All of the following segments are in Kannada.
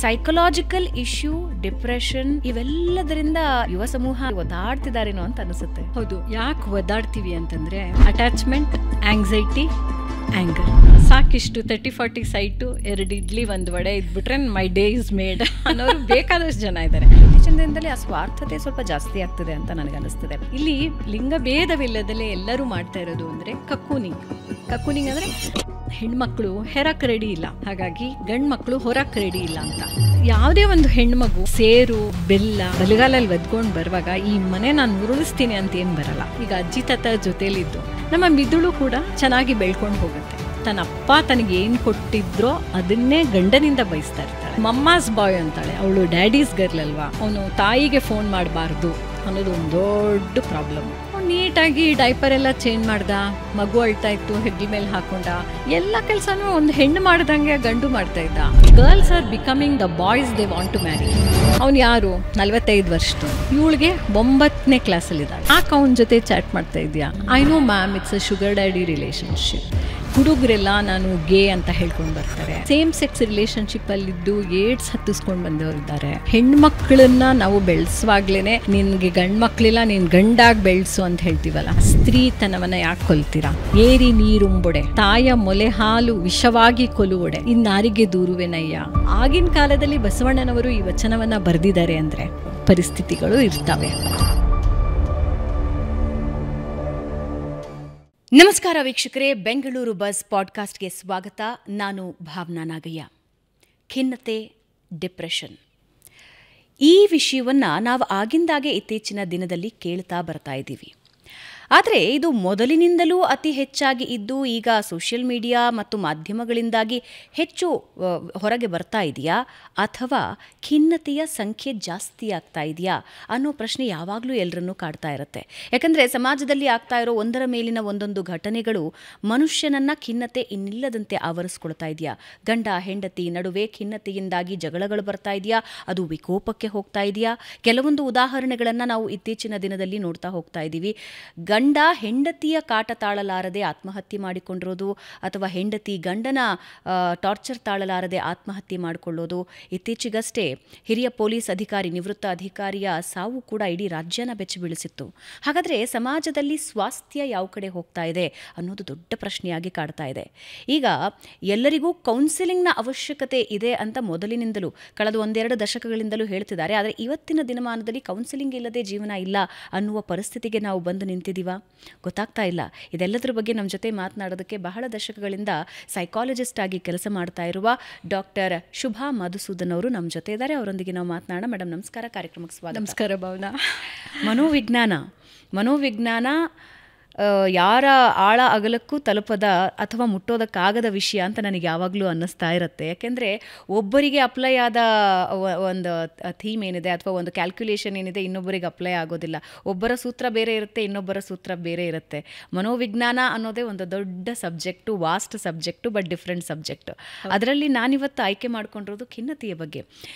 ಸೈಕಲಾಜಿಕಲ್ ಇಶ್ಯೂ, ಡಿಪ್ರೆಷನ್ ಇವೆಲ್ಲದರಿಂದ ಯುವ ಸಮೂಹ ಒದ್ದಾಡ್ತಿದಾರೇನೋ ಅಂತ ಅನಿಸುತ್ತೆ. ಹೌದು, ಯಾಕೆ ಒದ್ದಾಡ್ತೀವಿ ಅಂತಂದ್ರೆ ಅಟ್ಯಾಚ್ಮೆಂಟ್, ಆಂಗ್ಸೈಟಿ, ಆ್ಯಂಗರ್. ಸಾಕಿಷ್ಟು 30-40 ಸೈಟು, 2 ಇಡ್ಲಿ 1 ವಡೆ ಇದ್ಬಿಟ್ರೆ ಮೈ ಡೇ ಇಸ್ ಮೇಡ್ ಅನ್ನೋರು ಬೇಕಾದಷ್ಟು ಜನ ಇದ್ದಾರೆ. ಇತ್ತೀಚಿನ ದಿನದಲ್ಲಿ ಆ ಸ್ವಾರ್ಥತೆ ಸ್ವಲ್ಪ ಜಾಸ್ತಿ ಆಗ್ತಿದೆ ಅಂತ ನನಗೆ ಅನಿಸ್ತದೆ. ಇಲ್ಲಿ ಲಿಂಗ ಭೇದವಿಲ್ಲದಲ್ಲೇ ಎಲ್ಲರೂ ಮಾಡ್ತಾ ಇರೋದು ಅಂದರೆ ಕಕ್ಕೂನಿಂಗ್. ಕಕ್ಕೂನಿಂಗ್ ಅಂದರೆ ಹೆಣ್ಮಕ್ಳು ಹೆರಕ್ ರೆಡಿ ಇಲ್ಲ, ಹಾಗಾಗಿ ಗಂಡು ಮಕ್ಕಳು ಹೊರಕ್ ರೆಡಿ ಇಲ್ಲ ಅಂತ. ಯಾವುದೇ ಒಂದು ಹೆಣ್ಮಗು ಸೇರು ಬೆಲ್ಲ ಬಲಗಾಲಲ್ಲಿ ಒದ್ಕೊಂಡು ಬರುವಾಗ ಈ ಮನೆ ನಾನು ಉರುಳಿಸ್ತೀನಿ ಅಂತ ಏನು ಬರಲ್ಲ. ಈಗ ಅಜ್ಜಿ ತಾತ ಜೊತೆಲಿದ್ದು ನಮ್ಮ ಮಿದುಳು ಕೂಡ ಚೆನ್ನಾಗಿ ಬೆಳ್ಕೊಂಡು ಹೋಗುತ್ತೆ. ತನ್ನ ಅಪ್ಪ ತನಗೆ ಏನು ಕೊಟ್ಟಿದ್ರೋ ಅದನ್ನೇ ಗಂಡನಿಂದ ಬಯಸ್ತಾ ಇರ್ತಾಳೆ. ಮಮ್ಮಾಸ್ ಬಾಯ್ ಅಂತಾಳೆ, ಅವಳು ಡ್ಯಾಡೀಸ್ ಗರ್ಲ್ ಅಲ್ವಾ, ಅವನು ತಾಯಿಗೆ ಫೋನ್ ಮಾಡಬಾರ್ದು ಅನ್ನೋದು ಒಂದು ದೊಡ್ಡ ಪ್ರಾಬ್ಲಮ್. ನೀಟಾಗಿ ಡೈಪರ್ ಎಲ್ಲ ಚೇಂಜ್ ಮಾಡ್ದ, ಮಗು ಅಳ್ತಾ ಇತ್ತು ಹೆಗ್ಲ ಮೇಲೆ ಹಾಕೊಂಡ, ಎಲ್ಲ ಕೆಲಸನೂ ಒಂದು ಹೆಣ್ಣು ಮಾಡ್ದಂಗೆ ಗಂಡು ಮಾಡ್ತಾ ಇದ್ದ. Girls are becoming the boys they want to marry. ಅವ್ನು ಯಾರು 45 ವರ್ಷದ, ಇವಳಿಗೆ 9ನೇ ಕ್ಲಾಸಲ್ಲಿದ್ದಾಳೆ. ಯಾಕೆ ಅವನ ಜೊತೆ ಚಾಟ್ ಮಾಡ್ತಾ ಇದೆಯಾ? I know ma'am, it's a sugar daddy relationship. ಹುಡುಗರೆಲ್ಲ ನಾನು ಗೇ ಅಂತ ಹೇಳ್ಕೊಂಡು ಬರ್ತಾರೆ. ಸೇಮ್ ಸೆಕ್ಸ್ ರಿಲೇಶನ್ಶಿಪ್ ಅಲ್ಲಿದ್ದು ಏಡ್ಸ್ ಹತ್ತಿಸ್ಕೊಂಡು ಬಂದವರಿದ್ದಾರೆ. ಹೆಣ್ಮಕ್ಳನ್ನ ನಾವು ಬೆಳೆಸುವಾಗ್ಲೇನೆ ನಿನ್ಗೆ ಗಂಡ್ ಮಕ್ಳಿಲ್ಲ, ನೀನ್ ಗಂಡಾಗಿ ಬೆಳೆಸು ಅಂತ ಹೇಳ್ತೀವಲ್ಲ. ಸ್ತ್ರೀತನವನ್ನ ಯಾಕೆ ಕೊಲ್ತೀರಾ? ಏರಿ ನೀರುಂಬೊಡೆ, ತಾಯ ಮೊಲೆ ಹಾಲು ವಿಷವಾಗಿ ಕೊಲುವೊಡೆ, ಇನ್ನಾರಿಗೆ ದೂರುವೆನಯ್ಯ. ಆಗಿನ ಕಾಲದಲ್ಲಿ ಬಸವಣ್ಣನವರು ಈ ವಚನವನ್ನ ಬರೆದಿದ್ದಾರೆ ಅಂದ್ರೆ ಪರಿಸ್ಥಿತಿಗಳು ಇರ್ತವೆ. ನಮಸ್ಕಾರ ವೀಕ್ಷಕರೇ, ಬೆಂಗಳೂರು ಬಸ್ ಪಾಡ್ಕಾಸ್ಟ್ಗೆ ಸ್ವಾಗತ. ನಾನು ಭಾವನಾ ನಾಗಯ್ಯ. ಖಿನ್ನತೆ, ಡಿಪ್ರೆಷನ್ ಈ ವಿಷಯವನ್ನು ನಾವು ಆಗಿಂದಾಗೆ ಇತ್ತೀಚಿನ ದಿನದಲ್ಲಿ ಕೇಳ್ತಾ ಬರ್ತಾ ಇದ್ದೀವಿ. ಆದರೆ ಇದು ಮೊದಲಿನಿಂದಲೂ ಅತಿ ಹೆಚ್ಚಾಗಿ ಇದ್ದು ಈಗ ಸೋಷಿಯಲ್ ಮೀಡಿಯಾ ಮತ್ತು ಮಾಧ್ಯಮಗಳಿಂದಾಗಿ ಹೆಚ್ಚು ಹೊರಗೆ ಬರ್ತಾ ಇದೆಯಾ ಅಥವಾ ಖಿನ್ನತೆಯ ಸಂಖ್ಯೆ ಜಾಸ್ತಿ ಆಗ್ತಾ ಇದೆಯಾ ಅನ್ನೋ ಪ್ರಶ್ನೆ ಯಾವಾಗಲೂ ಎಲ್ಲರನ್ನೂ ಕಾಡ್ತಾ ಇರುತ್ತೆ. ಯಾಕಂದರೆ ಸಮಾಜದಲ್ಲಿ ಆಗ್ತಾ ಇರೋ ಒಂದರ ಮೇಲಿನ ಒಂದೊಂದು ಘಟನೆಗಳು ಮನುಷ್ಯನನ್ನು ಖಿನ್ನತೆ ಇನ್ನಿಲ್ಲದಂತೆ ಆವರಿಸ್ಕೊಳ್ತಾ ಇದೆಯಾ? ಗಂಡ ಹೆಂಡತಿ ನಡುವೆ ಖಿನ್ನತೆಯಿಂದಾಗಿ ಜಗಳಗಳು ಬರ್ತಾ ಇದೆಯಾ? ಅದು ವಿಕೋಪಕ್ಕೆ ಹೋಗ್ತಾ ಇದೆಯಾ? ಕೆಲವೊಂದು ಉದಾಹರಣೆಗಳನ್ನು ನಾವು ಇತ್ತೀಚಿನ ದಿನದಲ್ಲಿ ನೋಡ್ತಾ ಹೋಗ್ತಾ ಇದ್ದೀವಿ. ಗಂಡ ಹೆಂಡತಿಯ ಕಾಟ ತಾಳಲಾರದೆ ಆತ್ಮಹತ್ಯೆ ಮಾಡಿಕೊಂಡಿರೋದು, ಅಥವಾ ಹೆಂಡತಿ ಗಂಡನ ಟಾರ್ಚರ್ ತಾಳಲಾರದೆ ಆತ್ಮಹತ್ಯೆ ಮಾಡಿಕೊಳ್ಳೋದು. ಇತ್ತೀಚೆಗಷ್ಟೇ ಹಿರಿಯ ಪೊಲೀಸ್ ಅಧಿಕಾರಿ, ನಿವೃತ್ತ ಅಧಿಕಾರಿಯ ಸಾವು ಕೂಡ ಇಡೀ ರಾಜ್ಯನ ಬೆಚ್ಚಿ ಬೀಳಿಸಿತ್ತು. ಹಾಗಾದರೆ ಸಮಾಜದಲ್ಲಿ ಸ್ವಾಸ್ಥ್ಯ ಯಾವ ಕಡೆ ಹೋಗ್ತಾ ಇದೆ ಅನ್ನೋದು ದೊಡ್ಡ ಪ್ರಶ್ನೆಯಾಗಿ ಕಾಡ್ತಾ ಇದೆ. ಈಗ ಎಲ್ಲರಿಗೂ ಕೌನ್ಸಿಲಿಂಗ್ನ ಅವಶ್ಯಕತೆ ಇದೆ ಅಂತ ಮೊದಲಿನಿಂದಲೂ ಕಳೆದ 1-2 ದಶಕಗಳಿಂದಲೂ ಹೇಳ್ತಿದ್ದಾರೆ. ಆದರೆ ಇವತ್ತಿನ ದಿನಮಾನದಲ್ಲಿ ಕೌನ್ಸಿಲಿಂಗ್ ಇಲ್ಲದೆ ಜೀವನ ಇಲ್ಲ ಅನ್ನುವ ಪರಿಸ್ಥಿತಿಗೆ ನಾವು ಬಂದು ನಿಂತಿದ್ದೀವಿ. ಗೊತ್ತಾಗ್ತಾ ಇಲ್ಲ. ಇದೆಲ್ಲದರ ಬಗ್ಗೆ ನಮ್ಮ ಜೊತೆ ಮಾತನಾಡೋದಕ್ಕೆ ಬಹಳ ದಶಕಗಳಿಂದ ಸೈಕಾಲಜಿಸ್ಟ್ ಆಗಿ ಕೆಲಸ ಮಾಡ್ತಾ ಇರುವ ಡಾಕ್ಟರ್ ಶುಭಾ ಮಧುಸೂದನ್ ಅವರು ನಮ್ಮ ಜೊತೆ ಇದ್ದಾರೆ. ಅವರೊಂದಿಗೆ ನಾವು ಮಾತನಾಡೋಣ. ಮೇಡಮ್ ನಮಸ್ಕಾರ, ಕಾರ್ಯಕ್ರಮಕ್ಕೆ ಸ್ವಾಗತ. ನಮಸ್ಕಾರ ಭಾವನಾ. ಮನೋವಿಜ್ಞಾನ ಯಾರ ಆಳ ಅಗಲಕ್ಕೂ ತಲುಪದ ಅಥವಾ ಮುಟ್ಟೋದಕ್ಕಾಗದ ವಿಷಯ ಅಂತ ನನಗೆ ಯಾವಾಗಲೂ ಅನ್ನಿಸ್ತಾ ಇರುತ್ತೆ. ಯಾಕೆಂದರೆ ಒಬ್ಬರಿಗೆ ಅಪ್ಲೈ ಆದ ಒಂದು ಥೀಮ್ ಏನಿದೆ ಅಥವಾ ಒಂದು ಕ್ಯಾಲ್ಕ್ಯುಲೇಷನ್ ಏನಿದೆ ಇನ್ನೊಬ್ಬರಿಗೆ ಅಪ್ಲೈ ಆಗೋದಿಲ್ಲ. ಒಬ್ಬರ ಸೂತ್ರ ಬೇರೆ ಇರುತ್ತೆ, ಇನ್ನೊಬ್ಬರ ಸೂತ್ರ ಬೇರೆ ಇರುತ್ತೆ. ಮನೋವಿಜ್ಞಾನ ಅನ್ನೋದೇ ಒಂದು ದೊಡ್ಡ subject, vast subject, but different subject. ಅದರಲ್ಲಿ ನಾನಿವತ್ತು ಆಯ್ಕೆ ಮಾಡ್ಕೊಂಡಿರೋದು ಖಿನ್ನತೆಯ ಬಗ್ಗೆ.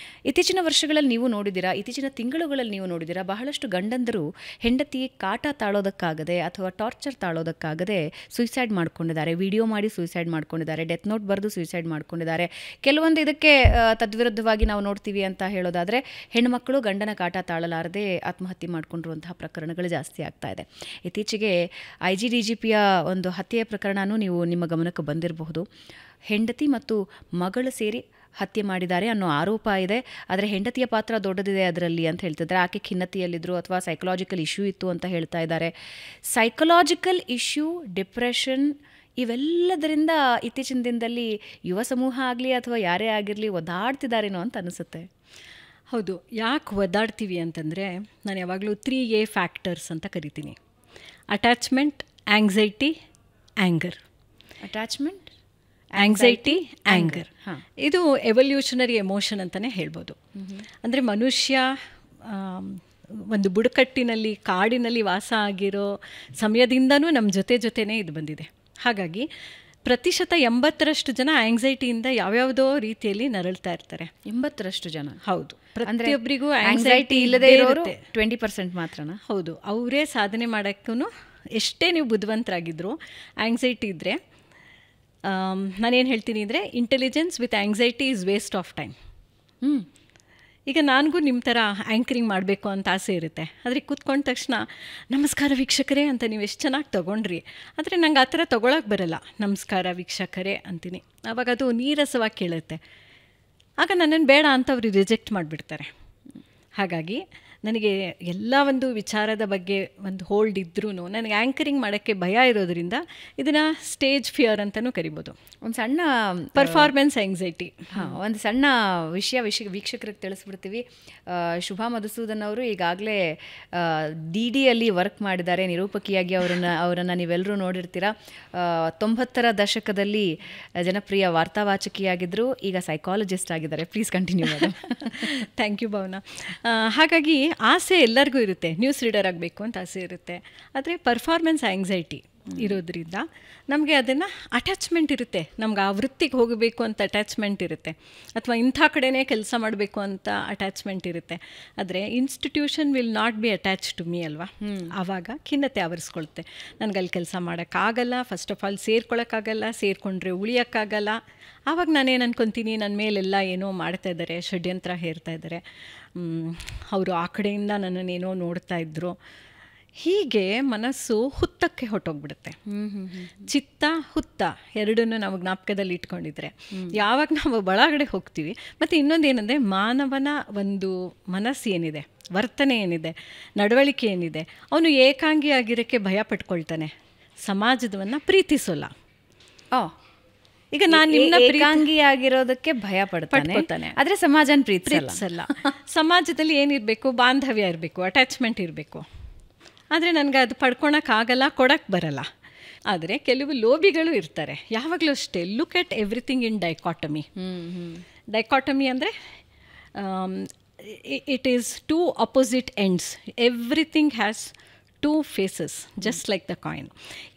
ಇತ್ತೀಚಿನ ವರ್ಷಗಳಲ್ಲಿ ನೀವು ನೋಡಿದ್ದೀರಾ, ಇತ್ತೀಚಿನ ತಿಂಗಳುಗಳಲ್ಲಿ ನೀವು ನೋಡಿದ್ದೀರಾ, ಬಹಳಷ್ಟು ಗಂಡಂದರು ಹೆಂಡತಿ ಕಾಟ ತಾಳೋದಕ್ಕಾಗದೆ ಅಥವಾ ಟಾರ್ಚರ್ ತಾಳೋದಕ್ಕಾಗದೆ ಸುಯಿಸೈಡ್ ಮಾಡ್ಕೊಂಡಿದ್ದಾರೆ. ವಿಡಿಯೋ ಮಾಡಿ ಸುಯಿಸೈಡ್ ಮಾಡ್ಕೊಂಡಿದ್ದಾರೆ, ಡೆತ್ ನೋಟ್ ಬರೆದು ಸುಯಿಸೈಡ್ ಮಾಡ್ಕೊಂಡಿದ್ದಾರೆ. ಕೆಲವೊಂದು ಇದಕ್ಕೆ ತದ್ವಿರುದ್ಧವಾಗಿ ನಾವು ನೋಡ್ತೀವಿ ಅಂತ ಹೇಳೋದಾದರೆ ಹೆಣ್ಣುಮಕ್ಕಳು ಗಂಡನ ಕಾಟ ತಾಳಲಾರದೆ ಆತ್ಮಹತ್ಯೆ ಮಾಡಿಕೊಂಡಿರುವಂತಹ ಪ್ರಕರಣಗಳು ಜಾಸ್ತಿ ಆಗ್ತಾ ಇದೆ. ಇತ್ತೀಚೆಗೆ IGDGPಯ ಒಂದು ಹತ್ಯೆಯ ಪ್ರಕರಣನೂ ನೀವು ನಿಮ್ಮ ಗಮನಕ್ಕೆ ಬಂದಿರಬಹುದು. ಹೆಂಡತಿ ಮತ್ತು ಮಗಳು ಸೇರಿ ಹತ್ಯೆ ಮಾಡಿದ್ದಾರೆ ಅನ್ನೋ ಆರೋಪ ಇದೆ. ಆದರೆ ಹೆಂಡತಿಯ ಪಾತ್ರ ದೊಡ್ಡದಿದೆ ಅದರಲ್ಲಿ ಅಂತ ಹೇಳ್ತಿದ್ದಾರೆ. ಆಕೆ ಖಿನ್ನತೆಯಲ್ಲಿದ್ದರು ಅಥವಾ ಸೈಕಲಾಜಿಕಲ್ ಇಶ್ಯೂ ಇತ್ತು ಅಂತ ಹೇಳ್ತಾ ಇದ್ದಾರೆ. ಸೈಕಲಾಜಿಕಲ್ ಇಶ್ಯೂ, ಡಿಪ್ರೆಷನ್ ಇವೆಲ್ಲದರಿಂದ ಇತ್ತೀಚಿನ ದಿನದಲ್ಲಿ ಯುವ ಸಮೂಹ ಆಗಲಿ ಅಥವಾ ಯಾರೇ ಆಗಿರಲಿ ಒದ್ದಾಡ್ತಿದ್ದಾರೇನೋ ಅಂತ ಅನಿಸುತ್ತೆ. ಹೌದು, ಯಾಕೆ ಒದ್ದಾಡ್ತೀವಿ ಅಂತಂದರೆ ನಾನು ಯಾವಾಗಲೂ 3A ಫ್ಯಾಕ್ಟರ್ಸ್ ಅಂತ ಕರಿತೀನಿ. Attachment, anxiety, anger. Attachment, anxiety, anger ಇದು ಎವಲ್ಯೂಷನರಿ ಎಮೋಷನ್ ಅಂತಲೇ ಹೇಳ್ಬೋದು. ಅಂದರೆ ಮನುಷ್ಯ ಒಂದು ಬುಡಕಟ್ಟಿನಲ್ಲಿ ಕಾಡಿನಲ್ಲಿ ವಾಸ ಆಗಿರೋ ಸಮಯದಿಂದನೂ ನಮ್ಮ ಜೊತೆನೇ ಇದು ಬಂದಿದೆ. ಹಾಗಾಗಿ 80% ಜನ ಆಂಗ್ಸೈಟಿಯಿಂದ ಯಾವ್ಯಾವುದೋ ರೀತಿಯಲ್ಲಿ ನರಳ್ತಾ ಇರ್ತಾರೆ. 80% ಜನ? ಹೌದು, ಪ್ರತಿಯೊಬ್ಬರಿಗೂ ಆಂಗ್ಸೈಟಿ ಇಲ್ಲದೆ ಇರೋರು 20% ಮಾತ್ರನಾ? ಹೌದು, ಅವರೇ ಸಾಧನೆ ಮಾಡೋಕ್ಕೂ ಎಷ್ಟೇ ನೀವು ಬುದ್ಧಿವಂತರಾಗಿದ್ರು ಆಂಗ್ಸೈಟಿ ಇದ್ದರೆ, ನಾನೇನು ಹೇಳ್ತೀನಿ ಅಂದರೆ intelligence with anxiety is waste of time. ಈಗ ನನಗೂ ನಿಮ್ಮ ಥರ ಆ್ಯಂಕರಿಂಗ್ ಮಾಡಬೇಕು ಅಂತ ಆಸೆ ಇರುತ್ತೆ. ಆದರೆ ಕೂತ್ಕೊಂಡ ತಕ್ಷಣ ನಮಸ್ಕಾರ ವೀಕ್ಷಕರೇ ಅಂತ ನೀವು ಎಷ್ಟು ಚೆನ್ನಾಗಿ ತೊಗೊಂಡ್ರಿ, ಆದರೆ ನಂಗೆ ಆ ಥರ ತೊಗೊಳಕ್ಕೆ ಬರಲ್ಲ. ನಮಸ್ಕಾರ ವೀಕ್ಷಕರೇ ಅಂತೀನಿ. ಆವಾಗ ಅದು ನೀರಸವಾಗಿ ಕೇಳುತ್ತೆ. ಆಗ ನನ್ನನ್ನು ಬೇಡ ಅಂತ ಅವರು ರಿಜೆಕ್ಟ್ ಮಾಡಿಬಿಡ್ತಾರೆ. ಹಾಗಾಗಿ ನನಗೆ ಎಲ್ಲ ಒಂದು ವಿಚಾರದ ಬಗ್ಗೆ ಒಂದು ಹೋಲ್ಡ್ ಇದ್ರೂ ನನಗೆ ಆ್ಯಂಕರಿಂಗ್ ಮಾಡೋಕ್ಕೆ ಭಯ ಇರೋದ್ರಿಂದ ಇದನ್ನು ಸ್ಟೇಜ್ ಫಿಯರ್ ಅಂತಲೂ ಕರಿಬೋದು. ಒಂದು ಸಣ್ಣ ಪರ್ಫಾರ್ಮೆನ್ಸ್ ಆ್ಯಂಗ್ಸೈಟಿ. ಒಂದು ಸಣ್ಣ ವಿಷಯ ವೀಕ್ಷಕರಿಗೆ ತಿಳಿಸ್ಬಿಡ್ತೀವಿ. ಶುಭಾ ಮಧುಸೂದನ್ ಅವರು ಈಗಾಗಲೇ DDಯಲ್ಲಿ ವರ್ಕ್ ಮಾಡಿದ್ದಾರೆ ನಿರೂಪಕಿಯಾಗಿ. ಅವರನ್ನು ನೀವೆಲ್ಲರೂ ನೋಡಿರ್ತೀರ. 90ರ ದಶಕದಲ್ಲಿ ಜನಪ್ರಿಯ ವಾರ್ತಾವಾಚಕಿಯಾಗಿದ್ದರು, ಈಗ ಸೈಕಾಲಜಿಸ್ಟ್ ಆಗಿದ್ದಾರೆ. ಪ್ಲೀಸ್ ಕಂಟಿನ್ಯೂ ಮಾಡಿ. Thank you Bhavana. ಹಾಗಾಗಿ ಆಸೆ ಎಲ್ಲರಿಗೂ ಇರುತ್ತೆ, ನ್ಯೂಸ್ ರೀಡರ್ ಆಗಬೇಕು ಅಂತ ಆಸೆ ಇರುತ್ತೆ. ಆದರೆ ಪರ್ಫಾರ್ಮೆನ್ಸ್ ಆ್ಯಂಗ್ಸೈಟಿ ಇರೋದ್ರಿಂದ ನಮಗೆ ಅದನ್ನು ಅಟ್ಯಾಚ್ಮೆಂಟ್ ಇರುತ್ತೆ. ನಮ್ಗೆ ಆ ವೃತ್ತಿಗೆ ಹೋಗಬೇಕು ಅಂತ ಅಟ್ಯಾಚ್ಮೆಂಟ್ ಇರುತ್ತೆ, ಅಥವಾ ಇಂಥ ಕಡೆನೇ ಕೆಲಸ ಮಾಡಬೇಕು ಅಂತ ಅಟ್ಯಾಚ್ಮೆಂಟ್ ಇರುತ್ತೆ. ಆದರೆ institution will not be attach to me ಅಲ್ವಾ. ಆವಾಗ ಖಿನ್ನತೆ ಆವರಿಸ್ಕೊಳುತ್ತೆ. ನನಗಲ್ಲಿ ಕೆಲಸ ಮಾಡೋಕ್ಕಾಗಲ್ಲ, ಫಸ್ಟ್ ಆಫ್ ಆಲ್ ಸೇರ್ಕೊಳ್ಳೋಕ್ಕಾಗಲ್ಲ, ಸೇರಿಕೊಂಡ್ರೆ ಉಳಿಯೋಕ್ಕಾಗಲ್ಲ. ಆವಾಗ ನಾನೇನು ಅನ್ಕೊತೀನಿ, ನನ್ನ ಮೇಲೆಲ್ಲ ಏನೋ ಮಾಡ್ತಾ ಇದ್ದಾರೆ, ಷಡ್ಯಂತ್ರ ಹೇರ್ತಾ ಇದ್ದಾರೆ, ಅವರು ಆ ಕಡೆಯಿಂದ ನನ್ನನ್ನೇನೋ ನೋಡ್ತಾ ಇದ್ರು. ಹೀಗೆ ಮನಸ್ಸು ಹುತ್ತಕ್ಕೆ ಹೊಟ್ಟೋಗ್ಬಿಡುತ್ತೆ. ಚಿತ್ತ ಹುತ್ತ ಎರಡನ್ನೂ ನಾವು ಜ್ಞಾಪಕದಲ್ಲಿ ಇಟ್ಕೊಂಡಿದ್ರೆ ಯಾವಾಗ ನಾವು ಒಳಗಡೆ ಹೋಗ್ತೀವಿ. ಮತ್ತು ಇನ್ನೊಂದೇನೆಂದರೆ, ಮಾನವನ ಒಂದು ಮನಸ್ಸು ಏನಿದೆ, ವರ್ತನೆ ಏನಿದೆ, ನಡವಳಿಕೆ ಏನಿದೆ, ಅವನು ಏಕಾಂಗಿಯಾಗಿರೋಕ್ಕೆ ಭಯ ಪಟ್ಕೊಳ್ತಾನೆ, ಸಮಾಜದವನ್ನು ಪ್ರೀತಿಸೋಲ್ಲ. ಈಗ ನಾನು ನಿಮ್ಮನ್ನ ಏಕಾಂಗಿಯಾಗಿರೋದಕ್ಕೆ ಭಯ ಪಡ್ತಾನೆ, ಆದರೆ ಸಮಾಜನ ಪ್ರೀತಿಸಲ್ಲ. ಸಮಾಜದಲ್ಲಿ ಏನಿರಬೇಕು, ಬಾಂಧವ್ಯ ಇರಬೇಕು, ಅಟ್ಯಾಚ್ಮೆಂಟ್ ಇರಬೇಕು. ಆದರೆ ನನಗೆ ಅದು ಪಡ್ಕೊಳಕ್ಕಾಗಲ್ಲ, ಕೊಡಕ್ಕೆ ಬರಲ್ಲ. ಆದರೆ ಕೆಲವು ಲೋಬಿಗಳು ಇರ್ತಾರೆ, ಯಾವಾಗಲೂ ಅಷ್ಟೇ. Look at everything in dichotomy. Dichotomy ಅಂದರೆ it is two opposite ends. Everything has two faces, just like the coin.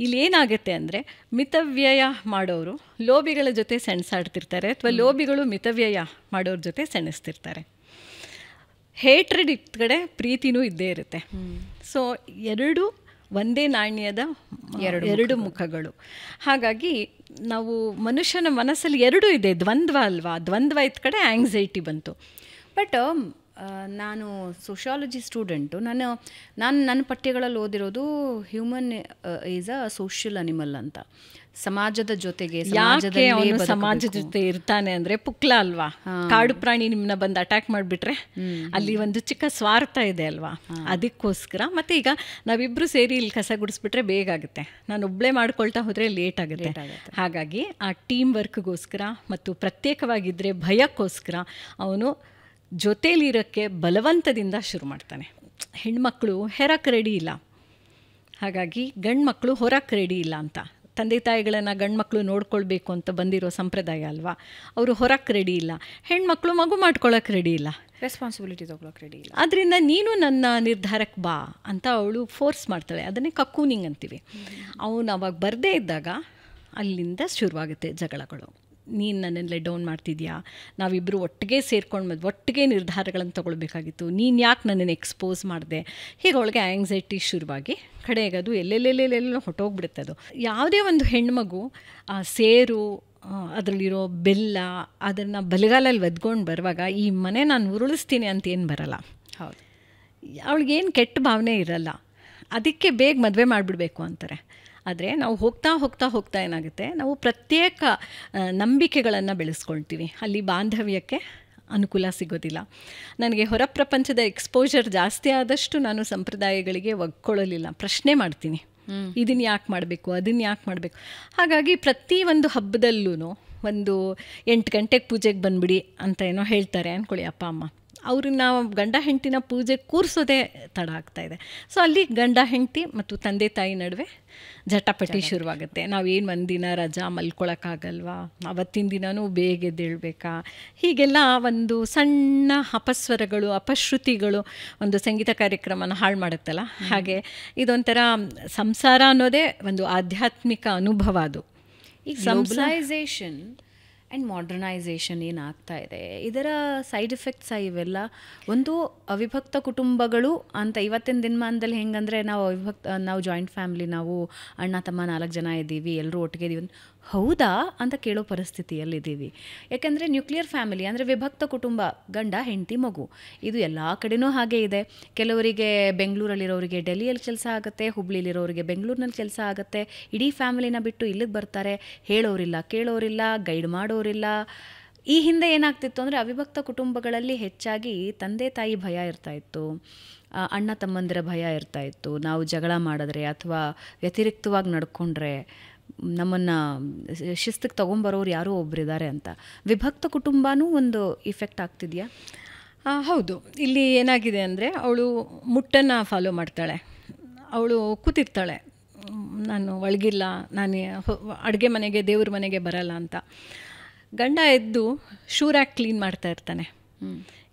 ಇಲ್ಲಿ ಏನಾಗುತ್ತೆ ಅಂದರೆ, ಮಿತವ್ಯಯ ಮಾಡೋರು ಲೋಬಿಗಳ ಜೊತೆ ಸೆಣಸಾಡ್ತಿರ್ತಾರೆ, ಅಥವಾ ಲೋಬಿಗಳು ಮಿತವ್ಯಯ ಮಾಡೋರ ಜೊತೆ ಸೆಣಸ್ತಿರ್ತಾರೆ. ಹೇಟ್ರೆಡ್ ಇದ್ದ ಕಡೆ ಪ್ರೀತಿನೂ ಇದ್ದೇ ಇರುತ್ತೆ. ಸೊ ಎರಡು ಒಂದೇ ನಾಣ್ಯದ ಎರಡು ಮುಖಗಳು. ಹಾಗಾಗಿ ನಾವು ಮನುಷ್ಯನ ಮನಸ್ಸಲ್ಲಿ ಎರಡೂ ಇದೆ, ದ್ವಂದ್ವ ಅಲ್ವಾ. ದ್ವಂದ್ವ ಇದ್ದ ಕಡೆ ಆ್ಯಂಗ್ಸೈಟಿ ಬಂತು. ಬಟ್ ನಾನು ಸೋಷಿಯಾಲಜಿ ಸ್ಟೂಡೆಂಟು. ನನ್ನ ಪಠ್ಯಗಳಲ್ಲಿ ಓದಿರೋದು human is a social animal ಅಂತ. ಸಮಾಜದ ಜೊತೆಗೆ ಸಮಾಜದ ಜೊತೆ ಇರ್ತಾನೆ ಅಂದರೆ ಪುಕ್ಲ ಅಲ್ವಾ. ಕಾಡು ಪ್ರಾಣಿ ನಿಮ್ಮನ್ನ ಬಂದು ಅಟ್ಯಾಕ್ ಮಾಡಿಬಿಟ್ರೆ ಅಲ್ಲಿ ಒಂದು ಚಿಕ್ಕ ಸ್ವಾರ್ಥ ಇದೆ ಅಲ್ವಾ. ಅದಕ್ಕೋಸ್ಕರ ಮತ್ತೆ ಈಗ ನಾವಿಬ್ಬರು ಸೇರಿ ಇಲ್ಲಿ ಕಸ ಗುಡಿಸ್ಬಿಟ್ರೆ ಬೇಗ ಆಗುತ್ತೆ, ನಾನು ಒಬ್ಬಳೇ ಮಾಡ್ಕೊಳ್ತಾ ಹೋದರೆ ಲೇಟ್ ಆಗುತ್ತೆ. ಹಾಗಾಗಿ ಆ ಟೀಮ್ ವರ್ಕ್ಗೋಸ್ಕರ ಮತ್ತು ಪ್ರತ್ಯೇಕವಾಗಿದ್ದರೆ ಭಯಕ್ಕೋಸ್ಕರ ಅವನು ಜೊತೇಲಿರೋಕ್ಕೆ ಬಲವಂತದಿಂದ ಶುರು ಮಾಡ್ತಾನೆ. ಹೆಣ್ಮಕ್ಳು ಹೆರಕ್ಕೆ ರೆಡಿ ಇಲ್ಲ, ಹಾಗಾಗಿ ಗಂಡು ಮಕ್ಕಳು ಹೊರಕ್ಕೆ ರೆಡಿ ಇಲ್ಲ ಅಂತ. ತಂದೆ ತಾಯಿಗಳನ್ನು ಗಂಡು ಮಕ್ಕಳು ನೋಡ್ಕೊಳ್ಬೇಕು ಅಂತ ಬಂದಿರೋ ಸಂಪ್ರದಾಯ ಅಲ್ವಾ. ಅವರು ಹೊರಕ್ಕೆ ರೆಡಿ ಇಲ್ಲ. ಹೆಣ್ಮಕ್ಳು ಮಗು ಮಾಡ್ಕೊಳ್ಳೋಕೆ ರೆಡಿ ಇಲ್ಲ, ರೆಸ್ಪಾನ್ಸಿಬಿಲಿಟಿ ತೊಗೊಳಕ್ಕೆ ರೆಡಿ ಇಲ್ಲ. ಅದರಿಂದ ನೀನು ನನ್ನ ನಿರ್ಧಾರಕ್ಕೆ ಬಾ ಅಂತ ಅವಳು ಫೋರ್ಸ್ ಮಾಡ್ತಾಳೆ. ಅದನ್ನೇ ಕಕ್ಕೂನಿಂಗ್ ಅಂತೀವಿ. ಅವನು ಅವಾಗ ಬರದೇ ಇದ್ದಾಗ ಅಲ್ಲಿಂದ ಶುರುವಾಗುತ್ತೆ ಜಗಳಗಳು. ನೀನು ನನ್ನನ್ನೇ ಡೌನ್ ಮಾಡ್ತಿದ್ಯಾ, ನಾವಿಬ್ಬರು ಒಟ್ಟಿಗೆ ಸೇರ್ಕೊಂಡು ಒಟ್ಟಿಗೆ ನಿರ್ಧಾರಗಳನ್ನು ತೊಗೊಳ್ಬೇಕಾಗಿತ್ತು, ನೀನು ಯಾಕೆ ನನ್ನನ್ನು ಎಕ್ಸ್ಪೋಸ್ ಮಾಡಿದೆ. ಹೀಗೆ ಅವಳಿಗೆ ಆ್ಯಂಗ್ಸೈಟಿ ಶುರುವಾಗಿ ಕಡೆಗೆ ಅದು ಎಲ್ಲೆಲ್ಲೆಲ್ಲೆಲ್ಲ ಹೊಟ್ಟೋಗ್ಬಿಡುತ್ತೆ. ಅದು ಯಾವುದೇ ಒಂದು ಹೆಣ್ಮಗು ಸೇರು ಅದರಲ್ಲಿರೋ ಬೆಲ್ಲ ಅದನ್ನು ಬಲಗಾಲಲ್ಲಿ ಒದ್ಕೊಂಡು ಬರುವಾಗ ಈ ಮನೆ ನಾನು ಉರುಳಿಸ್ತೀನಿ ಅಂತ ಏನು ಬರಲ್ಲ. ಹೌದು, ಅವಳಿಗೇನು ಕೆಟ್ಟ ಭಾವನೆ ಇರಲ್ಲ. ಅದಕ್ಕೆ ಬೇಗ ಮದುವೆ ಮಾಡಿಬಿಡ್ಬೇಕು ಅಂತಾರೆ. ಆದರೆ ನಾವು ಹೋಗ್ತಾ ಹೋಗ್ತಾ ಹೋಗ್ತಾ ಏನಾಗುತ್ತೆ, ನಾವು ಪ್ರತ್ಯೇಕ ನಂಬಿಕೆಗಳನ್ನು ಬೆಳೆಸ್ಕೊಳ್ತೀವಿ. ಅಲ್ಲಿ ಬಾಂಧವ್ಯಕ್ಕೆ ಅನುಕೂಲ ಸಿಗೋದಿಲ್ಲ. ನನಗೆ ಹೊರ ಪ್ರಪಂಚದ ಎಕ್ಸ್ಪೋಜರ್ ಜಾಸ್ತಿ ಆದಷ್ಟು ನಾನು ಸಂಪ್ರದಾಯಗಳಿಗೆ ಒಗ್ಕೊಳ್ಳಲಿಲ್ಲ, ಪ್ರಶ್ನೆ ಮಾಡ್ತೀನಿ. ಇದನ್ನು ಯಾಕೆ ಮಾಡಬೇಕು, ಅದನ್ನು ಯಾಕೆ ಮಾಡಬೇಕು. ಹಾಗಾಗಿ ಪ್ರತಿ ಒಂದು ಹಬ್ಬದಲ್ಲೂ ಒಂದು 8 ಗಂಟೆಗೆ ಪೂಜೆಗೆ ಬಂದುಬಿಡಿ ಅಂತ ಏನೋ ಹೇಳ್ತಾರೆ ಅಂದ್ಕೊಳ್ಳಿ ಅಪ್ಪ ಅಮ್ಮ. ಅವ್ರನ್ನ ಗಂಡ ಹೆಂಡತಿನ ಪೂಜೆ ಕೂರಿಸೋದೇ ತಡ ಆಗ್ತಾಯಿದೆ. ಸೊ ಅಲ್ಲಿ ಗಂಡ ಹೆಂಡತಿ ಮತ್ತು ತಂದೆ ತಾಯಿ ನಡುವೆ ಜಟಾಪಟಿ ಶುರುವಾಗುತ್ತೆ. ನಾವೇನು ಒಂದಿನ ರಜಾ ಮಲ್ಕೊಳಕ್ಕಾಗಲ್ವಾ, ಅವತ್ತಿನ ದಿನವೂ ಬೇಗ ಎದ್ದೇಳಬೇಕಾ, ಹೀಗೆಲ್ಲ ಒಂದು ಸಣ್ಣ ಅಪಸ್ವರಗಳು ಅಪಶ್ರುತಿಗಳು ಒಂದು ಸಂಗೀತ ಕಾರ್ಯಕ್ರಮನ ಹಾಳು ಮಾಡುತ್ತಲ್ಲ. ಹಾಗೆ ಇದೊಂಥರ ಸಂಸಾರ ಅನ್ನೋದೇ ಒಂದು ಆಧ್ಯಾತ್ಮಿಕ ಅನುಭವ. ಅದು ಈಗ ಗ್ಲೋಬಲೈಸೇಷನ್ ಆ್ಯಂಡ್ ಮಾಡರ್ನೈಸೇಷನ್ ಏನಾಗ್ತಾ ಇದೆ, ಇದರ ಸೈಡ್ ಎಫೆಕ್ಟ್ಸ್ ಇವೆಲ್ಲ. ಒಂದು ಅವಿಭಕ್ತ ಕುಟುಂಬಗಳು ಅಂತ ಇವತ್ತಿನ ದಿನಮಾನದಲ್ಲಿ ಹೆಂಗಂದರೆ ನಾವು ಜಾಯಿಂಟ್ ಫ್ಯಾಮ್ಲಿ, ನಾವು ಅಣ್ಣ ತಮ್ಮ 4 ಜನ ಇದ್ದೀವಿ, ಎಲ್ಲರೂ ಒಟ್ಟಿಗೆ ಇದ್ದೀವಿ. ಹೌದಾ ಅಂತ ಕೇಳೋ ಪರಿಸ್ಥಿತಿಯಲ್ಲಿದ್ದೀವಿ. ಯಾಕೆಂದರೆ ನ್ಯೂಕ್ಲಿಯರ್ ಫ್ಯಾಮಿಲಿ ಅಂದರೆ ವಿಭಕ್ತ ಕುಟುಂಬ, ಗಂಡ ಹೆಂಡತಿ ಮಗು, ಇದು ಎಲ್ಲ ಕಡೆನೂ ಹಾಗೇ ಇದೆ. ಕೆಲವರಿಗೆ ಬೆಂಗಳೂರಲ್ಲಿರೋರಿಗೆ ಡೆಲ್ಲಿಯಲ್ಲಿ ಕೆಲಸ ಆಗುತ್ತೆ, ಹುಬ್ಳಿಲಿರೋರಿಗೆ ಬೆಂಗಳೂರಿನಲ್ಲಿ ಕೆಲಸ ಆಗುತ್ತೆ, ಇಡೀ ಫ್ಯಾಮಿಲಿನ ಬಿಟ್ಟು ಇಲ್ಲಿಗೆ ಬರ್ತಾರೆ. ಹೇಳೋರಿಲ್ಲ, ಕೇಳೋರಿಲ್ಲ, ಗೈಡ್ ಮಾಡೋರಿಲ್ಲ. ಈ ಹಿಂದೆ ಏನಾಗ್ತಿತ್ತು ಅಂದರೆ ಅವಿಭಕ್ತ ಕುಟುಂಬಗಳಲ್ಲಿ ಹೆಚ್ಚಾಗಿ ತಂದೆ ತಾಯಿ ಭಯ ಇರ್ತಾಯಿತ್ತು, ಅಣ್ಣ ತಮ್ಮಂದಿರ ಭಯ ಇರ್ತಾಯಿತ್ತು. ನಾವು ಜಗಳ ಮಾಡಿದ್ರೆ ಅಥವಾ ವ್ಯತಿರಿಕ್ತವಾಗಿ ನಡ್ಕೊಂಡ್ರೆ ನಮ್ಮನ್ನು ಶಿಸ್ತಿಗೆ ತೊಗೊಂಬರೋರು ಯಾರೋ ಒಬ್ಬರಿದ್ದಾರೆ ಅಂತ. ವಿಭಕ್ತ ಕುಟುಂಬನೂ ಒಂದು ಇಫೆಕ್ಟ್ ಆಗ್ತಿದೆಯಾ? ಹೌದು. ಇಲ್ಲಿ ಏನಾಗಿದೆ ಅಂದರೆ, ಅವಳು ಮುಟ್ಟನ್ನು ಫಾಲೋ ಮಾಡ್ತಾಳೆ. ಅವಳು ಕೂತಿರ್ತಾಳೆ, ನಾನು ಒಳಗಿಲ್ಲ, ನಾನು ಅಡುಗೆ ಮನೆಗೆ ದೇವ್ರ ಮನೆಗೆ ಬರಲ್ಲ ಅಂತ. ಗಂಡ ಎದ್ದು ಶೂರಾಗಿ ಕ್ಲೀನ್ ಮಾಡ್ತಾ ಇರ್ತಾನೆ.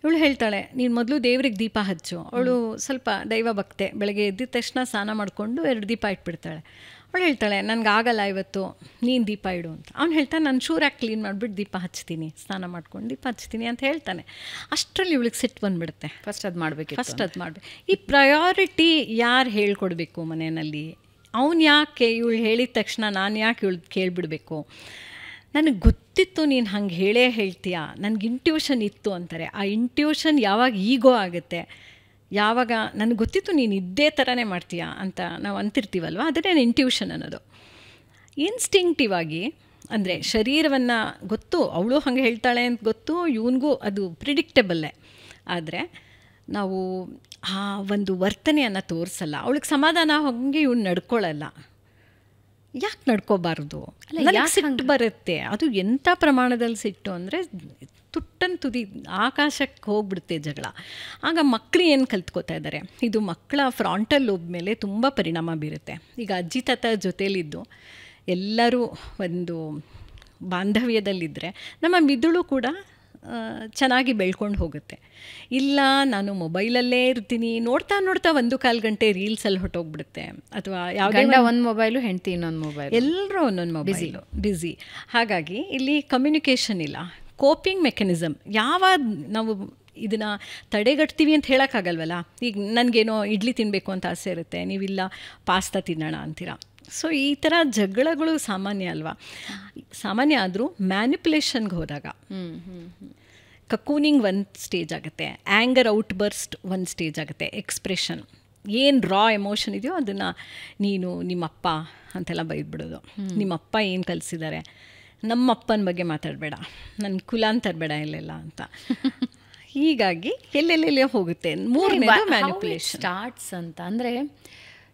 ಇವಳು ಹೇಳ್ತಾಳೆ, ನೀನು ಮೊದಲು ದೇವ್ರಿಗೆ ದೀಪ ಹಚ್ಚು. ಅವಳು ಸ್ವಲ್ಪ ದೈವ ಭಕ್ತೆ. ಬೆಳಗ್ಗೆ ಎದ್ದಿದ ತಕ್ಷಣ ಸ್ನಾನ ಮಾಡಿಕೊಂಡು 2 ದೀಪ ಇಟ್ಬಿಡ್ತಾಳೆ. ಅವಳು ಹೇಳ್ತಾಳೆ, ನನಗಾಗಲ್ಲ ಇವತ್ತು, ನೀನು ದೀಪ ಇಡು ಅಂತ. ಅವ್ನು ಹೇಳ್ತಾನೆ, ನಾನು ಶೂರಾಗಿ ಕ್ಲೀನ್ ಮಾಡಿಬಿಟ್ಟು ದೀಪ ಹಚ್ತೀನಿ, ಸ್ನಾನ ಮಾಡ್ಕೊಂಡು ದೀಪ ಹಚ್ತೀನಿ ಅಂತ ಹೇಳ್ತಾನೆ. ಅಷ್ಟರಲ್ಲಿ ಇವಳಿಗೆ ಸಿಟ್ಟು ಬಂದುಬಿಡುತ್ತೆ. ಫಸ್ಟ್ ಅದು ಮಾಡಬೇಕು. ಈ ಪ್ರಯಾರಿಟಿ ಯಾರು ಹೇಳ್ಕೊಡ್ಬೇಕು ಮನೆಯಲ್ಲಿ? ಅವನು ಯಾಕೆ ಇವಳು ಹೇಳಿದ ತಕ್ಷಣ ನಾನು ಯಾಕೆ ಇವಳು ಕೇಳಿಬಿಡ್ಬೇಕು? ನನಗೆ ಗೊತ್ತಿತ್ತು ನೀನು ಹಂಗೆ ಹೇಳ್ತೀಯಾ, ನನಗೆ ಇಂಟ್ಯೂಷನ್ ಇತ್ತು ಅಂತಾರೆ. ಆ ಇಂಟ್ಯೂಷನ್ ಯಾವಾಗ ಈಗೋ ಆಗುತ್ತೆ, ಯಾವಾಗ ನನಗೆ ಗೊತ್ತಿತ್ತು ನೀನು ಇದ್ದೇ ಥರನೇ ಮಾಡ್ತೀಯಾ ಅಂತ ನಾವು ಅಂತಿರ್ತೀವಲ್ವ, ಅದನ್ನೇ ಇಂಟ್ಯೂಷನ್ ಅನ್ನೋದು. ಇನ್ಸ್ಟಿಂಕ್ಟಿವ್ ಆಗಿ ಅಂದರೆ ಶರೀರವನ್ನು ಗೊತ್ತು, ಅವಳು ಹಂಗೆ ಹೇಳ್ತಾಳೆ ಅಂತ ಗೊತ್ತು, ಇವನಿಗೂ ಅದು ಪ್ರಿಡಿಕ್ಟಬಲ್ಲೇ. ಆದರೆ ನಾವು ಆ ಒಂದು ವರ್ತನೆಯನ್ನು ತೋರಿಸಲ್ಲ. ಅವಳಿಗೆ ಸಮಾಧಾನ ಹಂಗೆ ಇವ್ನು ನಡ್ಕೊಳ್ಳಲ್ಲ. ಯಾಕೆ ನಡ್ಕೋಬಾರ್ದು? ನನಗೆ ಸಿಟ್ಟು ಬರುತ್ತೆ. ಅದು ಎಂಥ ಪ್ರಮಾಣದಲ್ಲಿ ಸಿಟ್ಟು ಅಂದರೆ ತುಟ್ಟನ್ ತುದಿ ಆಕಾಶಕ್ಕೆ ಹೋಗ್ಬಿಡುತ್ತೆ ಜಗಳ. ಆಗ ಮಕ್ಕಳು ಏನು ಕಲ್ತ್ಕೋತಾ ಇದ್ದಾರೆ, ಇದು ಮಕ್ಕಳ ಫ್ರಾಂಟಲ್ ಲೋಬ್ ಮೇಲೆ ತುಂಬ ಪರಿಣಾಮ ಬೀರುತ್ತೆ. ಈಗ ಅಜ್ಜಿ ತಾತ ಜೊತೇಲಿದ್ದು ಎಲ್ಲರೂ ಒಂದು ಬಾಂಧವ್ಯದಲ್ಲಿದ್ದರೆ ನಮ್ಮ ಮಿದುಳು ಕೂಡ ಚೆನ್ನಾಗಿ ಬೆಳ್ಕೊಂಡು ಹೋಗುತ್ತೆ. ಇಲ್ಲ, ನಾನು ಮೊಬೈಲಲ್ಲೇ ಇರ್ತೀನಿ, ನೋಡ್ತಾ ನೋಡ್ತಾ 1-1/4 ಗಂಟೆ ರೀಲ್ಸಲ್ಲಿ ಹೊಟ್ಟೋಗ್ಬಿಡುತ್ತೆ. ಅಥವಾ ಯಾವುದೇ ಒಂದು ಮೊಬೈಲು, ಹೆಂಡತಿ ಇನ್ನೊಂದು ಮೊಬೈಲ್, ಎಲ್ಲರೂ ಒಂದೊಂದು ಮೊಬೈಲು ಬ್ಯುಸಿ. ಹಾಗಾಗಿ ಇಲ್ಲಿ ಕಮ್ಯುನಿಕೇಷನ್ ಇಲ್ಲ. ಕೋಪಿಂಗ್ ಮೆಕ್ಯಾನಿಸಮ್ ಯಾವಾಗ ನಾವು ಇದನ್ನು ತಡೆಗಟ್ತೀವಿ ಅಂತ ಹೇಳೋಕ್ಕಾಗಲ್ವಲ್ಲ. ಈಗ ನನಗೇನೋ ಇಡ್ಲಿ ತಿನ್ನಬೇಕು ಅಂತ ಆಸೆ ಇರುತ್ತೆ, ನೀವಿಲ್ಲ ಪಾಸ್ತಾ ತಿನ್ನೋಣ ಅಂತೀರ. ಸೊ ಈ ಥರ ಜಗಳಗಳು ಸಾಮಾನ್ಯ ಅಲ್ವಾ? ಸಾಮಾನ್ಯ ಆದರೂ ಮ್ಯಾನಿಪ್ಯುಲೇಷನ್ಗೆ ಹೋದಾಗ ಕಕೂನಿಂಗ್ ಒಂದು ಸ್ಟೇಜ್ ಆಗುತ್ತೆ, ಆ್ಯಂಗರ್ ಔಟ್ಬರ್ಸ್ಟ್ ಒಂದು ಸ್ಟೇಜ್ ಆಗುತ್ತೆ, ಎಕ್ಸ್ಪ್ರೆಷನ್ ಏನು ರಾ ಎಮೋಷನ್ ಇದೆಯೋ ಅದನ್ನು ನೀನು ನಿಮ್ಮಪ್ಪ ಅಂತೆಲ್ಲ ಬೈದ್ಬಿಡೋದು. ನಿಮ್ಮಪ್ಪ ಏನು ಕಲಿಸಿದ್ದಾರೆ, ನಮ್ಮಪ್ಪನ ಬಗ್ಗೆ ಮಾತಾಡಬೇಡ, ನನ್ನ ಕುಲ ಅಂತ ತರಬೇಡ ಇಲ್ಲೆಲ್ಲ ಅಂತ. ಹೀಗಾಗಿ ಎಲ್ಲೆಲ್ಲೆಲ್ಲೇ ಹೋಗುತ್ತೆ. ಮೂರನೇದು ಮ್ಯಾನಿಪ್ಯುಲೇಷನ್ ಸ್ಟಾರ್ಟ್ಸ್ ಅಂತ ಅಂದರೆ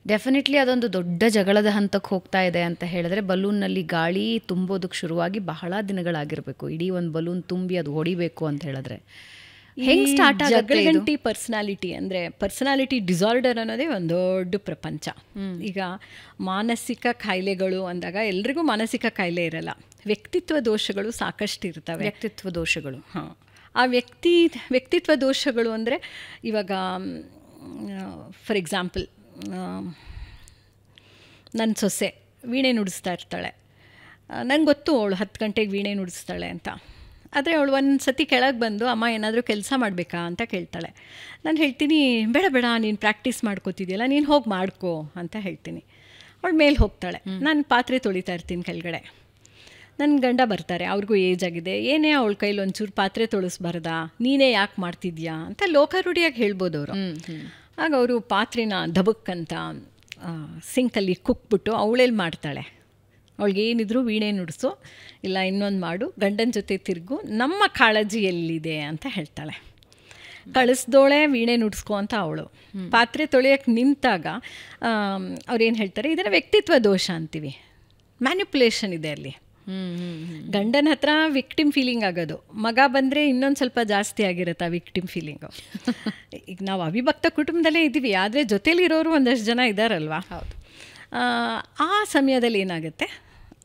ಡೆಫಿನೆಟ್ಲಿ ಅದೊಂದು ದೊಡ್ಡ ಜಗಳದ ಹಂತಕ್ಕೆ ಹೋಗ್ತಾ ಇದೆ ಅಂತ ಹೇಳಿದ್ರೆ, ಬಲೂನ್ನಲ್ಲಿ ಗಾಳಿ ತುಂಬೋದಕ್ಕೆ ಶುರುವಾಗಿ ಬಹಳ ದಿನಗಳಾಗಿರಬೇಕು. ಇಡೀ ಒಂದು ಬಲೂನ್ ತುಂಬಿ ಅದು ಹೊಡಿಬೇಕು ಅಂತ ಹೇಳಿದ್ರೆ ಹೆಂಗೆ ಸ್ಟಾರ್ಟ್ ಆಗುತ್ತೆ? ಜಗಳಗಂಟಿ ಪರ್ಸನಾಲಿಟಿ ಅಂದರೆ ಪರ್ಸನಾಲಿಟಿ ಡಿಸಾರ್ಡರ್ ಅನ್ನೋದೇ ಒಂದು ದೊಡ್ಡ ಪ್ರಪಂಚ. ಈಗ ಮಾನಸಿಕ ಕಾಯಿಲೆಗಳು ಅಂದಾಗ ಎಲ್ರಿಗೂ ಮಾನಸಿಕ ಕಾಯಿಲೆ ಇರಲ್ಲ, ವ್ಯಕ್ತಿತ್ವ ದೋಷಗಳು ಸಾಕಷ್ಟು ಇರ್ತವೆ. ವ್ಯಕ್ತಿತ್ವ ದೋಷಗಳು, ಹಾಂ. ಆ ವ್ಯಕ್ತಿತ್ವ ದೋಷಗಳು ಅಂದರೆ ಇವಾಗ ಫಾರ್ ಎಕ್ಸಾಂಪಲ್, ನನ್ನ ಸೊಸೆ ವೀಣೆ ನುಡಿಸ್ತಾ ಇರ್ತಾಳೆ. ನಂಗೆ ಗೊತ್ತು ಅವಳು 10 ಗಂಟೆಗೆ ವೀಣೆ ನುಡಿಸ್ತಾಳೆ ಅಂತ. ಆದರೆ ಅವಳು ಒಂದು ಸತಿ ಕೆಳಗೆ ಬಂದು, ಅಮ್ಮ ಏನಾದರೂ ಕೆಲಸ ಮಾಡಬೇಕಾ ಅಂತ ಕೇಳ್ತಾಳೆ. ನಾನು ಹೇಳ್ತೀನಿ, ಬೇಡ ಬೇಡ, ನೀನು ಪ್ರಾಕ್ಟೀಸ್ ಮಾಡ್ಕೋತಿದ್ಯಲ್ಲ, ನೀನು ಹೋಗಿ ಮಾಡ್ಕೋ ಅಂತ ಹೇಳ್ತೀನಿ. ಅವಳು ಮೇಲೆ ಹೋಗ್ತಾಳೆ. ನಾನು ಪಾತ್ರೆ ತೊಳಿತಾ ಇರ್ತೀನಿ ಕೆಳಗಡೆ. ನನ್ನ ಗಂಡ ಬರ್ತಾರೆ, ಅವ್ರಿಗೂ ಏಜ್ ಆಗಿದೆ. ಏನೇ ಅವಳ ಕೈಲಿ ಒಂಚೂರು ಪಾತ್ರೆ ತೊಳಿಸ್ಬಾರ್ದಾ, ನೀನೇ ಯಾಕೆ ಮಾಡ್ತಿದ್ಯಾ ಅಂತ ಲೋಕಾರೂಢಿಯಾಗಿ ಹೇಳ್ಬೋದು ಅವರು. ಆಗ ಅವರು ಪಾತ್ರೆನ ದಬಕ್ಕಂತ ಸಿಂಕಲ್ಲಿ ಕುಕ್ಬಿಟ್ಟು ಅವಳೇಲಿ ಮಾಡ್ತಾಳೆ. ಅವಳಿಗೇನಿದ್ರು ವೀಣೆ ನುಡಿಸು, ಇಲ್ಲ ಇನ್ನೊಂದು ಮಾಡು, ಗಂಡನ ಜೊತೆ ತಿರುಗು, ನಮ್ಮ ಕಾಳಜಿ ಎಲ್ಲಿದೆ ಅಂತ ಹೇಳ್ತಾಳೆ. ಕಳಿಸ್ದೋಳೆ ವೀಣೆ ನುಡಿಸ್ಕೊ ಅಂತ ಅವಳು. ಪಾತ್ರೆ ತೊಳೆಯೋಕ್ಕೆ ನಿಂತಾಗ ಅವ್ರೇನು ಹೇಳ್ತಾರೆ, ಇದನ್ನು ವ್ಯಕ್ತಿತ್ವ ದೋಷ ಅಂತೀವಿ. ಮ್ಯಾನಿಪ್ಯುಲೇಷನ್ ಇದೆ ಅಲ್ಲಿ. ಗಂಡನ ಹತ್ರ ವಿಕ್ಟಿಮ್ ಫೀಲಿಂಗ್ ಆಗೋದು, ಮಗ ಬಂದರೆ ಇನ್ನೊಂದು ಸ್ವಲ್ಪ ಜಾಸ್ತಿ ಆಗಿರುತ್ತೆ ಆ ವಿಕ್ಟಿಮ್ ಫೀಲಿಂಗು. ಈಗ ನಾವು ಅವಿಭಕ್ತ ಕುಟುಂಬದಲ್ಲೇ ಇದ್ದೀವಿ, ಆದರೆ ಜೊತೇಲಿರೋರು ಒಂದಷ್ಟು ಜನ ಇದ್ದಾರಲ್ವ. ಹೌದು. ಆ ಸಮಯದಲ್ಲಿ ಏನಾಗುತ್ತೆ,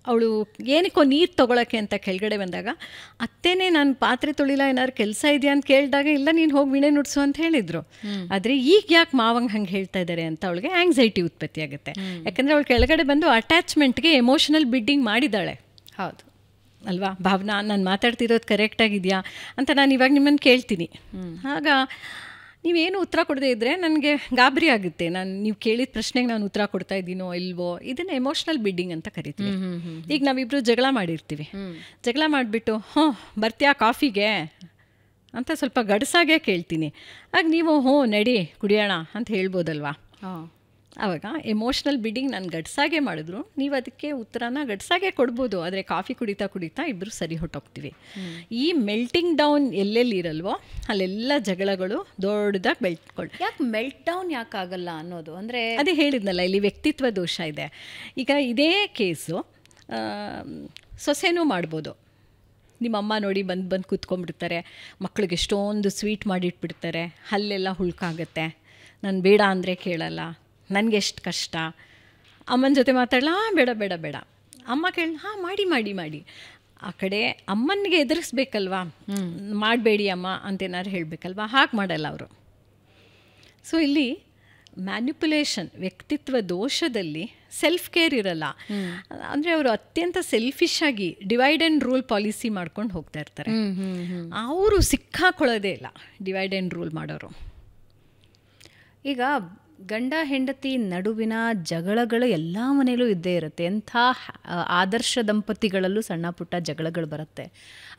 ಅವಳು ಏನಕ್ಕೋ ನೀರು ತೊಗೊಳಕ್ಕೆ ಅಂತ ಕೆಳಗಡೆ ಬಂದಾಗ, ಅತ್ತೇನೆ ನಾನು ಪಾತ್ರೆ ತೊಳಿಲ್ಲ, ಏನಾದ್ರು ಕೆಲಸ ಇದೆಯಾ ಅಂತ ಕೇಳಿದಾಗ, ಇಲ್ಲ ನೀನು ಹೋಗಿ ವೀಣೆ ನುಡಿಸು ಅಂತ ಹೇಳಿದರು. ಆದರೆ ಈಗ ಯಾಕೆ ಮಾವಂಗೆ ಹಂಗೆ ಹೇಳ್ತಾ ಇದ್ದಾರೆ ಅಂತ ಅವಳಿಗೆ ಆ್ಯಂಗ್ಸೈಟಿ ಉತ್ಪತ್ತಿ ಆಗುತ್ತೆ. ಯಾಕಂದರೆ ಅವಳು ಕೆಳಗಡೆ ಬಂದು ಅಟ್ಯಾಚ್ಮೆಂಟ್ಗೆ ಎಮೋಷನಲ್ ಬಿಡ್ಡಿಂಗ್ ಮಾಡಿದ್ದಾಳೆ. ಹೌದು ಅಲ್ವಾ ಭಾವನಾ, ನಾನು ಮಾತಾಡ್ತಿರೋದು ಕರೆಕ್ಟಾಗಿದೆಯಾ ಅಂತ ನಾನು ಇವಾಗ ನಿಮ್ಮನ್ನು ಕೇಳ್ತೀನಿ. ಆಗ ನೀವೇನು ಉತ್ತರ ಕೊಡದೇ ಇದ್ದರೆ ನನಗೆ ಗಾಬರಿ ಆಗುತ್ತೆ. ನೀವು ಕೇಳಿದ ಪ್ರಶ್ನೆಗೆ ನಾನು ಉತ್ತರ ಕೊಡ್ತಾ ಇದ್ದೀನೋ ಇಲ್ವೋ. ಇದನ್ನು ಎಮೋಷ್ನಲ್ ಬಿಡ್ಡಿಂಗ್ ಅಂತ ಕರಿತೀವಿ. ಈಗ ನಾವಿಬ್ಬರು ಜಗಳ ಮಾಡಿರ್ತೀವಿ. ಜಗಳ ಮಾಡಿಬಿಟ್ಟು ಬರ್ತೀಯಾ ಕಾಫಿಗೆ ಅಂತ ಸ್ವಲ್ಪ ಗಡ್ಸಾಗೆ ಕೇಳ್ತೀನಿ. ಆಗ ನೀವು ನಡಿ ಕುಡಿಯೋಣ ಅಂತ ಹೇಳ್ಬೋದಲ್ವಾ. ಆವಾಗ ಎಮೋಷ್ನಲ್ ಬಿಡ್ಡಿಂಗ್ ನಾನು ಗಡ್ಸಾಗೆ ಮಾಡಿದ್ರು ನೀವು ಅದಕ್ಕೆ ಉತ್ತರನ ಗಡ್ಸಾಗೆ ಕೊಡ್ಬೋದು. ಆದರೆ ಕಾಫಿ ಕುಡಿತಾ ಕುಡಿತಾ ಇಬ್ಬರು ಸರಿ ಹೊಟ್ಟೋಗ್ತೀವಿ. ಈ ಮೆಲ್ಟಿಂಗ್ ಡೌನ್ ಎಲ್ಲೆಲ್ಲಿ ಇರಲ್ವೋ ಅಲ್ಲೆಲ್ಲ ಜಗಳಗಳು ದೊಡ್ಡದಾಗಿ ಬೆಳ್ಕೊಳ್ಳಿ. ಯಾಕೆ ಮೆಲ್ಟ್ ಡೌನ್ ಯಾಕಾಗಲ್ಲ ಅನ್ನೋದು ಅಂದರೆ ಅದೇ ಹೇಳಿದ್ನಲ್ಲ, ಇಲ್ಲಿ ವ್ಯಕ್ತಿತ್ವ ದೋಷ ಇದೆ. ಈಗ ಇದೇ ಕೇಸು ಸೊಸೆನೂ ಮಾಡ್ಬೋದು. ನಿಮ್ಮಮ್ಮ ನೋಡಿ ಬಂದು ಕೂತ್ಕೊಂಡ್ಬಿಡ್ತಾರೆ, ಮಕ್ಳಿಗೆ ಎಷ್ಟೊಂದು ಸ್ವೀಟ್ ಮಾಡಿಟ್ಬಿಡ್ತಾರೆ, ಹಲ್ಲೆಲ್ಲ ಹುಳ್ಕಾಗುತ್ತೆ, ನಾನು ಬೇಡ ಅಂದರೆ ಕೇಳಲ್ಲ, ನನಗೆ ಎಷ್ಟು ಕಷ್ಟ. ಅಮ್ಮನ ಜೊತೆ ಮಾತಾಡಲ್ಲ, ಬೇಡ ಬೇಡ ಬೇಡ. ಅಮ್ಮ ಮಾಡಿ ಮಾಡಿ ಮಾಡಿ. ಆ ಕಡೆ ಅಮ್ಮನಿಗೆ ಎದುರಿಸ್ಬೇಕಲ್ವಾ, ಮಾಡಬೇಡಿ ಅಮ್ಮ ಅಂತೇನಾದ್ರು ಹೇಳಬೇಕಲ್ವಾ, ಹಾಗೆ ಮಾಡಲ್ಲ ಅವರು. ಸೊ ಇಲ್ಲಿ ಮ್ಯಾನಿಪ್ಯುಲೇಷನ್, ವ್ಯಕ್ತಿತ್ವ ದೋಷದಲ್ಲಿ ಸೆಲ್ಫ್ ಕೇರ್ ಇರಲ್ಲ. ಅಂದರೆ ಅವರು ಅತ್ಯಂತ ಸೆಲ್ಫಿಶ್ ಆಗಿ ಡಿವೈಡ್ ಆ್ಯಂಡ್ ರೂಲ್ ಪಾಲಿಸಿ ಮಾಡ್ಕೊಂಡು ಹೋಗ್ತಾ ಇರ್ತಾರೆ. ಅವರು ಸಿಕ್ಕಾಕೊಳ್ಳೋದೇ ಇಲ್ಲ ಡಿವೈಡ್ ಆ್ಯಂಡ್ ರೂಲ್ ಮಾಡೋರು. ಈಗ ಗಂಡ ಹೆಂಡತಿ ನಡುವಿನ ಜಗಳಗಳು ಎಲ್ಲ ಮನೆಯಲ್ಲೂ ಇದ್ದೇ ಇರುತ್ತೆ. ಎಂಥ ಆದರ್ಶ ದಂಪತಿಗಳಲ್ಲೂ ಸಣ್ಣ ಪುಟ್ಟ ಜಗಳಗಳು ಬರುತ್ತೆ.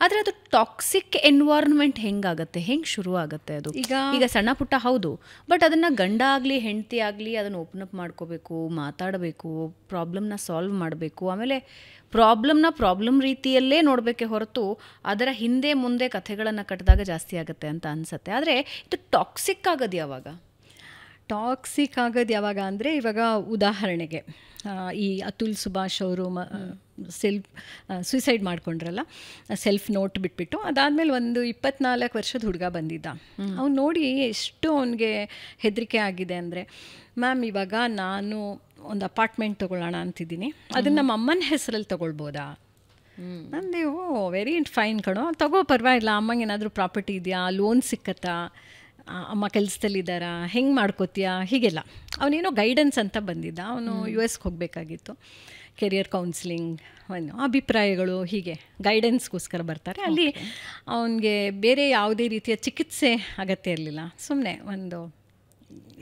ಆದರೆ ಅದು ಟಾಕ್ಸಿಕ್ ಎನ್ವೈರ್ನ್ಮೆಂಟ್ ಹೆಂಗಾಗತ್ತೆ, ಹೆಂಗೆ ಶುರು ಆಗುತ್ತೆ ಅದು? ಈಗ ಸಣ್ಣ ಪುಟ್ಟ ಹೌದು, ಬಟ್ ಅದನ್ನು ಗಂಡ ಆಗಲಿ ಹೆಂಡತಿ ಆಗಲಿ ಅದನ್ನು ಓಪನ್ ಅಪ್ ಮಾಡ್ಕೋಬೇಕು, ಮಾತಾಡಬೇಕು, ಪ್ರಾಬ್ಲಮ್ನ ಸಾಲ್ವ್ ಮಾಡಬೇಕು. ಆಮೇಲೆ ಪ್ರಾಬ್ಲಮ್ ರೀತಿಯಲ್ಲೇ ನೋಡಬೇಕೆ ಹೊರತು ಅದರ ಹಿಂದೆ ಮುಂದೆ ಕಥೆಗಳನ್ನು ಕಟ್ಟಿದಾಗ ಜಾಸ್ತಿ ಆಗುತ್ತೆ ಅಂತ ಅನಿಸುತ್ತೆ. ಆದರೆ ಇದು ಟಾಕ್ಸಿಕ್ ಆಗೋದು ಯಾವಾಗ? ಟಾಕ್ಸಿಕ್ ಆಗೋದು ಯಾವಾಗ ಅಂದರೆ, ಇವಾಗ ಉದಾಹರಣೆಗೆ ಈ ಅತುಲ್ ಸುಭಾಷ್ ಅವರು ಸೂಸೈಡ್ ಮಾಡ್ಕೊಂಡ್ರಲ್ಲ, ಸೆಲ್ಫ್ ನೋಟ್ ಬಿಟ್ಬಿಟ್ಟು ಅದಾದಮೇಲೆ ಒಂದು 24 ವರ್ಷದ ಹುಡುಗ ಬಂದಿದ್ದ. ಅವ್ನು ನೋಡಿ ಎಷ್ಟು ಅವನಿಗೆ ಹೆದರಿಕೆ ಆಗಿದೆ ಅಂದರೆ, ಮ್ಯಾಮ್ ಇವಾಗ ನಾನು ಒಂದು ಅಪಾರ್ಟ್ಮೆಂಟ್ ತೊಗೊಳ್ಳೋಣ ಅಂತಿದ್ದೀನಿ, ಅದನ್ನು ನಮ್ಮ ಅಮ್ಮನ ಹೆಸರಲ್ಲಿ ತೊಗೊಳ್ಬೋದಾ? ನಂದು ವೆರಿ ಫೈನ್ ಕಣೋ, ತಗೋ ಪರವಾಗಿಲ್ಲ, ಅಮ್ಮಂಗೆ ಏನಾದರೂ ಪ್ರಾಪರ್ಟಿ ಇದೆಯಾ, ಲೋನ್ ಸಿಕ್ಕತ್ತಾ, ಅಮ್ಮ ಕೆಲಸದಲ್ಲಿದ್ದಾರಾ, ಹೆಂಗೆ ಮಾಡ್ಕೋತೀಯಾ, ಹೀಗೆಲ್ಲ. ಅವನೇನೋ ಗೈಡೆನ್ಸ್ ಅಂತ ಬಂದಿದ್ದ. ಅವನು US ಹೋಗಬೇಕಾಗಿತ್ತು, ಕೆರಿಯರ್ ಕೌನ್ಸಿಲಿಂಗ್, ಅಭಿಪ್ರಾಯಗಳು, ಹೀಗೆ ಗೈಡೆನ್ಸ್ಗೋಸ್ಕರ ಬರ್ತಾರೆ. ಅಲ್ಲಿ ಅವನಿಗೆ ಬೇರೆ ಯಾವುದೇ ರೀತಿಯ ಚಿಕಿತ್ಸೆ ಅಗತ್ಯ ಇರಲಿಲ್ಲ. ಸುಮ್ಮನೆ